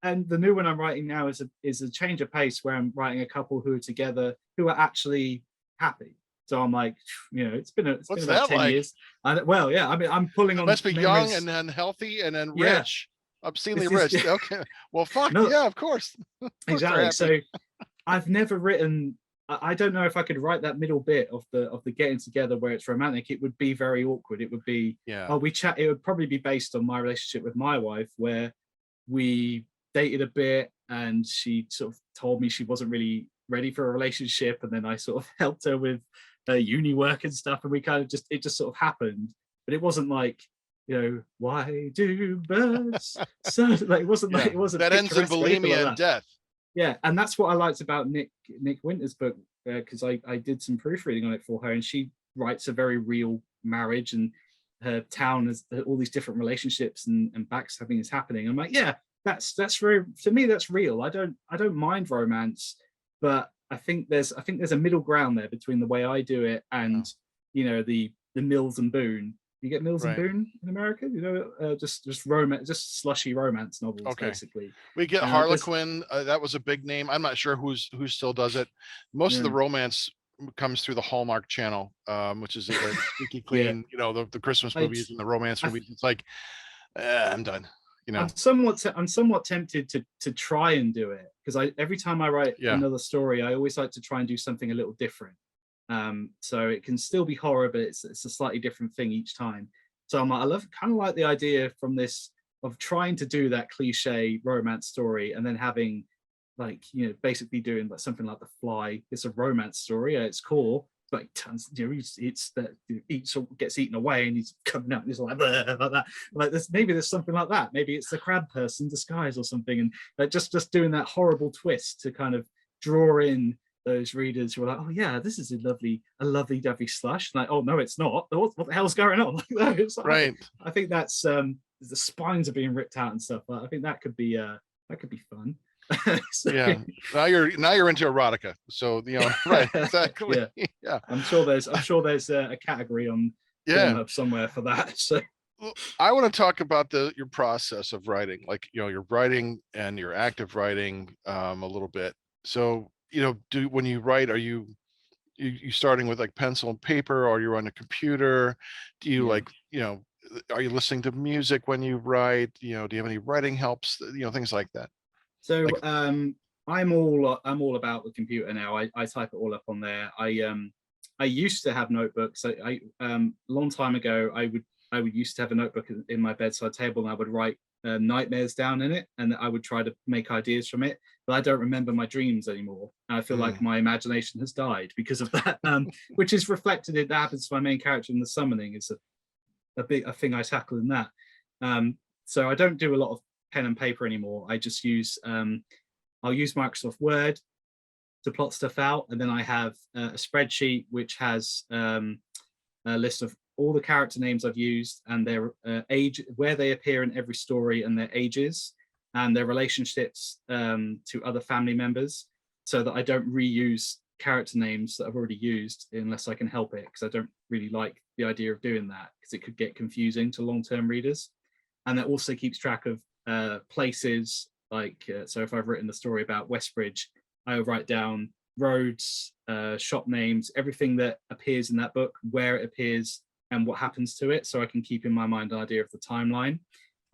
and the new one I'm writing now is a change of pace where I'm writing a couple who are together who are actually happy. So I'm like, it's been about 10 like? years. Well, yeah, I mean, I'm pulling on. Must be young and then healthy and then rich, obscenely rich. Yeah. Okay, well, fuck No, yeah, of course. exactly. So I've never written. I don't know if I could write that middle bit of the getting together where it's romantic. It would be very awkward. It would be we chat. It would probably be based on my relationship with my wife, where we dated a bit and she sort of told me she wasn't really ready for a relationship, and then I sort of helped her with uni work and stuff, and we kind of it just sort of happened. But it wasn't like why do birds so, like, it wasn't like, it wasn't that ends in picturesque or anything bulimia like and that. death. Yeah, and that's what I liked about Nick Winter's book, because I did some proofreading on it for her, and she writes a very real marriage, and her town has all these different relationships and backstabbing is happening. I'm like, yeah, that's very, to me, that's real. I don't mind romance, but I think there's a middle ground there between the way I do it and the Mills and Boone. You get Mills and Right. Boone in America, just romance, just slushy romance novels, Okay. basically. We get Harlequin. That was a big name. I'm not sure who still does it. Most of the romance comes through the Hallmark Channel, which is a squeaky clean, the Christmas movies and the romance movies. It's like, I'm done. I'm somewhat tempted to try and do it, because every time I write another story, I always like to try and do something a little different. So it can still be horror, but it's a slightly different thing each time. So I'm like, I kind of like the idea from this of trying to do that cliche romance story and then having, like, basically doing like something like The Fly. It's a romance story at its core, but it turns, it's that gets eaten away and he's coming out and he's like that. Like there's something like that. Maybe it's the crab person disguise or something, and like just doing that horrible twist to kind of draw in those readers who are like, oh yeah, this is a lovely dovey slush. Like, oh no, it's not. What the hell's going on? Like, no, it's like, right. I think that's the spines are being ripped out and stuff. I think that could be fun. So, yeah. Now you're into erotica. So right, exactly. Yeah. I'm sure there's a category on Pornhub somewhere for that. So I want to talk about your process of writing, like your writing and your active writing a little bit. So when you write, are you starting with like pencil and paper, or you're on a computer? Do you like are you listening to music when you write? Do you have any writing helps? Things like that. So I'm all about the computer now. I type it all up on there. I used to have notebooks. I long time ago I would used to have a notebook in my bedside table, and I would write nightmares down in it, and I would try to make ideas from it, but I don't remember my dreams anymore. And I feel like my imagination has died because of that, which is reflected in that happens to my main character in The Summoning. It's a thing I tackle in that. So I don't do a lot of pen and paper anymore. I just use I'll use Microsoft Word to plot stuff out, and then I have a spreadsheet which has a list of all the character names I've used and their age, where they appear in every story, and their ages and their relationships to other family members, so that I don't reuse character names that I've already used unless I can help it, because I don't really like the idea of doing that, because it could get confusing to long-term readers. And that also keeps track of places, like so if I've written the story about Westbridge, I'll write down roads, shop names, everything that appears in that book, where it appears and what happens to it, so I can keep in my mind an idea of the timeline.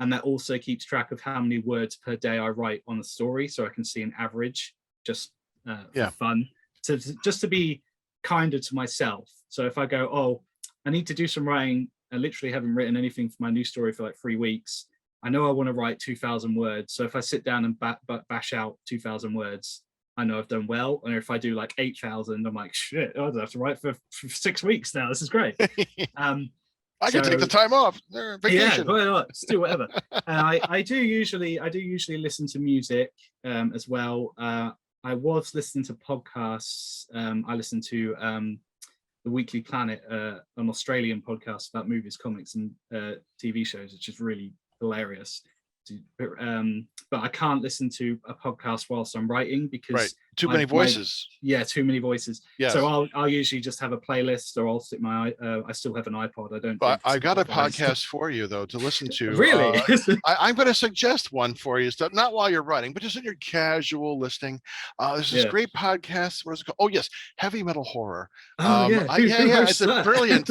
And that also keeps track of how many words per day I write on a story, so I can see an average, just for fun, just to be kinder to myself. So if I go, oh, I need to do some writing, I literally haven't written anything for my new story for like 3 weeks, I know I want to write 2,000 words. So if I sit down and bash out 2,000 words, I know I've done well. And if I do like 8,000, I'm like, shit, I don't have to write for 6 weeks now. This is great. I can take the time off. Vacation. Yeah, well, let's do whatever. I do usually listen to music as well. I was listening to podcasts. I listened to the Weekly Planet, an Australian podcast about movies, comics, and TV shows, which is really hilarious. But I can't listen to a podcast whilst I'm writing, because too many voices. Too many voices. Yes. So I'll usually just have a playlist, or I'll stick my I still have an iPod. I don't. But I got a podcast for you though to listen to. Really? I'm going to suggest one for you. So not while you're writing, but just in your casual listening. There's this great podcast. What is it called? Oh yes, Heavy Metal Horror. It's a brilliant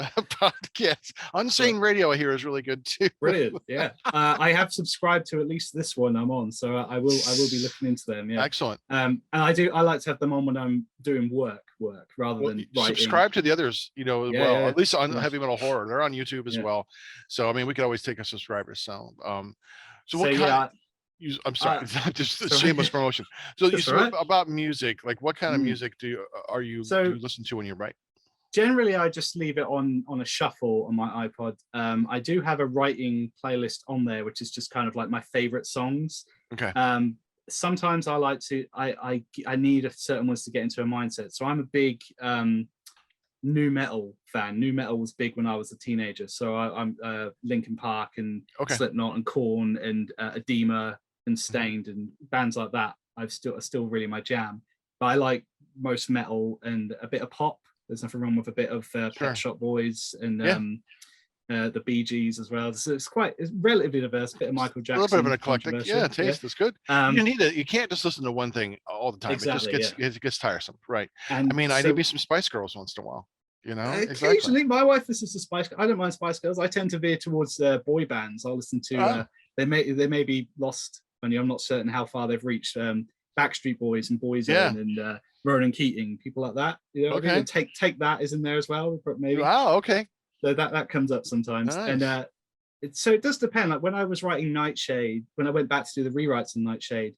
podcast. Unsane Radio, I hear, is really good too. Brilliant. Yeah. I have subscribed to at least this one I'm on, so I will be looking into them. Yeah. Excellent. And I like to have them on when I'm doing work rather than writing. Subscribe to the others, at least on Heavy Metal Horror. They're on YouTube as well. So I mean, we could always take a subscriber. So I'm sorry, just a shameless promotion. So you spoke about music. Like, what kind of music do you listen to when you write? Generally, I just leave it on a shuffle on my iPod. I do have a writing playlist on there, which is just kind of like my favorite songs. Okay. Sometimes I like to, I need a certain ones to get into a mindset. So I'm a big new metal fan. New metal was big when I was a teenager. So I'm Linkin Park and Okay. Slipknot and Korn and Edema and Stained and bands like that. Are still really my jam. But I like most metal and a bit of pop. There's nothing wrong with a bit of Sure. Pet Shop Boys and Yeah. the Bee Gees as well. So it's relatively diverse. A bit of Michael Jackson. A little bit of an eclectic, taste is good. You need it. You can't just listen to one thing all the time. Exactly, it just tiresome, right? And I mean, I need me some Spice Girls once in a while. You know, occasionally, exactly. my wife listens to Spice. I don't mind Spice Girls. I tend to veer towards boy bands. I'll listen to. They may be lost. I'm not certain how far they've reached. Backstreet Boys and Boyzone and Ronan Keating, people like that. You know, okay. Take That is in there as well, but maybe. Wow. Okay. So that comes up sometimes, nice. And so it does depend. Like when I was writing Nightshade, when I went back to do the rewrites in Nightshade,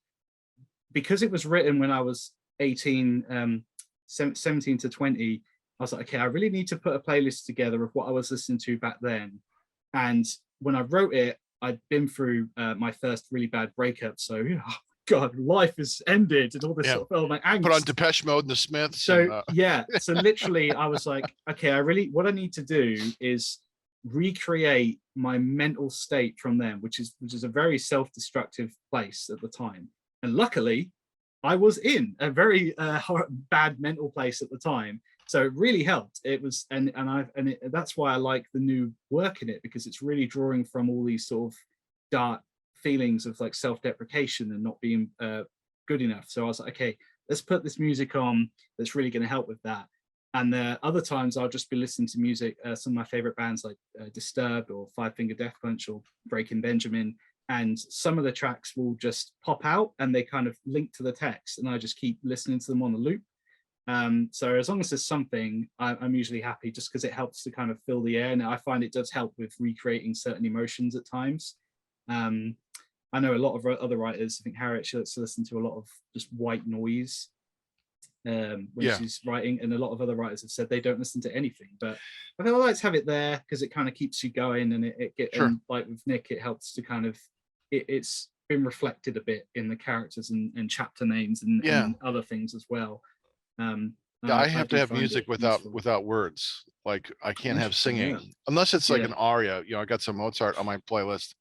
because it was written when I was 18, 17 to 20, I was like, okay, I really need to put a playlist together of what I was listening to back then. And when I wrote it, I'd been through my first really bad breakup. So, oh God, life has ended and all this sort of like angst. Put on Depeche Mode and the Smiths. So so literally I was like, okay, what I need to do is recreate my mental state from them, which is a very self-destructive place at the time. And luckily, I was in a very bad mental place at the time. So it really helped. It was, that's why I like the new work in it, because it's really drawing from all these sort of dark feelings of like self-deprecation and not being good enough. So I was like, okay, let's put this music on that's really going to help with that. And other times I'll just be listening to music, some of my favorite bands like Disturbed or Five Finger Death Punch or Breaking Benjamin. And some of the tracks will just pop out and they kind of link to the text, and I just keep listening to them on the loop. So as long as there's something, I'm usually happy, just because it helps to kind of fill the air. And I find it does help with recreating certain emotions at times. I know a lot of other writers, I think Harriet, she likes to listen to a lot of just white noise when she's writing, and a lot of other writers have said they don't listen to anything. But I think I like to have it there because it kind of keeps you going, and and like with Nick, it helps to kind of it's been reflected a bit in the characters and chapter names and other things as well. I have to have music without words. Like I can't have singing unless it's like an aria. You know, I got some Mozart on my playlist.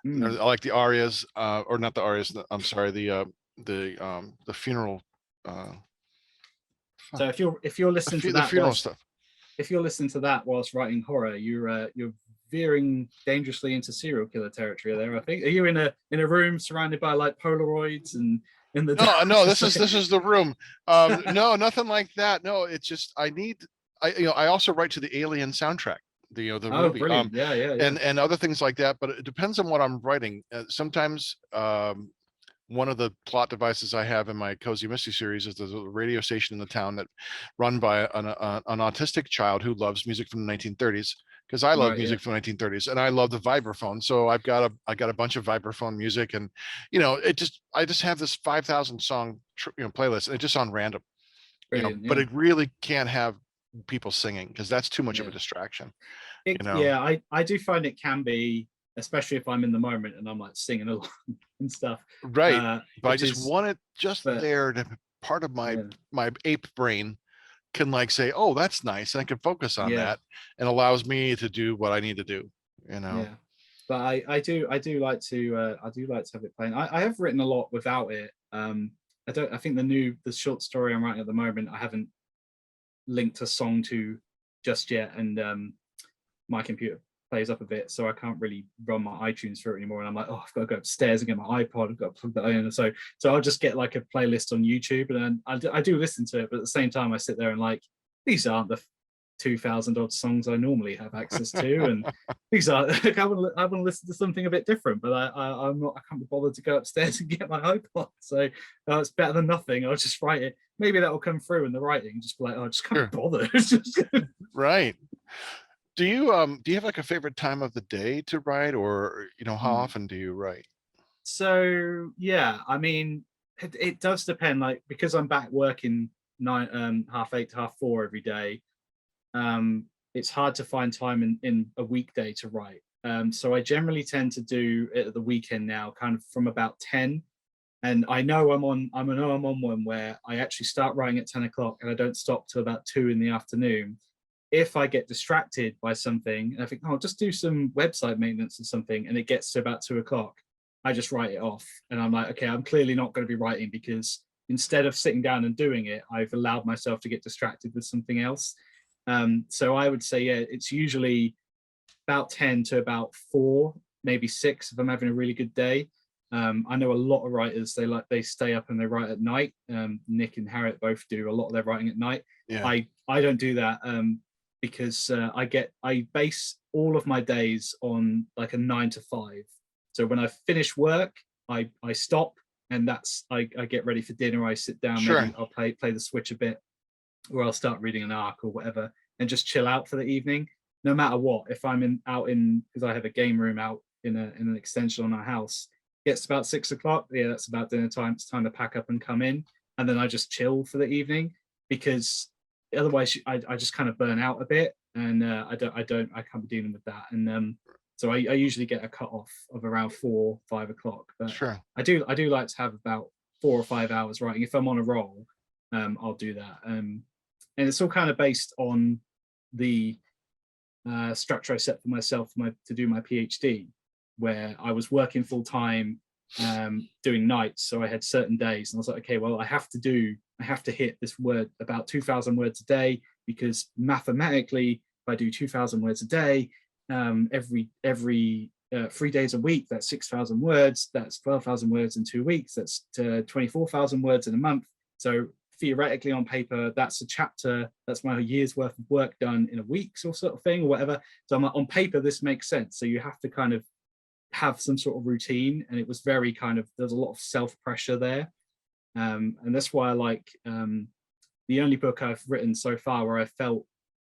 I like the arias, or not the arias. I'm sorry, the funeral. So if you're listening to that, the funeral stuff. If you're listening to that whilst writing horror, you're veering dangerously into serial killer territory there. I think. Are you in a room surrounded by like Polaroids and in the? No. This is the room. No, nothing like that. No, it's just I also write to the Alien soundtrack. The movie. Brilliant. And other things like that. But it depends on what I'm writing. Sometimes one of the plot devices I have in my Cozy Mystery series is there's a radio station in the town that run by an autistic child who loves music from the 1930s, because I love music from the 1930s, and I love the vibraphone. So I got a bunch of vibraphone music, and I just have this 5,000 song playlist, and it's just on random. But it really can't have people singing, because that's too much of a distraction. I do find it can be, especially if I'm in the moment and I'm like singing along and stuff. Right. But I just want it there to part of my ape brain can like say, oh, that's nice, and I can focus on that, and allows me to do what I need to do. But I do like to have it playing. I have written a lot without it. I think the short story I'm writing at the moment, I haven't linked a song to just yet, and my computer plays up a bit, so I can't really run my iTunes through it anymore. And I'm like, oh, I've got to go upstairs and get my iPod. I've got to plug that in. So I'll just get like a playlist on YouTube, and then I do listen to it. But at the same time, I sit there and like, these aren't the 2,000 odd songs I normally have access to, and these are like, I want to listen to something a bit different. But I can't be bothered to go upstairs and get my iPod. So it's better than nothing. I'll just write it. Maybe that will come through in the writing. Just be like, oh, I just can't bother. Right. Do you have like a favorite time of the day to write, or how often do you write? So I mean, it does depend. Like, because I'm back working 8:30 to 4:30 every day, it's hard to find time in a weekday to write. So I generally tend to do it at the weekend now, kind of from about 10. And I know I know I'm on one where I actually start writing at 10 o'clock and I don't stop till about 2 in the afternoon. If I get distracted by something and I think, oh, I'll just do some website maintenance or something, and it gets to about 2 o'clock, I just write it off. And I'm like, okay, I'm clearly not going to be writing, because instead of sitting down and doing it, I've allowed myself to get distracted with something else. So I would say, yeah, it's usually about 10 to about 4, maybe 6 if I'm having a really good day. I know a lot of writers, they stay up and they write at night. Nick and Harriet both do a lot of their writing at night. Yeah. I don't do that, because I base all of my days on like a 9 to 5. So when I finish work, I stop, and that's I get ready for dinner. I sit down, Sure. maybe I'll play the Switch a bit, or I'll start reading an arc or whatever, and just chill out for the evening. No matter what, if I'm out in, because I have a game room out in an extension on our house, gets to about 6 o'clock. Yeah, that's about dinner time. It's time to pack up and come in, and then I just chill for the evening, because otherwise I just kind of burn out a bit, and I can't be dealing with that. And so I usually get a cut off of around 4-5 o'clock. But Sure. I do like to have about 4 or 5 hours writing. If I'm on a roll, I'll do that. And it's all kind of based on the structure I set for myself to do my PhD, where I was working full time, doing nights. So I had certain days, and I was like, okay, well, I have to hit this word about 2,000 words a day, because mathematically, if I do 2,000 words a day, every 3 days a week, that's 6,000 words. That's 12,000 words in 2 weeks. That's 24,000 words in a month. So theoretically, on paper, that's a chapter. That's my year's worth of work done in a week, or sort of thing, or whatever. So I'm like, on paper, this makes sense. So you have to kind of have some sort of routine, and it was very kind of, there's a lot of self pressure there, and that's why I like, the only book I've written so far where I felt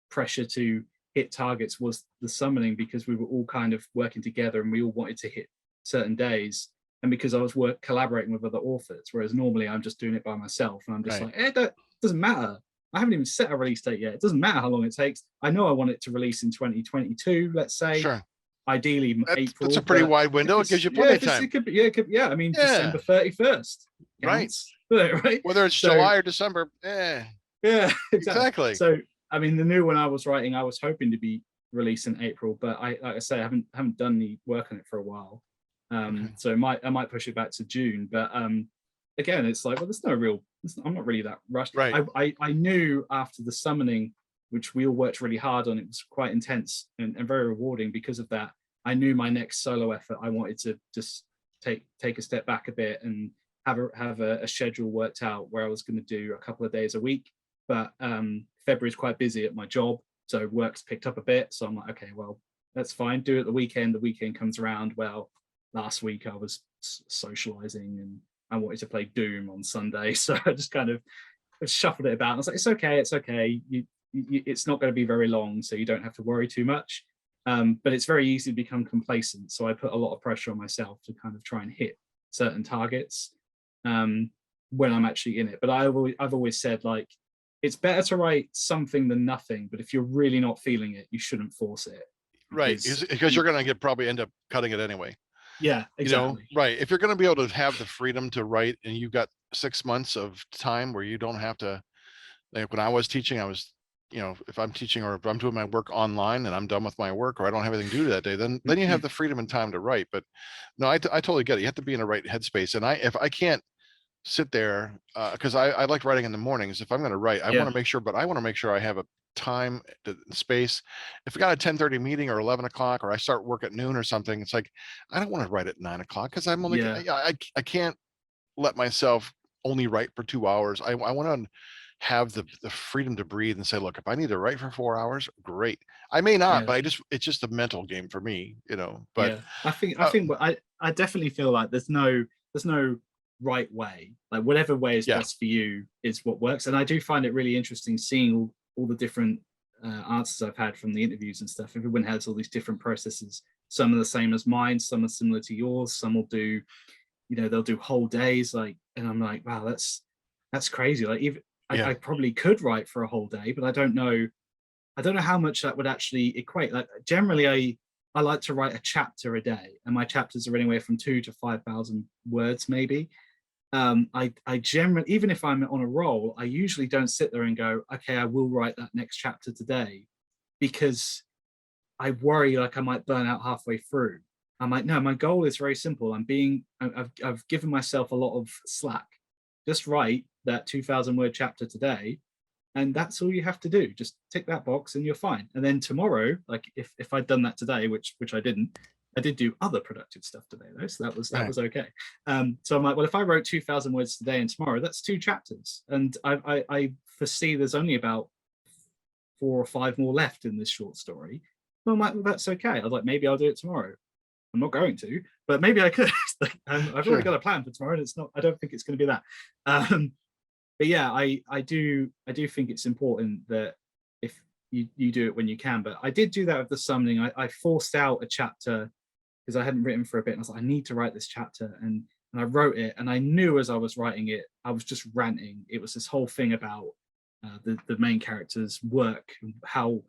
pressure to hit targets was The Summoning, because we were all kind of working together and we all wanted to hit certain days, and because I was collaborating with other authors, whereas normally I'm just doing it by myself, and I'm just Right. like, it doesn't matter. I haven't even set a release date yet. It doesn't matter how long it takes. I know I want it to release in 2022, let's say. Sure. Ideally April. That's a pretty wide window. It gives you plenty of time. It could be, yeah. I mean, Yeah. December 31st counts, right? Whether it's July or December, yeah, exactly. So I mean, the new one I was writing, I was hoping to be released in April, but like I say, I haven't done any work on it for a while. Okay. So I might push it back to June. But again, it's like, well, there's no real, I'm not really that rushed. Right. I knew after The Summoning, which we all worked really hard on, it was quite intense and very rewarding because of that. I knew my next solo effort, I wanted to just take a step back a bit and have a schedule worked out where I was going to do a couple of days a week. But February is quite busy at my job, so work's picked up a bit. So I'm like, okay, well, that's fine. Do it at the weekend. The weekend comes around. Well, last week I was socializing and I wanted to play Doom on Sunday, so I just kind of shuffled it about. I was like, it's okay. It's not going to be very long, so you don't have to worry too much. But it's very easy to become complacent. So I put a lot of pressure on myself to kind of try and hit certain targets when I'm actually in it. But I've always said, like, it's better to write something than nothing. But if you're really not feeling it, you shouldn't force it. Right, because you're going to probably end up cutting it anyway. Yeah, exactly. Right. If you're going to be able to have the freedom to write, and you've got 6 months of time where you don't have to, like when I was teaching, I was, if I'm teaching or if I'm doing my work online and I'm done with my work, or I don't have anything to do that day, then you have the freedom and time to write. But no, I totally get it. You have to be in the right headspace. And if I can't sit there, because I like writing in the mornings. If I'm going to write, I want to make sure, but I want to make sure I have a time, space. If we got a 10:30 meeting or 11 o'clock, or I start work at noon or something, it's like, I don't want to write at 9 o'clock, because I'm only, I can't let myself only write for 2 hours. I want to have the freedom to breathe and say, look, if I need to write for 4 hours, great. I may not, but it's just a mental game for me, but I think I definitely feel like there's no right way. Like, whatever way is best for you is what works. And I do find it really interesting seeing all the different answers I've had from the interviews and stuff. Everyone has all these different processes. Some are the same as mine, some are similar to yours, some will do, they'll do whole days, like, and I'm like, wow, that's crazy. Like, even I probably could write for a whole day, but I don't know I don't know how much that would actually equate. Like generally, I like to write a chapter a day, and my chapters are anywhere from 2,000 to 5,000 words, maybe. I generally, even if I'm on a roll, I usually don't sit there and go, okay, I will write that next chapter today, because I worry like I might burn out halfway through. I'm like, no, my goal is very simple. I've given myself a lot of slack. Just write that 2,000 word chapter today, and that's all you have to do. Just tick that box and you're fine. And then tomorrow, like if I'd done that today, which I didn't, I did do other productive stuff today though, so that was okay. So I'm like, well, if I wrote 2,000 words today and tomorrow, that's 2 chapters, and I foresee there's only about 4 or 5 more left in this short story. Well, I'm like, well, that's okay. I was like, maybe I'll do it tomorrow. I'm not going to, but maybe I could. I've already got a plan for tomorrow, and it's not. I don't think it's going to be that. But yeah, I do think it's important that if you do it when you can. But I did do that with the summoning. I forced out a chapter because I hadn't written for a bit, and I was like, I need to write this chapter, and I wrote it, and I knew as I was writing it, I was just ranting. It was this whole thing about the main character's work, and how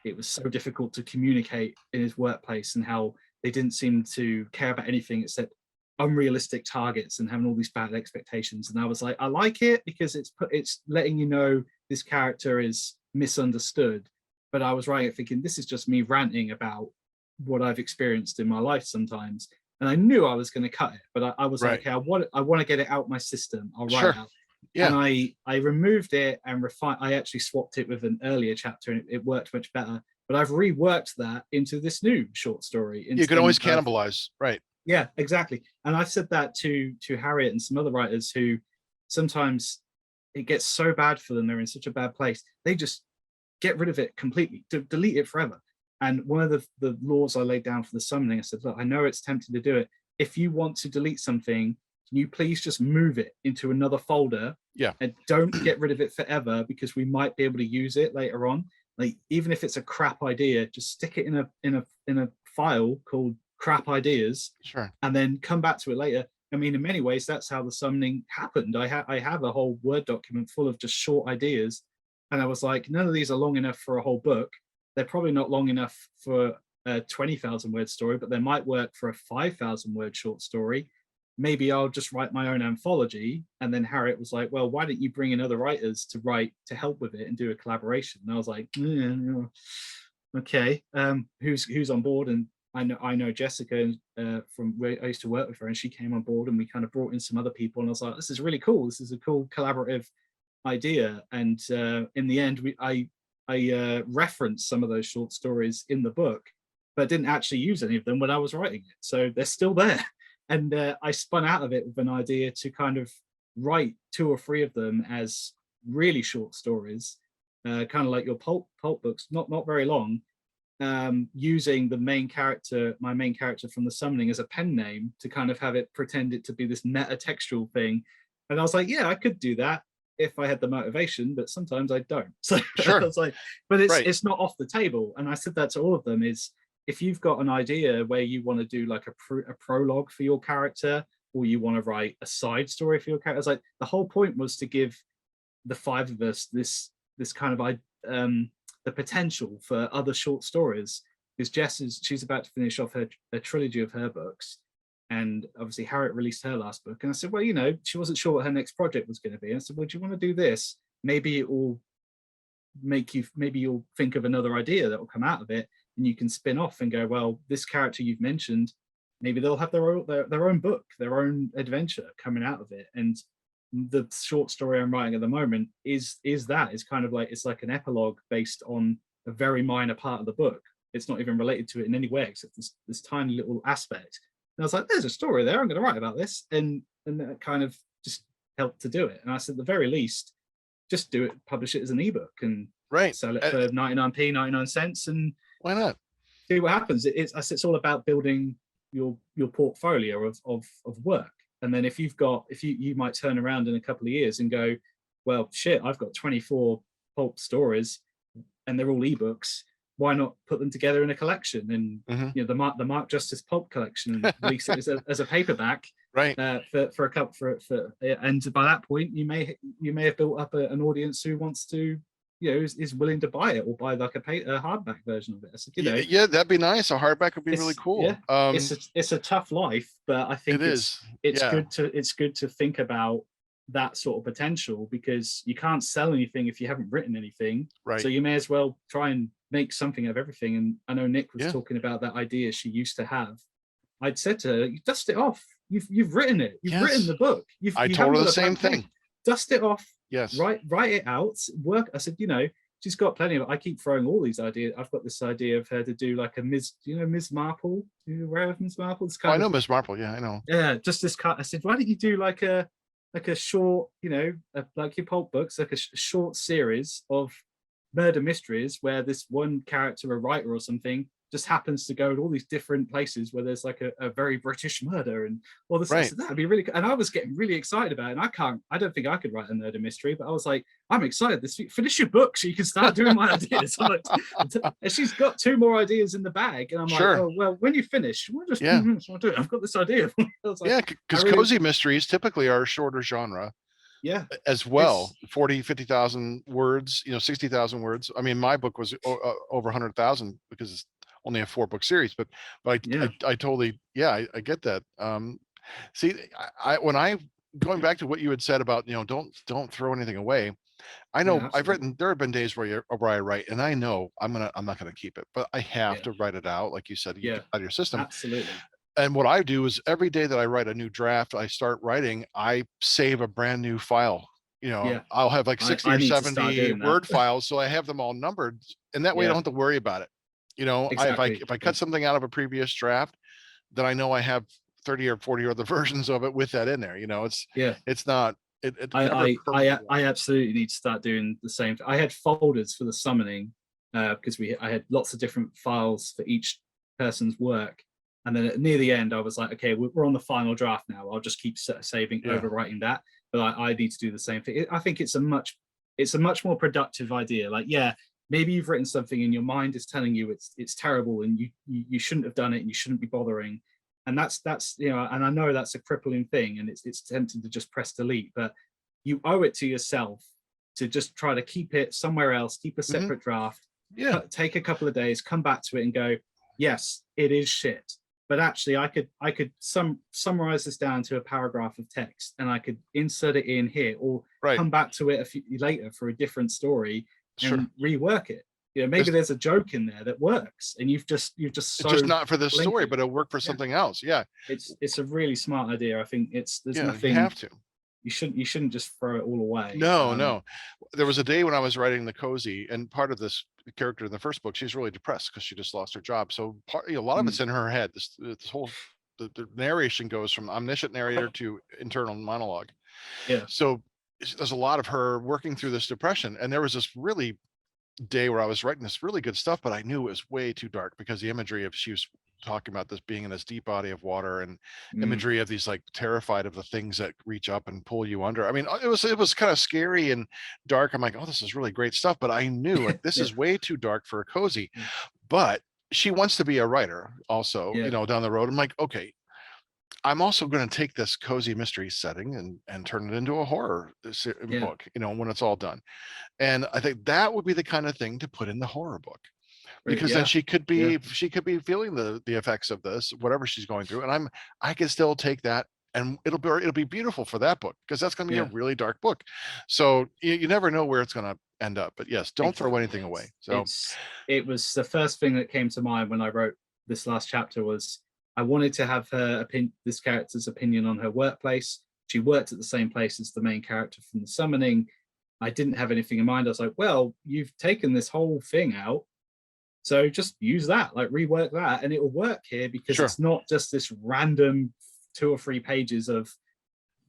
it was so difficult to communicate in his workplace, and how they didn't seem to care about anything except unrealistic targets and having all these bad expectations. And I was like, I like it because it's letting you know this character is misunderstood. But I was writing it thinking, this is just me ranting about what I've experienced in my life sometimes. And I knew I was going to cut it, but I was like, okay, I want to get it out my system. I'll write it out. Yeah. And I removed it and refined. I actually swapped it with an earlier chapter, and it worked much better. But I've reworked that into this new short story. You can always cannibalize, right? Yeah, exactly. And I've said that to Harriet and some other writers who sometimes it gets so bad for them, they're in such a bad place, they just get rid of it completely, delete it forever. And one of the laws I laid down for the summoning, I said, look, I know it's tempting to do it. If you want to delete something, can you please just move it into another folder? Yeah. And don't get rid of it forever, because we might be able to use it later on. Like, even if it's a crap idea, just stick it in a file called crap ideas. Sure. And then come back to it later. I mean, in many ways, that's how the summoning happened. I have a whole Word document full of just short ideas. And I was like, none of these are long enough for a whole book. They're probably not long enough for a 20,000 word story, but they might work for a 5,000 word short story. Maybe I'll just write my own anthology. And then Harriet was like, well, why don't you bring in other writers to write, to help with it and do a collaboration? And I was like, okay, who's on board? And I know Jessica from where I used to work with her, and she came on board, and we kind of brought in some other people, and I was like, this is really cool. This is a cool collaborative idea. And in the end, I referenced some of those short stories in the book, but didn't actually use any of them when I was writing it. So they're still there. And I spun out of it with an idea to kind of write 2 or 3 of them as really short stories, kind of like your pulp books, not very long, using my main character from the summoning as a pen name to kind of have it pretend it to be this meta textual thing. And I was like, yeah, I could do that if I had the motivation, but sometimes I don't. So sure. I was like, but it's not off the table. And I said that to all of them, is if you've got an idea where you want to do like a prologue for your character, or you want to write a side story for your character, it's like the whole point was to give the 5 of us this kind of the potential for other short stories, because she's about to finish off her trilogy of her books, and obviously Harriet released her last book. And I said, well, she wasn't sure what her next project was going to be. And I said, well, do you want to do this? Maybe it will maybe you'll think of another idea that will come out of it, and you can spin off and go, well, this character you've mentioned, maybe they'll have their own book, their own adventure coming out of it. And the short story I'm writing at the moment is kind of like, it's like an epilogue based on a very minor part of the book. It's not even related to it in any way except this tiny little aspect. And I was like, there's a story there, I'm going to write about this, and that kind of just helped to do it. And I said, at the very least, just do it, publish it as an ebook, and sell it for 99 cents, and why not? See what happens. It's all about building your portfolio of work. And then if you might turn around in a couple of years and go, well, shit, I've got 24 pulp stories and they're all ebooks. Why not put them together in a collection? And the Mark Justice pulp collection, and release it as a paperback, right? For a couple and by that point, you may have built up an audience who wants to is willing to buy it or buy like a hardback version of it. I said, yeah, that'd be nice. A hardback would be really cool. It's a tough life, but I think it's good to think about that sort of potential, because you can't sell anything if you haven't written anything. Right. So you may as well try and make something of everything. And I know Nick was talking about that idea she used to have. I'd said to her, you dust it off. You've written it. You've written the book. I told her the same thing. Dust it off. Yes. Write it out. Work. I said, she's got plenty of. I keep throwing all these ideas. I've got this idea of her to do like a Ms. Marple. You aware of Ms. Marple? I know Ms. Marple. Yeah, I know. Yeah, just this cut. I said, why don't you do like a short, like your pulp books, like a short series of murder mysteries where this one character, a writer or something, just happens to go to all these different places where there's like a very British murder and all this. Right. So that'd be really, and I was getting really excited about it. And I don't think I could write a murder mystery, but I was like, I'm excited. Finish your book so you can start doing my ideas. And she's got 2 more ideas in the bag. And I'm like, oh, well, when you finish, we'll just I'll do it. I've got this idea. Because cozy mysteries typically are a shorter genre. Yeah, as well. 50,000 words, 60,000 words. I mean, my book was over 100,000 because it's only a 4-book series, but I totally, I get that. See, when I going back to what you had said about, don't throw anything away. I know I've written, there have been days where I write and I know I'm not gonna keep it, but I have to write it out, like you said, you get it out of your system. Absolutely. And what I do is every day that I write a new draft, I start writing, I save a brand new file. I'll have like 60 or 70 word files. So I have them all numbered, and that way I don't have to worry about it. If I cut something out of a previous draft, then I know I have 30 or 40 other versions of it with that in there. It's not. I absolutely need to start doing the same. I had folders for the summoning because I had lots of different files for each person's work. And then near the end, I was like, okay, we're on the final draft now. I'll just keep saving, overwriting that. But I need to do the same thing. I think it's a much more productive idea. Like, maybe you've written something and your mind is telling you it's terrible and you shouldn't have done it and you shouldn't be bothering. And that's and I know that's a crippling thing and it's tempting to just press delete, but you owe it to yourself to just try to keep it somewhere else, keep a separate draft, take a couple of days, come back to it and go, yes, it is shit. But actually, I could summarize this down to a paragraph of text, and I could insert it in here, or come back to it a few later for a different story and rework it. Maybe there's a joke in there that works, and you've just it's just not for this story, but it'll work for something else. Yeah, it's a really smart idea. I think there's nothing. You have to. You shouldn't just throw it all away. No. There was a day when I was writing the cozy, and part of this character in the first book, she's really depressed because she just lost her job. So a lot of it's in her head. This whole the narration goes from omniscient narrator to internal monologue. Yeah. So there's a lot of her working through this depression, and there was this really day where I was writing this really good stuff, but I knew it was way too dark because the imagery of she was talking about this being in this deep body of water and imagery of these like terrified of the things that reach up and pull you under. I mean, it was kind of scary and dark. I'm like, oh, this is really great stuff. But I knew like this is way too dark for a cozy. But she wants to be a writer also, down the road. I'm like, okay, I'm also going to take this cozy mystery setting and turn it into a horror book, when it's all done. And I think that would be the kind of thing to put in the horror book. Because then she could be feeling the effects of this, whatever she's going through, and I can still take that, and it'll be beautiful for that book, because that's going to be a really dark book. So you never know where it's going to end up. But yes, don't throw anything away. So it was the first thing that came to mind when I wrote this last chapter was I wanted to have this character's opinion on her workplace. She worked at the same place as the main character from the summoning. I didn't have anything in mind. I was like, well, you've taken this whole thing out. So just use that, like rework that, and it will work here because it's not just this random 2 or 3 pages of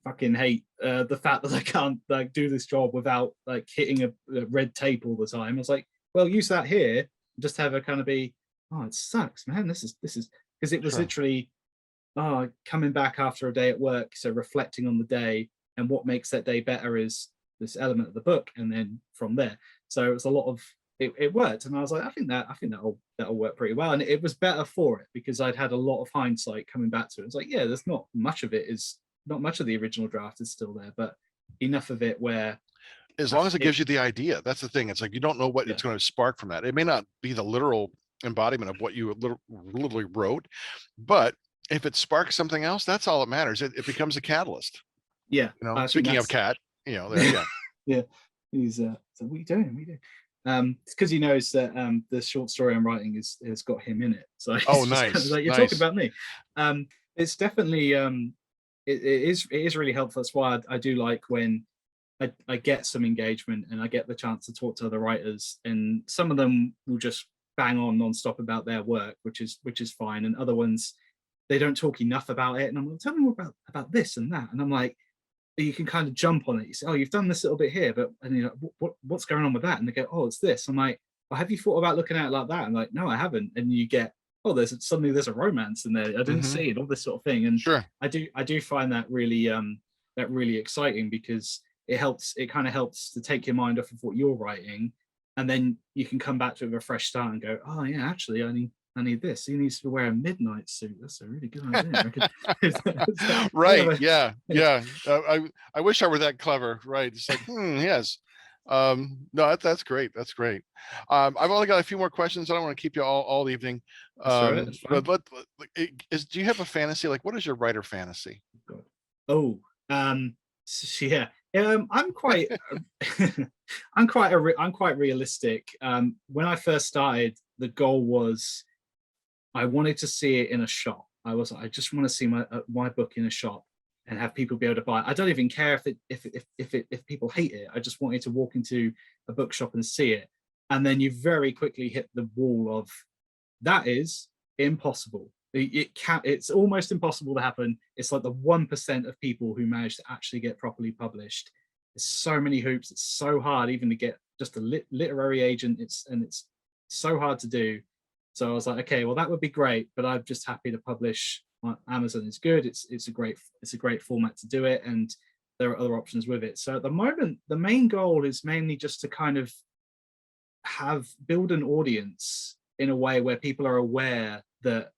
fucking hate the fact that I can't like do this job without like hitting a red tape all the time. I was like, well, use that here. Just have her kind of be, oh, it sucks, man. This is because it was literally coming back after a day at work, so reflecting on the day and what makes that day better is this element of the book, and then from there. So it was a lot of. It worked, and I was like, I think that'll work pretty well, and it was better for it because I'd had a lot of hindsight coming back to it. It's like, there's not much of the original draft is still there, but enough of it where as long as it gives you the idea. That's the thing. It's like you don't know what it's going to spark from that. It may not be the literal embodiment of what you literally wrote, but if it sparks something else, that's all that matters. It becomes a catalyst. Yeah. Speaking of Cat, there, yeah. He's so what are you doing? It's because he knows that the short story I'm writing has got him in it. So oh, nice. Kind of like, you're talking about me. It's definitely it is really helpful. That's why I do like when I get some engagement and I get the chance to talk to other writers, and some of them will just bang on nonstop about their work, which is fine, and other ones they don't talk enough about it, and I'm like, tell me more about this and that, and I'm like, you can kind of jump on it. You say, oh, you've done this little bit here, but and you're like, what's going on with that? And they go, oh, it's this. I'm like, well, have you thought about looking at it like that? I'm like, no, I haven't. And you get, oh, there's a romance in there. I didn't see it, all this sort of thing. And sure, I do find that really exciting, because it kind of helps to take your mind off of what you're writing, and then you can come back to it with a fresh start and go, oh yeah, actually I need this. He needs to wear a midnight suit. That's a really good idea. Right. Yeah. I wish I were that clever. Right. It's like, yes. No, that's great. That's great. I've only got a few more questions. I don't want to keep you all evening. That's but do you have a fantasy? Like, what is your writer fantasy? Oh, so yeah. I'm quite I'm quite realistic. When I first started, the goal was I wanted to see it in a shop. I just want to see my book in a shop and have people be able to buy it. I don't even care if people hate it. I just wanted to walk into a bookshop and see it. And then you very quickly hit the wall of that is impossible. It's almost impossible to happen. It's like the 1% of people who manage to actually get properly published. There's so many hoops. It's so hard even to get just a literary agent. It's so hard to do. So I was like, okay, well that would be great, but I'm just happy to publish. Amazon is good. It's a great format to do it, and there are other options with it. So at the moment, the main goal is mainly just to kind of build an audience in a way where people are aware that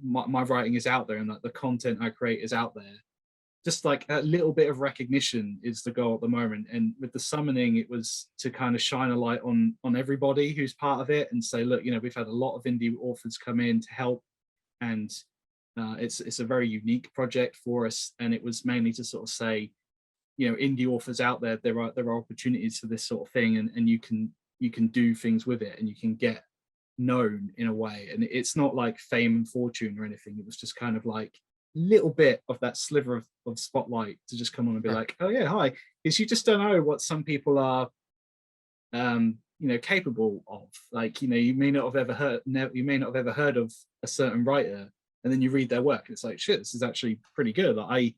my writing is out there and that the content I create is out there. Just like a little bit of recognition is the goal at the moment. And with the summoning, it was to kind of shine a light on everybody who's part of it and say, look, we've had a lot of indie authors come in to help, and it's a very unique project for us. And it was mainly to sort of say, indie authors out there, there are opportunities for this sort of thing, and you can do things with it, and you can get known in a way. And it's not like fame and fortune or anything. It was just kind of like little bit of that sliver of spotlight to just come on and be like, oh yeah, hi, because you just don't know what some people are capable of. Like, you may not have ever heard of a certain writer, and then you read their work and it's like, shit, this is actually pretty good. Like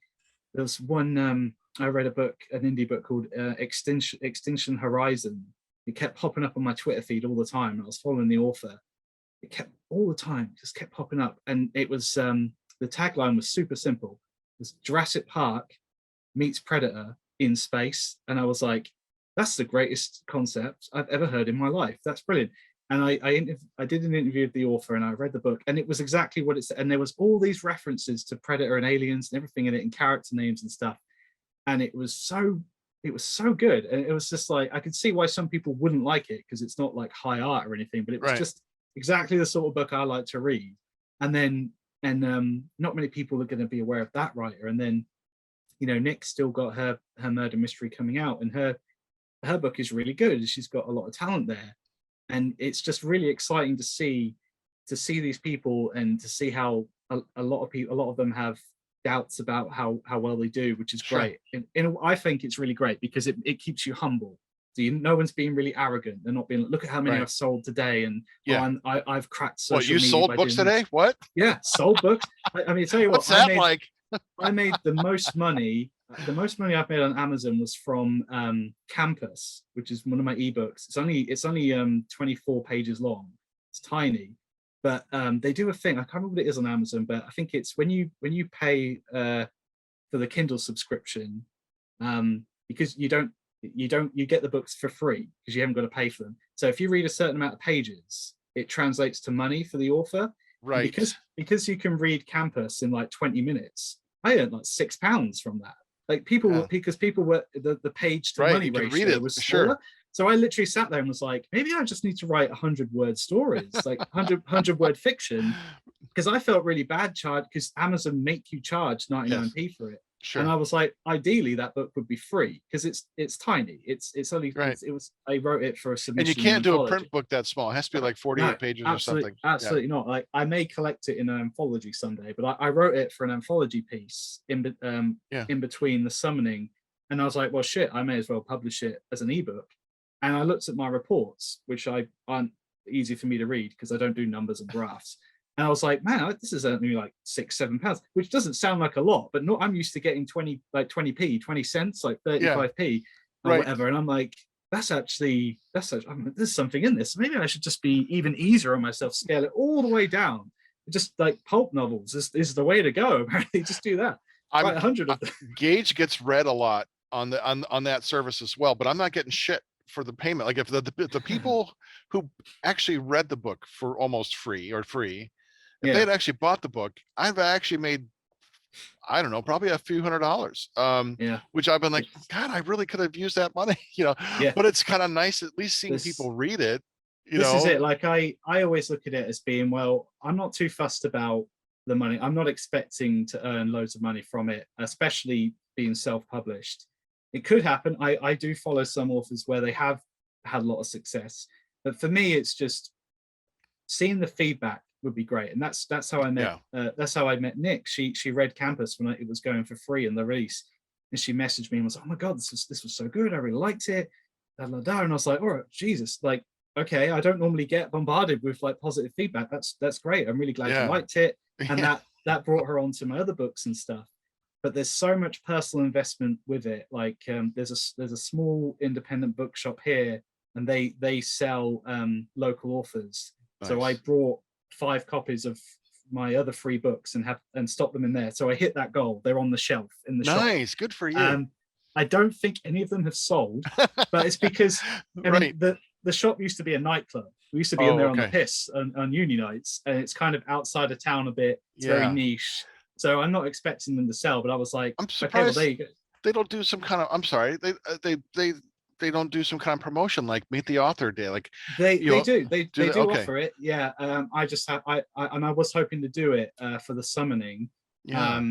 there was one I read an indie book called Extinction Horizon. It kept popping up on my Twitter feed all the time. I was following the author. It kept popping up, and it was the tagline was super simple. It was Jurassic Park meets Predator in space. And I was like, that's the greatest concept I've ever heard in my life. That's brilliant. And I did an interview with the author, and I read the book, and it was exactly what it said. And there was all these references to Predator and aliens and everything in it, and character names and stuff. And it was so good. And it was just like, I could see why some people wouldn't like it, because it's not like high art or anything, but it was just exactly the sort of book I like to read. And not many people are going to be aware of that writer. And then, Nick's still got her murder mystery coming out, and her book is really good. She's got a lot of talent there, and it's just really exciting to see these people, and to see how a lot of them have doubts about how well they do, which is great. And I think it's really great because it keeps you humble. So no one's being really arrogant. They're not being like, look at how many I've sold today, and I've cracked social media. You sold books today? What? Yeah, sold books. I mean, tell you what's that like? I made the most money. The most money I've made on Amazon was from Campus, which is one of my ebooks. It's only 24 pages long. It's tiny, but they do a thing. I can't remember what it is on Amazon, but I think it's when you pay for the Kindle subscription, because you get the books for free because you haven't got to pay for them. So if you read a certain amount of pages, it translates to money for the author. Right. And because you can read Campus in like 20 minutes, I earned like £6 from that. Like because people were the page to Right, money you can read ratio it, was sure. smaller. So I literally sat there and was like, maybe I just need to write 100-word stories, like 100-word fiction, because I felt really bad because Amazon make you charge 99p for it. And Sure. I was like, ideally that book would be free because it's tiny. It's only Right. it was I wrote it for a And you submission in can't do a anthology. print book that small. It has to be like 48 No, pages or absolutely, something. absolutely not. Like I may collect it in an anthology someday, but I wrote it for an anthology piece in between the summoning, and I was like, well, shit, I may as well publish it as an ebook. And I looked at my reports, which aren't easy for me to read because I don't do numbers and graphs. And I was like, man, this is only like £6-7, which doesn't sound like a lot, but not. I'm used to getting 20p, 20 cents, like 35p or Right. whatever. And I'm like, there's something in this. Maybe I should just be even easier on myself, scale it all the way down. Just like pulp novels is the way to go. Apparently, just do that. Write 100 of them. Gage gets read a lot on that service as well, but I'm not getting shit for the payment. Like if the people who actually read the book for almost free, if they had actually bought the book, I've actually made, I don't know, probably a few $100s. Which I've been like, God, I really could have used that money, but it's kind of nice at least seeing people read it. This is it. Like I always look at it as being, well, I'm not too fussed about the money. I'm not expecting to earn loads of money from it, especially being self-published. It could happen. I do follow some authors where they have had a lot of success, but for me, it's just seeing the feedback would be great. And that's how I met Nick. She read Campus when it was going for free in the release, and she messaged me and was like, oh my god, this was so good, I really liked it, and I was like, oh Jesus, like, okay, I don't normally get bombarded with like positive feedback. That's great. I'm really glad you liked it. And that brought her on to my other books and stuff. But there's so much personal investment with it. Like there's a small independent bookshop here, and they sell local authors. Nice. So I brought 5 copies of my other 3 books and stopped them in there. So I hit that goal. They're on the shelf in the shop. Nice, good for you. I don't think any of them have sold, but it's because I mean, the shop used to be a nightclub. We used to be in there on the piss on uni nights, and it's kind of outside of town a bit. It's very niche. So I'm not expecting them to sell, but I was like, I'm surprised okay, well, there you go. They don't do some kind of, I'm sorry, they don't do some kind of promotion like Meet the Author Day. Like they do offer it. Yeah. I was hoping to do it for the summoning. Yeah.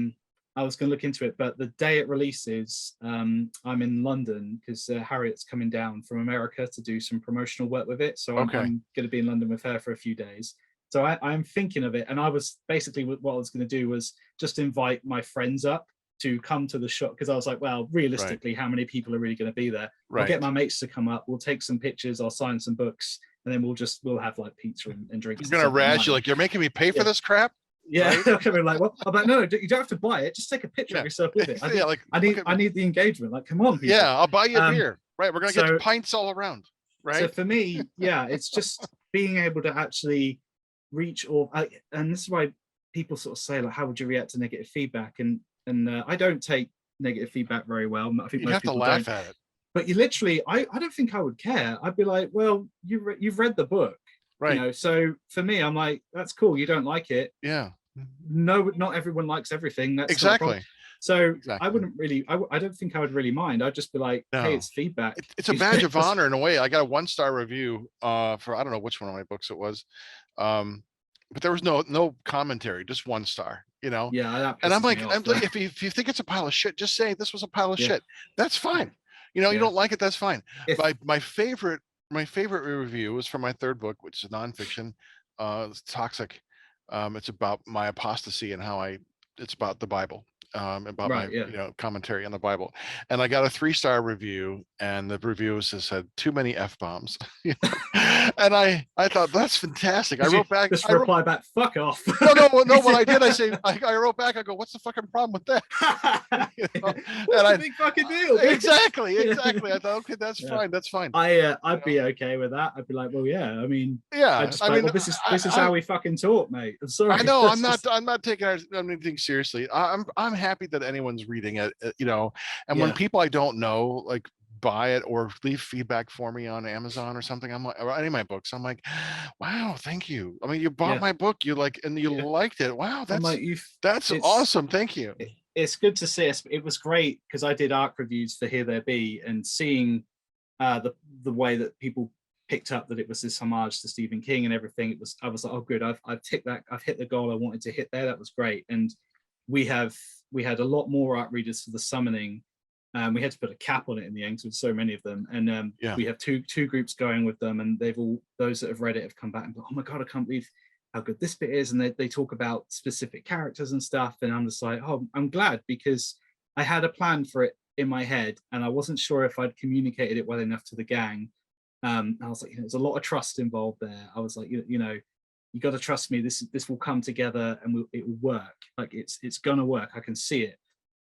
I was going to look into it, but the day it releases, I'm in London because Harriet's coming down from America to do some promotional work with it. So I'm going to be in London with her for a few days. So I'm thinking of it. And I was basically, what I was going to do was just invite my friends up to come to the shop, because I was like, well, realistically, how many people are really going to be there? I'll get my mates to come up. We'll take some pictures. I'll sign some books, and then we'll have like pizza and drinks. You're going to razz you like, you're making me pay for this crap? Yeah, right? I'm like, well, I'm like, no, you don't have to buy it. Just take a picture of yourself with it. I need the engagement. Like, come on, people. Yeah, I'll buy you a beer. Right, we're gonna get pints all around. Right. So for me, it's just being able to actually reach and this is why people sort of say, like, how would you react to negative feedback? And I don't take negative feedback very well. I think you have to laugh at it. But you literally, I don't think I would care. I'd be like, well, you've read the book. Right. So for me, I'm like, that's cool. You don't like it. Yeah. No, not everyone likes everything. That's exactly. So I wouldn't really, I don't think I would really mind. I'd just be like, hey, it's feedback. It's a badge of honor in a way. I got a 1-star review for, I don't know which one of my books it was. But there was no commentary, just 1 star, Yeah. And I'm like, if you think it's a pile of shit, just say this was a pile of shit. That's fine. You don't like it, that's fine. My favorite review was from my 3rd book, which is nonfiction. It's Toxic. It's about my apostasy and how it's about the Bible, about my commentary on the Bible. And I got a 3-star review, and the review said too many F-bombs. And I thought, that's fantastic. I wrote back, reply back, fuck off. No, what I did, I wrote back, I go, what's the fucking problem with that? What's the big fucking deal? Exactly. I thought, okay, that's fine. I'd be okay with that. I'd be like, well, yeah, I mean, this is how we fucking talk, mate. I'm sorry. I know, I'm not taking anything seriously. I'm happy that anyone's reading it, and when people I don't know, like, buy it or leave feedback for me on Amazon or something, I'm like, or any of my books, I'm like, wow, thank you. I mean, you bought my book, you liked it. Wow, that's awesome. Thank you. it's good to see us. It was great because I did arc reviews for Here There Be, and seeing the way that people picked up that it was this homage to Stephen King and everything. I was like, oh good, I've ticked that, I've hit the goal I wanted to hit there. That was great. And we had a lot more art readers for the Summoning. We had to put a cap on it in the end, with so many of them. And we have two groups going with them, and those that have read it have come back and go, oh my god, I can't believe how good this bit is. And they talk about specific characters and stuff. And I'm just like, oh, I'm glad, because I had a plan for it in my head, and I wasn't sure if I'd communicated it well enough to the gang. I was like, there's a lot of trust involved there. I was like, you know, you got to trust me. This will come together, and it will work. Like it's gonna work. I can see it.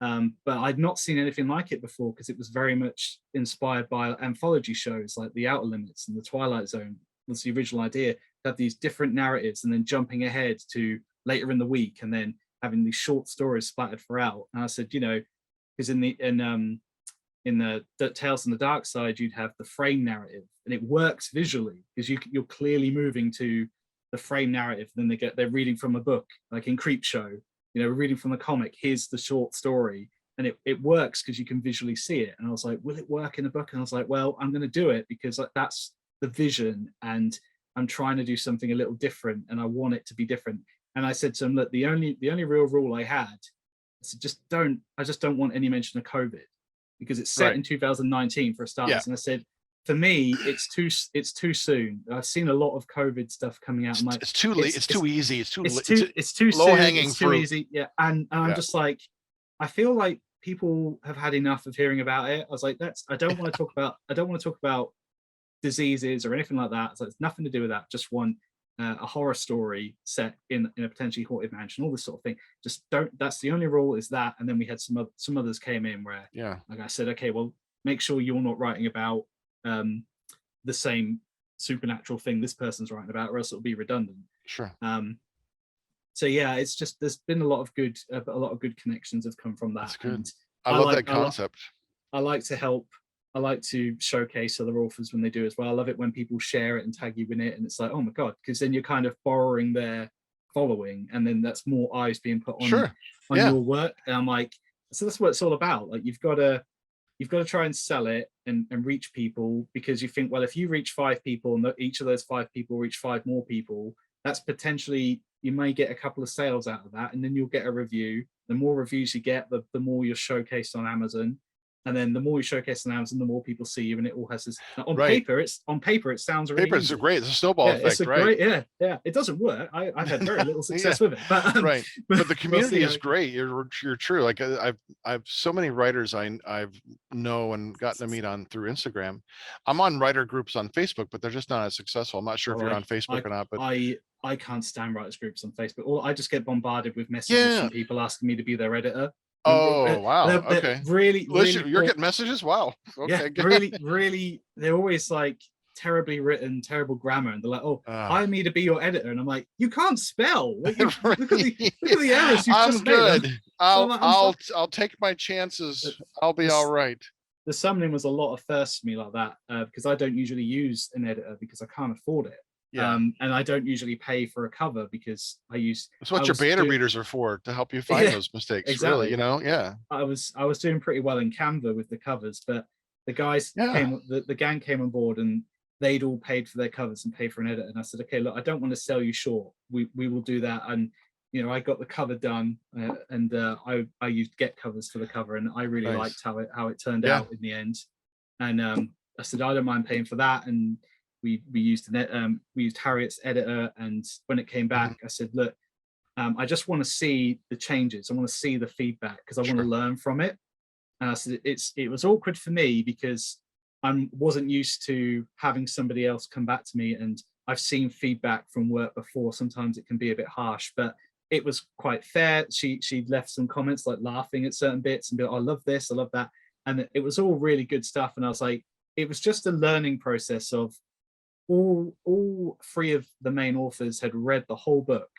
But I'd not seen anything like it before, because it was very much inspired by anthology shows like The Outer Limits and The Twilight Zone. Was the original idea to have these different narratives, and then jumping ahead to later in the week, and then having these short stories splattered throughout. And I said, you know, because in the Tales from the Dark Side, you'd have the frame narrative, and it works visually because you're clearly moving to the frame narrative. Then they're reading from a book, like in Creepshow, you know, we're reading from the comic. Here's the short story, and it works because you can visually see it. And I was like, will it work in a book? And I was like, well, I'm going to do it because that's the vision, and I'm trying to do something a little different, and I want it to be different. And I said to him, look, the only real rule I had, I said, I just don't want any mention of COVID, because it's set in 2019 for a start. And I said, for me, it's too soon. I've seen a lot of COVID stuff coming out. It's too late. It's too easy. It's too low hanging fruit. Too easy. Yeah. And I'm just like, I feel like people have had enough of hearing about it. I was like, I don't want to talk about diseases or anything like that. So it's nothing to do with that. Just one a horror story set in a potentially haunted mansion, all this sort of thing. Just don't. That's the only rule, is that. And then we had some others came in where, like I said, okay, well, make sure you're not writing about the same supernatural thing this person's writing about, or else it'll be redundant. Sure. So yeah, it's just, there's been a lot of good connections have come from that. That's good. And I love that concept. I like to help. I like to showcase other authors when they do as well. I love it when people share it and tag you in it, and it's like, oh my god, because then you're kind of borrowing their following, and then that's more eyes being put on your work. And I'm like, so that's what it's all about. Like you've got to try and sell it and reach people, because you think, well, if you reach 5 people and each of those 5 people reach 5 more people, that's potentially, you may get a couple of sales out of that, and then you'll get a review. The more reviews you get, the more you're showcased on Amazon. And then the more you showcase on Amazon, the more people see you, and it all has this. On paper, it sounds really. Paper is great. It's a snowball effect, right? Great, yeah. It doesn't work. I've had very little success with it, but but the community is great. You're true. Like I've so many writers I've know and gotten to meet on through Instagram. I'm on writer groups on Facebook, but they're just not as successful. I'm not sure if you're on Facebook or not, but I can't stand writers groups on Facebook. Or I just get bombarded with messages from people asking me to be their editor. Oh wow! Okay, really, you're getting messages. Wow. Okay, yeah, really. They're always like terribly written, terrible grammar, and they're like, "Oh, hire me to be your editor," and I'm like, "You can't spell. Look at the errors you've just made." I'm good. I'll take my chances. I'll be all right. The Summoning was a lot of firsts for me like that, because I don't usually use an editor because I can't afford it. Yeah. And I don't usually pay for a cover because that's what your beta readers are for, to help you find those mistakes. Exactly. Really, I was doing pretty well in Canva with the covers, but the guys the gang came on board, and they'd all paid for their covers and paid for an edit. And I said, okay, look, I don't want to sell you short. We will do that. And I got the cover done, and I used Get Covers for the cover, and I really liked how it turned out in the end. And I said, I don't mind paying for that. And we used Harriet's editor, and when it came back, I said, look, I just want to see the changes. I want to see the feedback, because I want to learn from it. And I said, it was awkward for me because I wasn't used to having somebody else come back to me, and I've seen feedback from work before. Sometimes it can be a bit harsh, but it was quite fair. She left some comments like laughing at certain bits and be like, I love this, I love that. And it was all really good stuff. And I was like, it was just a learning process of, all 3 of the main authors had read the whole book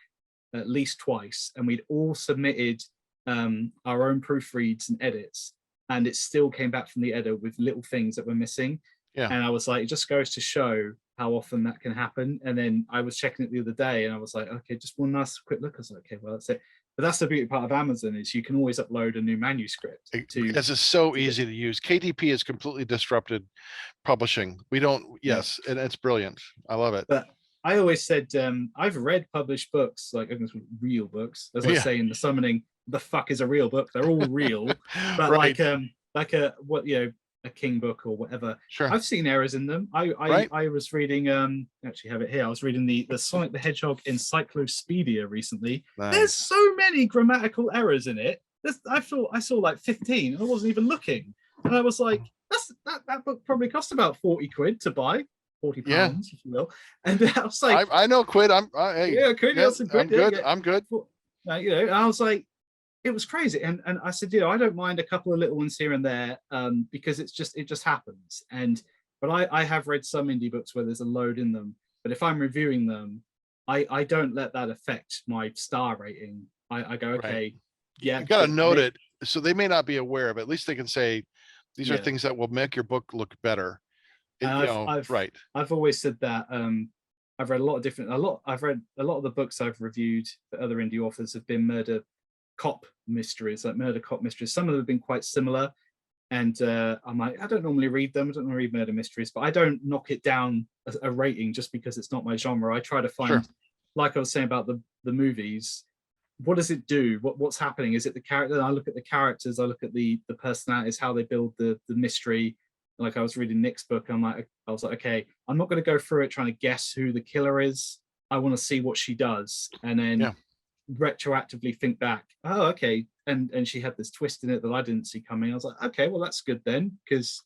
at least twice, and we'd all submitted our own proofreads and edits, and it still came back from the editor with little things that were missing. And I was like, it just goes to show how often that can happen. And then I was checking it the other day, and I was like, okay, just one last quick look. I was like, okay, well, that's it. But that's the beauty part of Amazon is you can always upload a new manuscript to. This is so easy to use. KDP has completely disrupted publishing. We don't, yes, and it's brilliant. I love it. But I always said I've read published books, like real books, as I say in the summoning. The fuck is a real book? They're all real, but like a a King book or whatever. Sure. I've seen errors in them. I was reading actually have it here. I was reading the Sonic the Hedgehog Encyclopedia recently. Nice. There's so many grammatical errors in it. I saw like 15 and I wasn't even looking. And I was like, that book probably cost about 40 quid to buy. 40 pounds, if you will. And I was like, I know quid. Quid. I'm good. I'm good. And I was like, it was crazy. And I said, I don't mind a couple of little ones here and there, because it just happens. But I have read some indie books where there's a load in them. But if I'm reviewing them, I don't let that affect my star rating. I go, okay, you got to note it. So they may not be aware of it. At least they can say, these are things that will make your book look better. I've always said that. I've read I've read a lot of the books I've reviewed for other indie authors have been murder cop mysteries. Some of them have been quite similar. And I'm like, I don't normally read them. I don't normally read murder mysteries, but I don't knock it down a rating just because it's not my genre. I try to find, like I was saying about the movies, what does it do? What's happening? Is it the character? I look at the characters, I look at the personalities, how they build the mystery. Like I was reading Nick's book, I was like, okay, I'm not going to go through it trying to guess who the killer is. I want to see what she does, and then retroactively think back. Oh, okay, and she had this twist in it that I didn't see coming. I was like, okay, well that's good then, because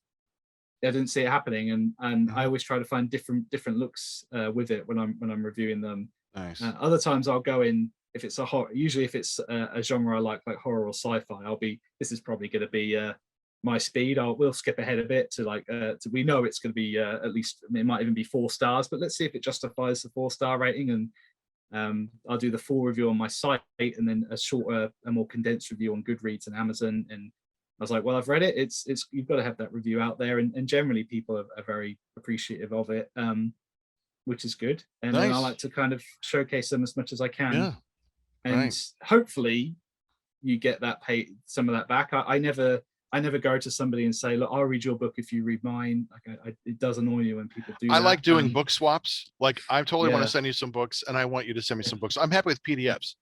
I didn't see it happening. And I always try to find different looks with it when I'm reviewing them. Nice. Other times I'll go in, if it's a horror. Usually, if it's a genre I like horror or sci-fi, this is probably going to be my speed. We'll skip ahead a bit to we know it's going to be at least, it might even be 4 stars, but let's see if it justifies the 4-star rating. And I'll do the full review on my site and then a more condensed review on Goodreads and Amazon. And I was like, well, I've read it. It's you've got to have that review out there, and generally people are very appreciative of it, which is good. And then I like to kind of showcase them as much as I can. Yeah. And hopefully you get some of that back. I never go to somebody and say, look, I'll read your book if you read mine. Like it does annoy me when people do that. I like doing book swaps. Like I totally want to send you some books and I want you to send me some books. I'm happy with PDFs.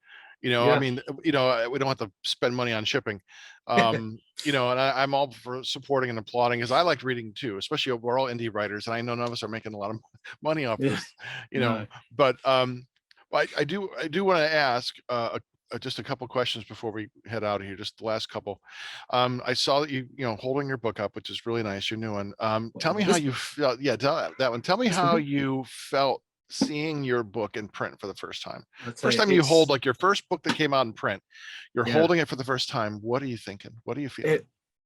I mean, we don't have to spend money on shipping. And I'm all for supporting and applauding, because I like reading too, especially we're all indie writers and I know none of us are making a lot of money off this, but I do want to ask just a couple questions before we head out of here, just the last couple. I saw that you holding your book up, which is really nice, your new one. Tell me how you felt. That one. Tell me how you felt seeing your book in print for the first time. First time you hold, like your first book that came out in print, you're holding it for the first time. What are you thinking? What are you feeling?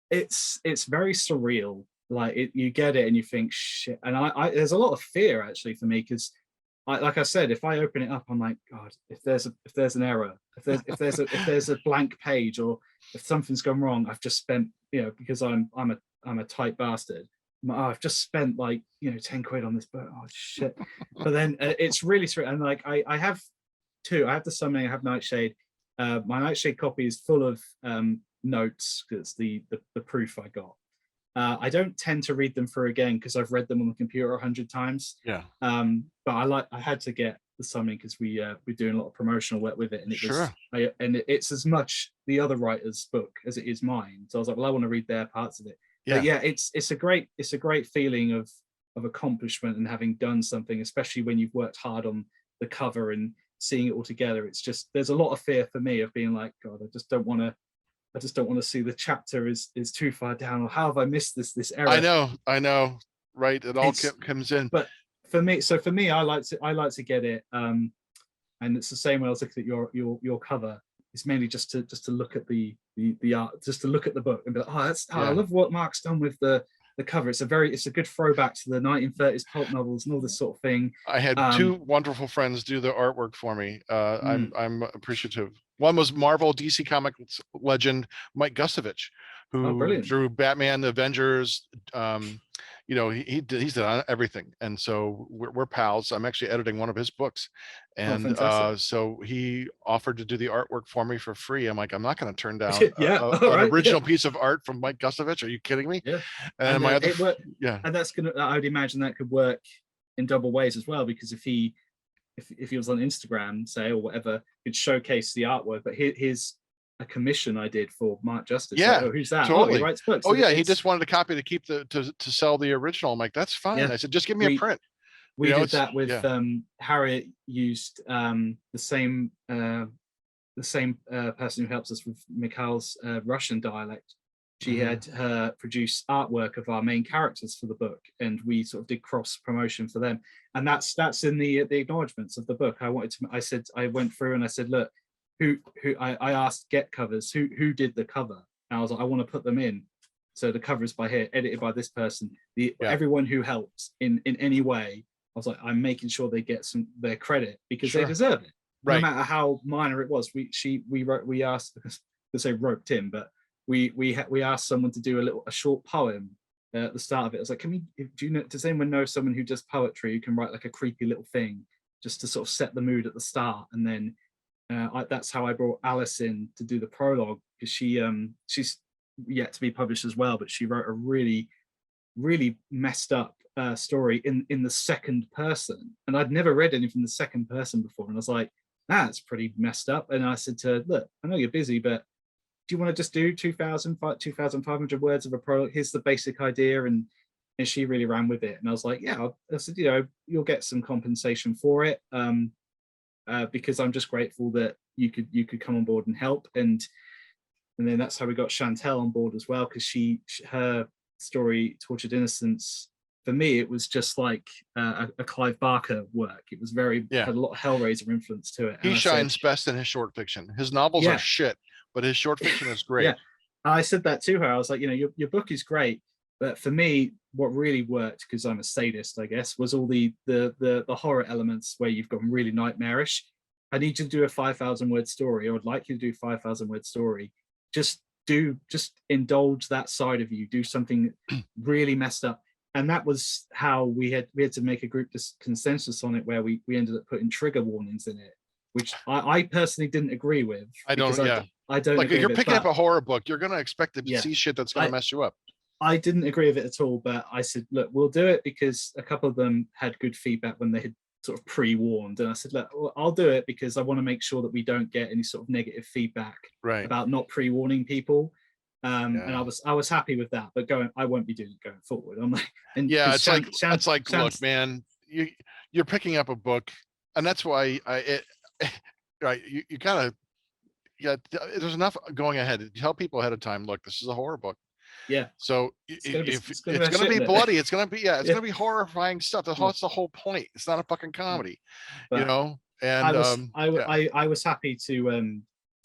It's very surreal. Like you get it and you think shit. And there's a lot of fear actually for me, because like I said, if I open it up, I'm like, God, if there's an error, if there's a blank page, or if something's gone wrong, I've just spent, because I'm a tight bastard. I've just spent like 10 quid on this book. Oh shit! But then it's really sweet. And like I have 2. I have the Summoning. I have Nightshade. My Nightshade copy is full of notes, because the proof I got. I don't tend to read them through again because I've read them on the computer 100 times. Yeah. But I had to get the Summoning because we're doing a lot of promotional work with it, and it's as much the other writer's book as it is mine. So I was like, well, I want to read their parts of it. Yeah. But yeah, it's a great feeling of accomplishment and having done something, especially when you've worked hard on the cover and seeing it all together. It's just, there's a lot of fear for me of being like, God, I just don't want to see the chapter is too far down, or how have I missed this error? I know, right? It all comes in. But for me, I like to get it, and it's the same when I was looking at your cover. It's mainly just to look at the art, just to look at the book and be like, I love what Mark's done with the cover. It's a good throwback to the 1930s pulp novels and all this sort of thing. I had 2 wonderful friends do the artwork for me. I'm appreciative. One was Marvel DC Comics legend Mike Gustovich, who drew Batman, the Avengers, he's done everything. And so we're pals. I'm actually editing one of his books. And fantastic. so he offered to do the artwork for me for free. I'm like, I'm not going to turn down Yeah, all an right, original piece of art from Mike Gustovich. Are you kidding me? Yeah. And my other, it worked, yeah. and I would imagine that could work in double ways as well, because if he was on Instagram, say, or whatever, he'd showcase the artwork. But here's a commission I did for Mark Justice. Yeah, like, oh, who's that? totally. Oh, he writes books. Oh yeah, he just wanted a copy to keep to sell the original. I'm like, that's fine. Yeah. I said, just give me a print. We did that with yeah. Harriet used the same person who helps us with Mikhail's Russian dialect. She had her produce artwork of our main characters for the book, and we sort of did cross promotion for them. And that's in the acknowledgements of the book. I went through and I said, look, who I asked get covers, who did the cover? And I was like, I want to put them in. So the cover is by here, edited by this person. Everyone who helps in any way, I was like, I'm making sure they get their credit, because they deserve it. Right. No matter how minor it was. We asked, to say roped in, but we asked someone to do a short poem at the start of it. I was like, does anyone know someone who does poetry who can write like a creepy little thing just to sort of set the mood at the start? And then that's how I brought Alice in to do the prologue, because she's yet to be published as well, but she wrote a really, really messed up story in the second person, and I'd never read anything in the second person before, and I was like, that's pretty messed up. And I said to her, look, I know you're busy, but do you want to just do 2,500 words of a prologue? Here's the basic idea. And she really ran with it. And I was like, yeah. I said, you'll get some compensation for it, because I'm just grateful that you could come on board and help. And then that's how we got Chantel on board as well, because her story, Tortured Innocence, for me, it was just like a Clive Barker work. It was had a lot of Hellraiser influence to it. He shines best in his short fiction. His novels are shit, but his short fiction is great. Yeah, I said that to her. I was like, your book is great, but for me, what really worked, because I'm a sadist, I guess, was all the horror elements where you've gone really nightmarish. I need you to do a 5,000 word story, or I'd like you to do a 5,000 word story. Just indulge that side of you. Do something really messed up. And that was how we had to make a group consensus on it, where we ended up putting trigger warnings in it, which I personally didn't agree with. I don't. I don't. Like, if you're picking up a horror book, you're going to expect to see shit that's going to mess you up. I didn't agree with it at all, but I said, look, we'll do it, because a couple of them had good feedback when they had sort of pre-warned, and I said, look, I'll do it because I want to make sure that we don't get any sort of negative feedback about not pre-warning people. And I was happy with that, but I won't be doing it going forward. I'm like, it's like, look, man, you're picking up a book, and that's why you gotta, there's enough going ahead. Tell people ahead of time, look, this is a horror book. Yeah. So it's gonna be bloody. It's gonna be gonna be horrifying stuff. That's the whole point. It's not a fucking comedy, but And I was happy to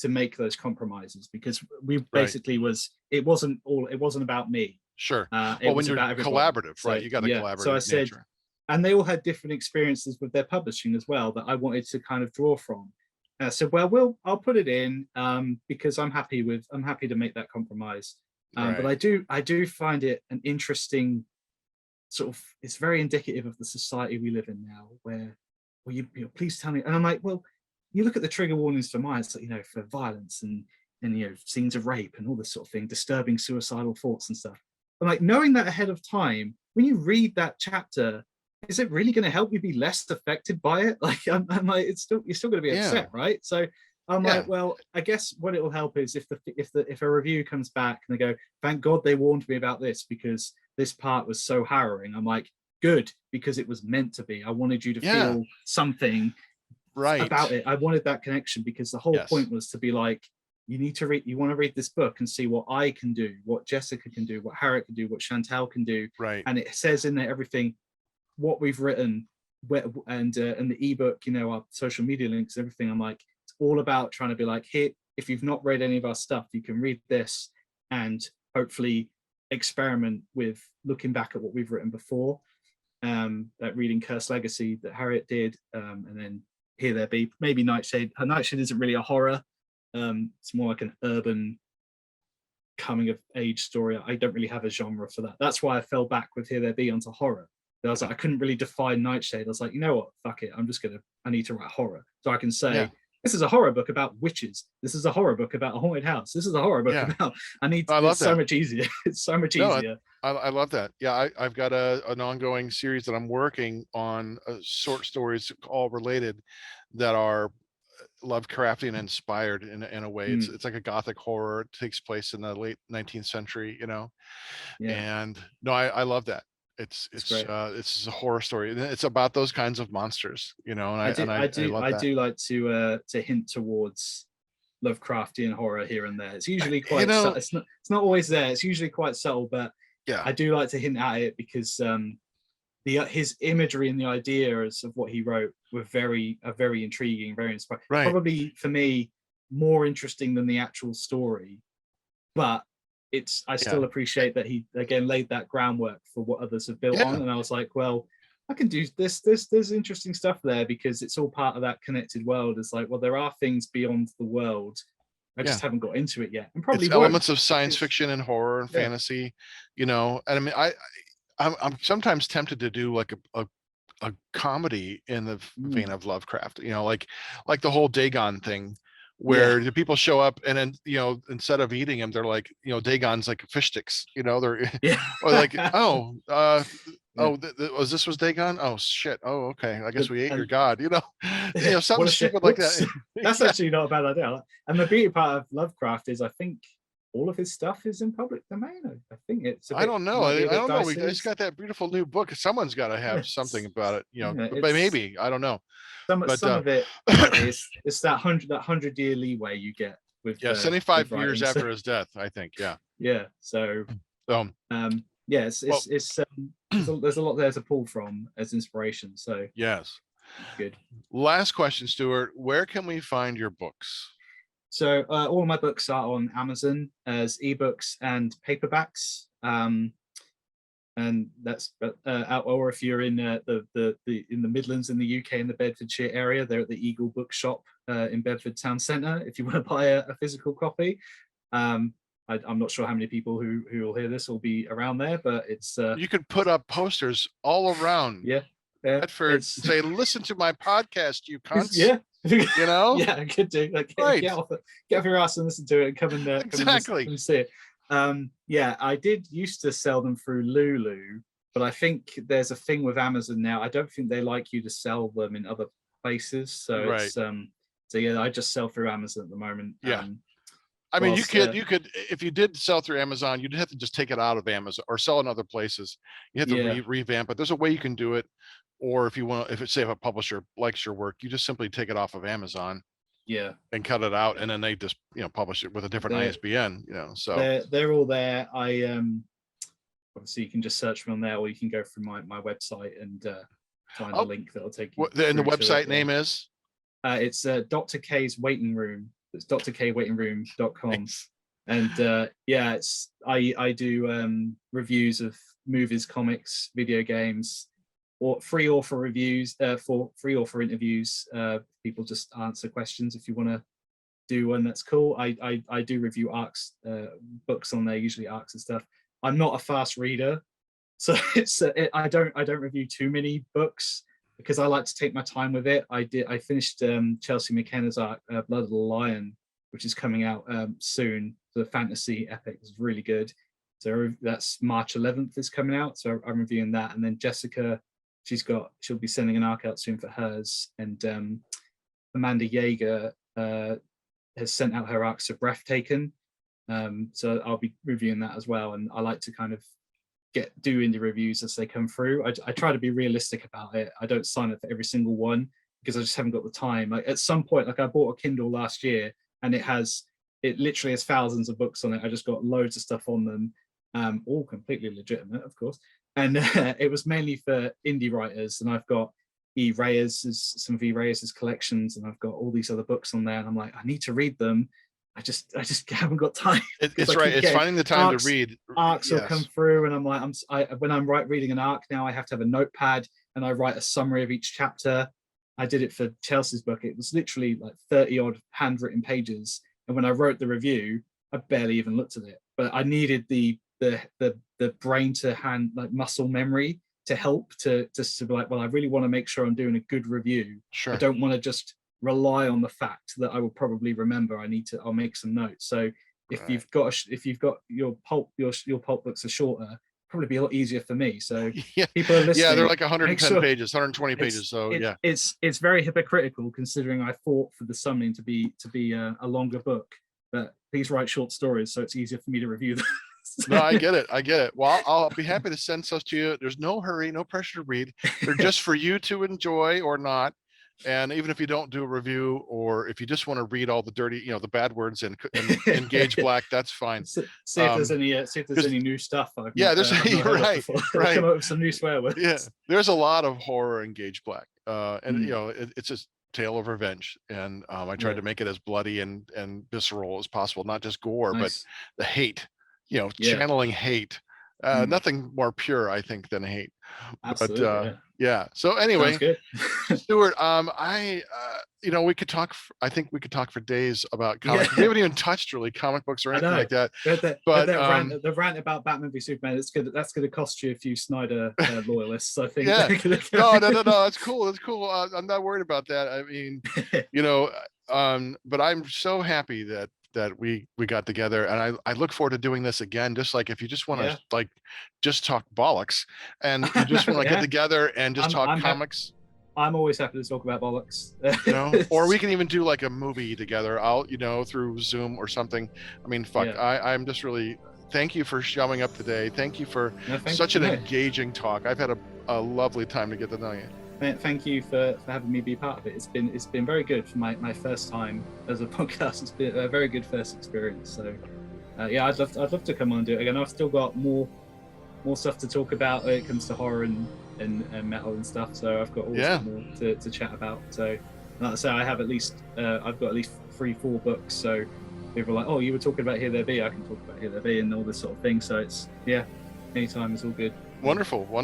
make those compromises, because we basically it wasn't about me. Sure. Well, when you're collaborative, right? You got a collaborative. So I said, and they all had different experiences with their publishing as well that I wanted to kind of draw from. And I said, well, I'll put it in because I'm happy to make that compromise. But I do find it an interesting sort of, it's very indicative of the society we live in now, where, well, you please tell me. And I'm like, well, you look at the trigger warnings for mine, it's like, for violence and scenes of rape and all this sort of thing, disturbing suicidal thoughts and stuff. I'm like, knowing that ahead of time, when you read that chapter, is it really going to help you be less affected by it? Like, I'm like, you're still going to be upset, right? So I'm like, well, I guess what it will help is if a review comes back and they go, thank God they warned me about this because this part was so harrowing. I'm like, good, because it was meant to be. I wanted you to feel something about it. I wanted that connection, because the whole point was to be like, you want to read this book and see what I can do, what Jessica can do, what Harriet can do, what Chantal can do. Right. And it says in there everything, what we've written, and the ebook, our social media links, everything. I'm like, it's all about trying to be like, here, if you've not read any of our stuff, you can read this and hopefully experiment with looking back at what we've written before. That reading Cursed Legacy that Harriet did, and then Here There Be, maybe Nightshade. Her Nightshade isn't really a horror. It's more like an urban coming of age story. I don't really have a genre for that. That's why I fell back with Here There Be onto horror. I was like, I couldn't really define Nightshade. I was like, you know what, fuck it, I need to write horror, so I can say this is a horror book about witches, this is a horror book about a haunted house, this is a horror book about, it's so much easier. It's so much easier. I love that. Yeah, I've got an ongoing series that I'm working on, short stories all related that are Lovecraftian inspired in a way. It's like a gothic horror. It takes place in the late 19th century, and no, I love that. It's a horror story. It's about those kinds of monsters, and I do like to hint towards Lovecraftian horror here and there. It's usually quite it's not always there. It's usually quite subtle, but I do like to hint at it because his imagery and the ideas of what he wrote were very intriguing, very inspiring. Right. Probably for me more interesting than the actual story, but I still appreciate that he again laid that groundwork for what others have built on. And I was like, well, I can do this. There's interesting stuff there because it's all part of that connected world. It's like, well, there are things beyond the world. I just haven't got into it yet. And probably elements of science fiction and horror and fantasy, and I mean, I'm sometimes tempted to do like a comedy in the vein of Lovecraft, like the whole Dagon thing, where the people show up and then instead of eating him, they're like, Dagon's like fish sticks, they're or like this was Dagon, oh shit, oh okay, I guess we ate your god, something stupid like that. That's actually not a bad idea. And the beauty part of Lovecraft is I think all of his stuff is in public domain. I think it's I don't know. He's got that beautiful new book. Someone's got to have something about it, but maybe I don't know. Some of it is that 100-year leaway you get with 75 years after his death, I think. So there's a lot there to pull from as inspiration. So yes, good. Last question, Stuart. Where can we find your books? So all of my books are on Amazon as ebooks and paperbacks, and that's out. Or if you're in the Midlands in the UK in the Bedfordshire area, they're at the Eagle Bookshop in Bedford Town Centre. If you want to buy a physical copy, I'm not sure how many people who will hear this will be around there, but it's you could put up posters all around. Bedford, say, listen to my podcast, you cunts. I could do. Like, get off your ass and listen to it and come and exactly and see it. I did used to sell them through Lulu, but I think there's a thing with Amazon now. I don't think they like you to sell them in other places. So it's I just sell through Amazon at the moment. I mean, you could if you did sell through Amazon, you'd have to just take it out of Amazon or sell in other places. You have to revamp it. There's a way you can do it. Or if a publisher likes your work, you just simply take it off of Amazon, and cut it out, and then they just publish it with a different ISBN, So they're all there. I obviously you can just search me on there, or you can go through my website and find a link that'll take you. And the website name is? It's Dr. K's Waiting Room. It's drkwaitingroom.com. Thanks. And I do reviews of movies, comics, video games, or free author reviews for free author interviews. People just answer questions. If you want to do one, that's cool. I do review arcs, books on there, usually arcs and stuff. I'm not a fast reader, so I don't review too many books because I like to take my time with it. I finished Chelsea McKenna's arc, Blood of the Lion, which is coming out soon. The fantasy epic is really good. So that's March 11th is coming out. So I'm reviewing that, and then Jessica, she'll be sending an arc out soon for hers, and Amanda Yeager has sent out her arcs of Breathtaken, so I'll be reviewing that as well. And I like to kind of do indie reviews as they come through. I try to be realistic about it. I don't sign up for every single one because I just haven't got the time. Like at some point, like I bought a Kindle last year, and it literally has thousands of books on it. I just got loads of stuff on them, all completely legitimate, of course. And it was mainly for indie writers, and I've got some of E. Reyes's collections, and I've got all these other books on there, and I'm like, I need to read them. I just haven't got time. It's right. It's finding the time to read. Arcs will come through, and I'm like, when I'm reading an arc now, I have to have a notepad, and I write a summary of each chapter. I did it for Chelsea's book. It was literally like 30 odd handwritten pages, and when I wrote the review, I barely even looked at it, but I needed the brain to hand, like muscle memory, to help to be like, well, I really want to make sure I'm doing a good review. Sure. I don't want to just rely on the fact that I will probably remember. I'll make some notes. So if Right. you've got your pulp books are shorter, probably be a lot easier for me. So Yeah. people are listening. Yeah, they're like 110 make sure- pages, 120 pages. So yeah. It's very hypocritical, considering I fought for the Summoning to be a longer book, but please write short stories so it's easier for me to review them. No, I get it. Well, I'll be happy to send stuff to you. There's no hurry, no pressure to read. They're just for you to enjoy or not. And even if you don't do a review, or if you just want to read all the dirty, the bad words and engage black, that's fine. See if there's any new stuff. There's I've not right. come up with some new swear words. Yeah, there's a lot of horror in Gage Black, and Mm. it's a tale of revenge, and I tried to make it as bloody and visceral as possible, not just gore, Nice. but the hate, Yeah. channeling hate. Mm. Nothing more pure, I think, than hate. Absolutely. But yeah. So anyway, Sounds good. Stuart, we could talk. I think we could talk for days about comics. We haven't even touched really comic books or anything like that. But the rant about Batman v Superman, that's going to cost you a few Snyder loyalists, I think. Yeah. No. That's cool. That's cool. I'm not worried about that. I mean, but I'm so happy that we got together, and I look forward to doing this again. Just like if you just want to just talk bollocks, and you just want to get together and just talk comics. I'm always happy to talk about bollocks. Or we can even do like a movie together. Through Zoom or something. I mean, fuck. Yeah. I'm just really. Thank you for showing up today. Thank you for such an engaging talk. I've had a lovely time to get to know you. Thank you for having me be part of it. It's been very good for my first time as a podcast. It's been a very good first experience. So I'd love to come on and do it again. I've still got more stuff to talk about when it comes to horror and metal and stuff. So I've got more to chat about. So like I say, I've got at least 3-4 books. So people are like, oh, you were talking about Here There Be. I can talk about Here There Be and all this sort of thing. So it's anytime is all good. Wonderful. All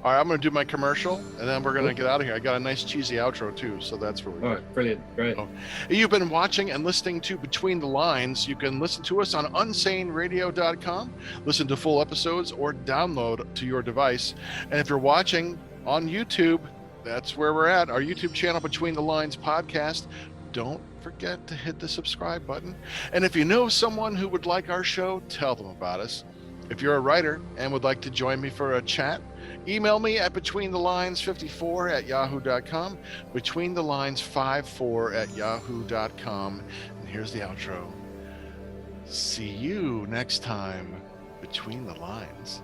right, I'm going to do my commercial, and then we're going to get out of here. I got a nice cheesy outro too, so that's really good. All right, brilliant, great. You've been watching and listening to Between the Lines. You can listen to us on unsaneradio.com, listen to full episodes, or download to your device. And if you're watching on YouTube, that's where we're at. Our YouTube channel, Between the Lines Podcast. Don't forget to hit the subscribe button. And if you know someone who would like our show, tell them about us. If you're a writer and would like to join me for a chat, email me at betweenthelines54@yahoo.com, betweenthelines54@yahoo.com. And here's the outro. See you next time, Between the Lines.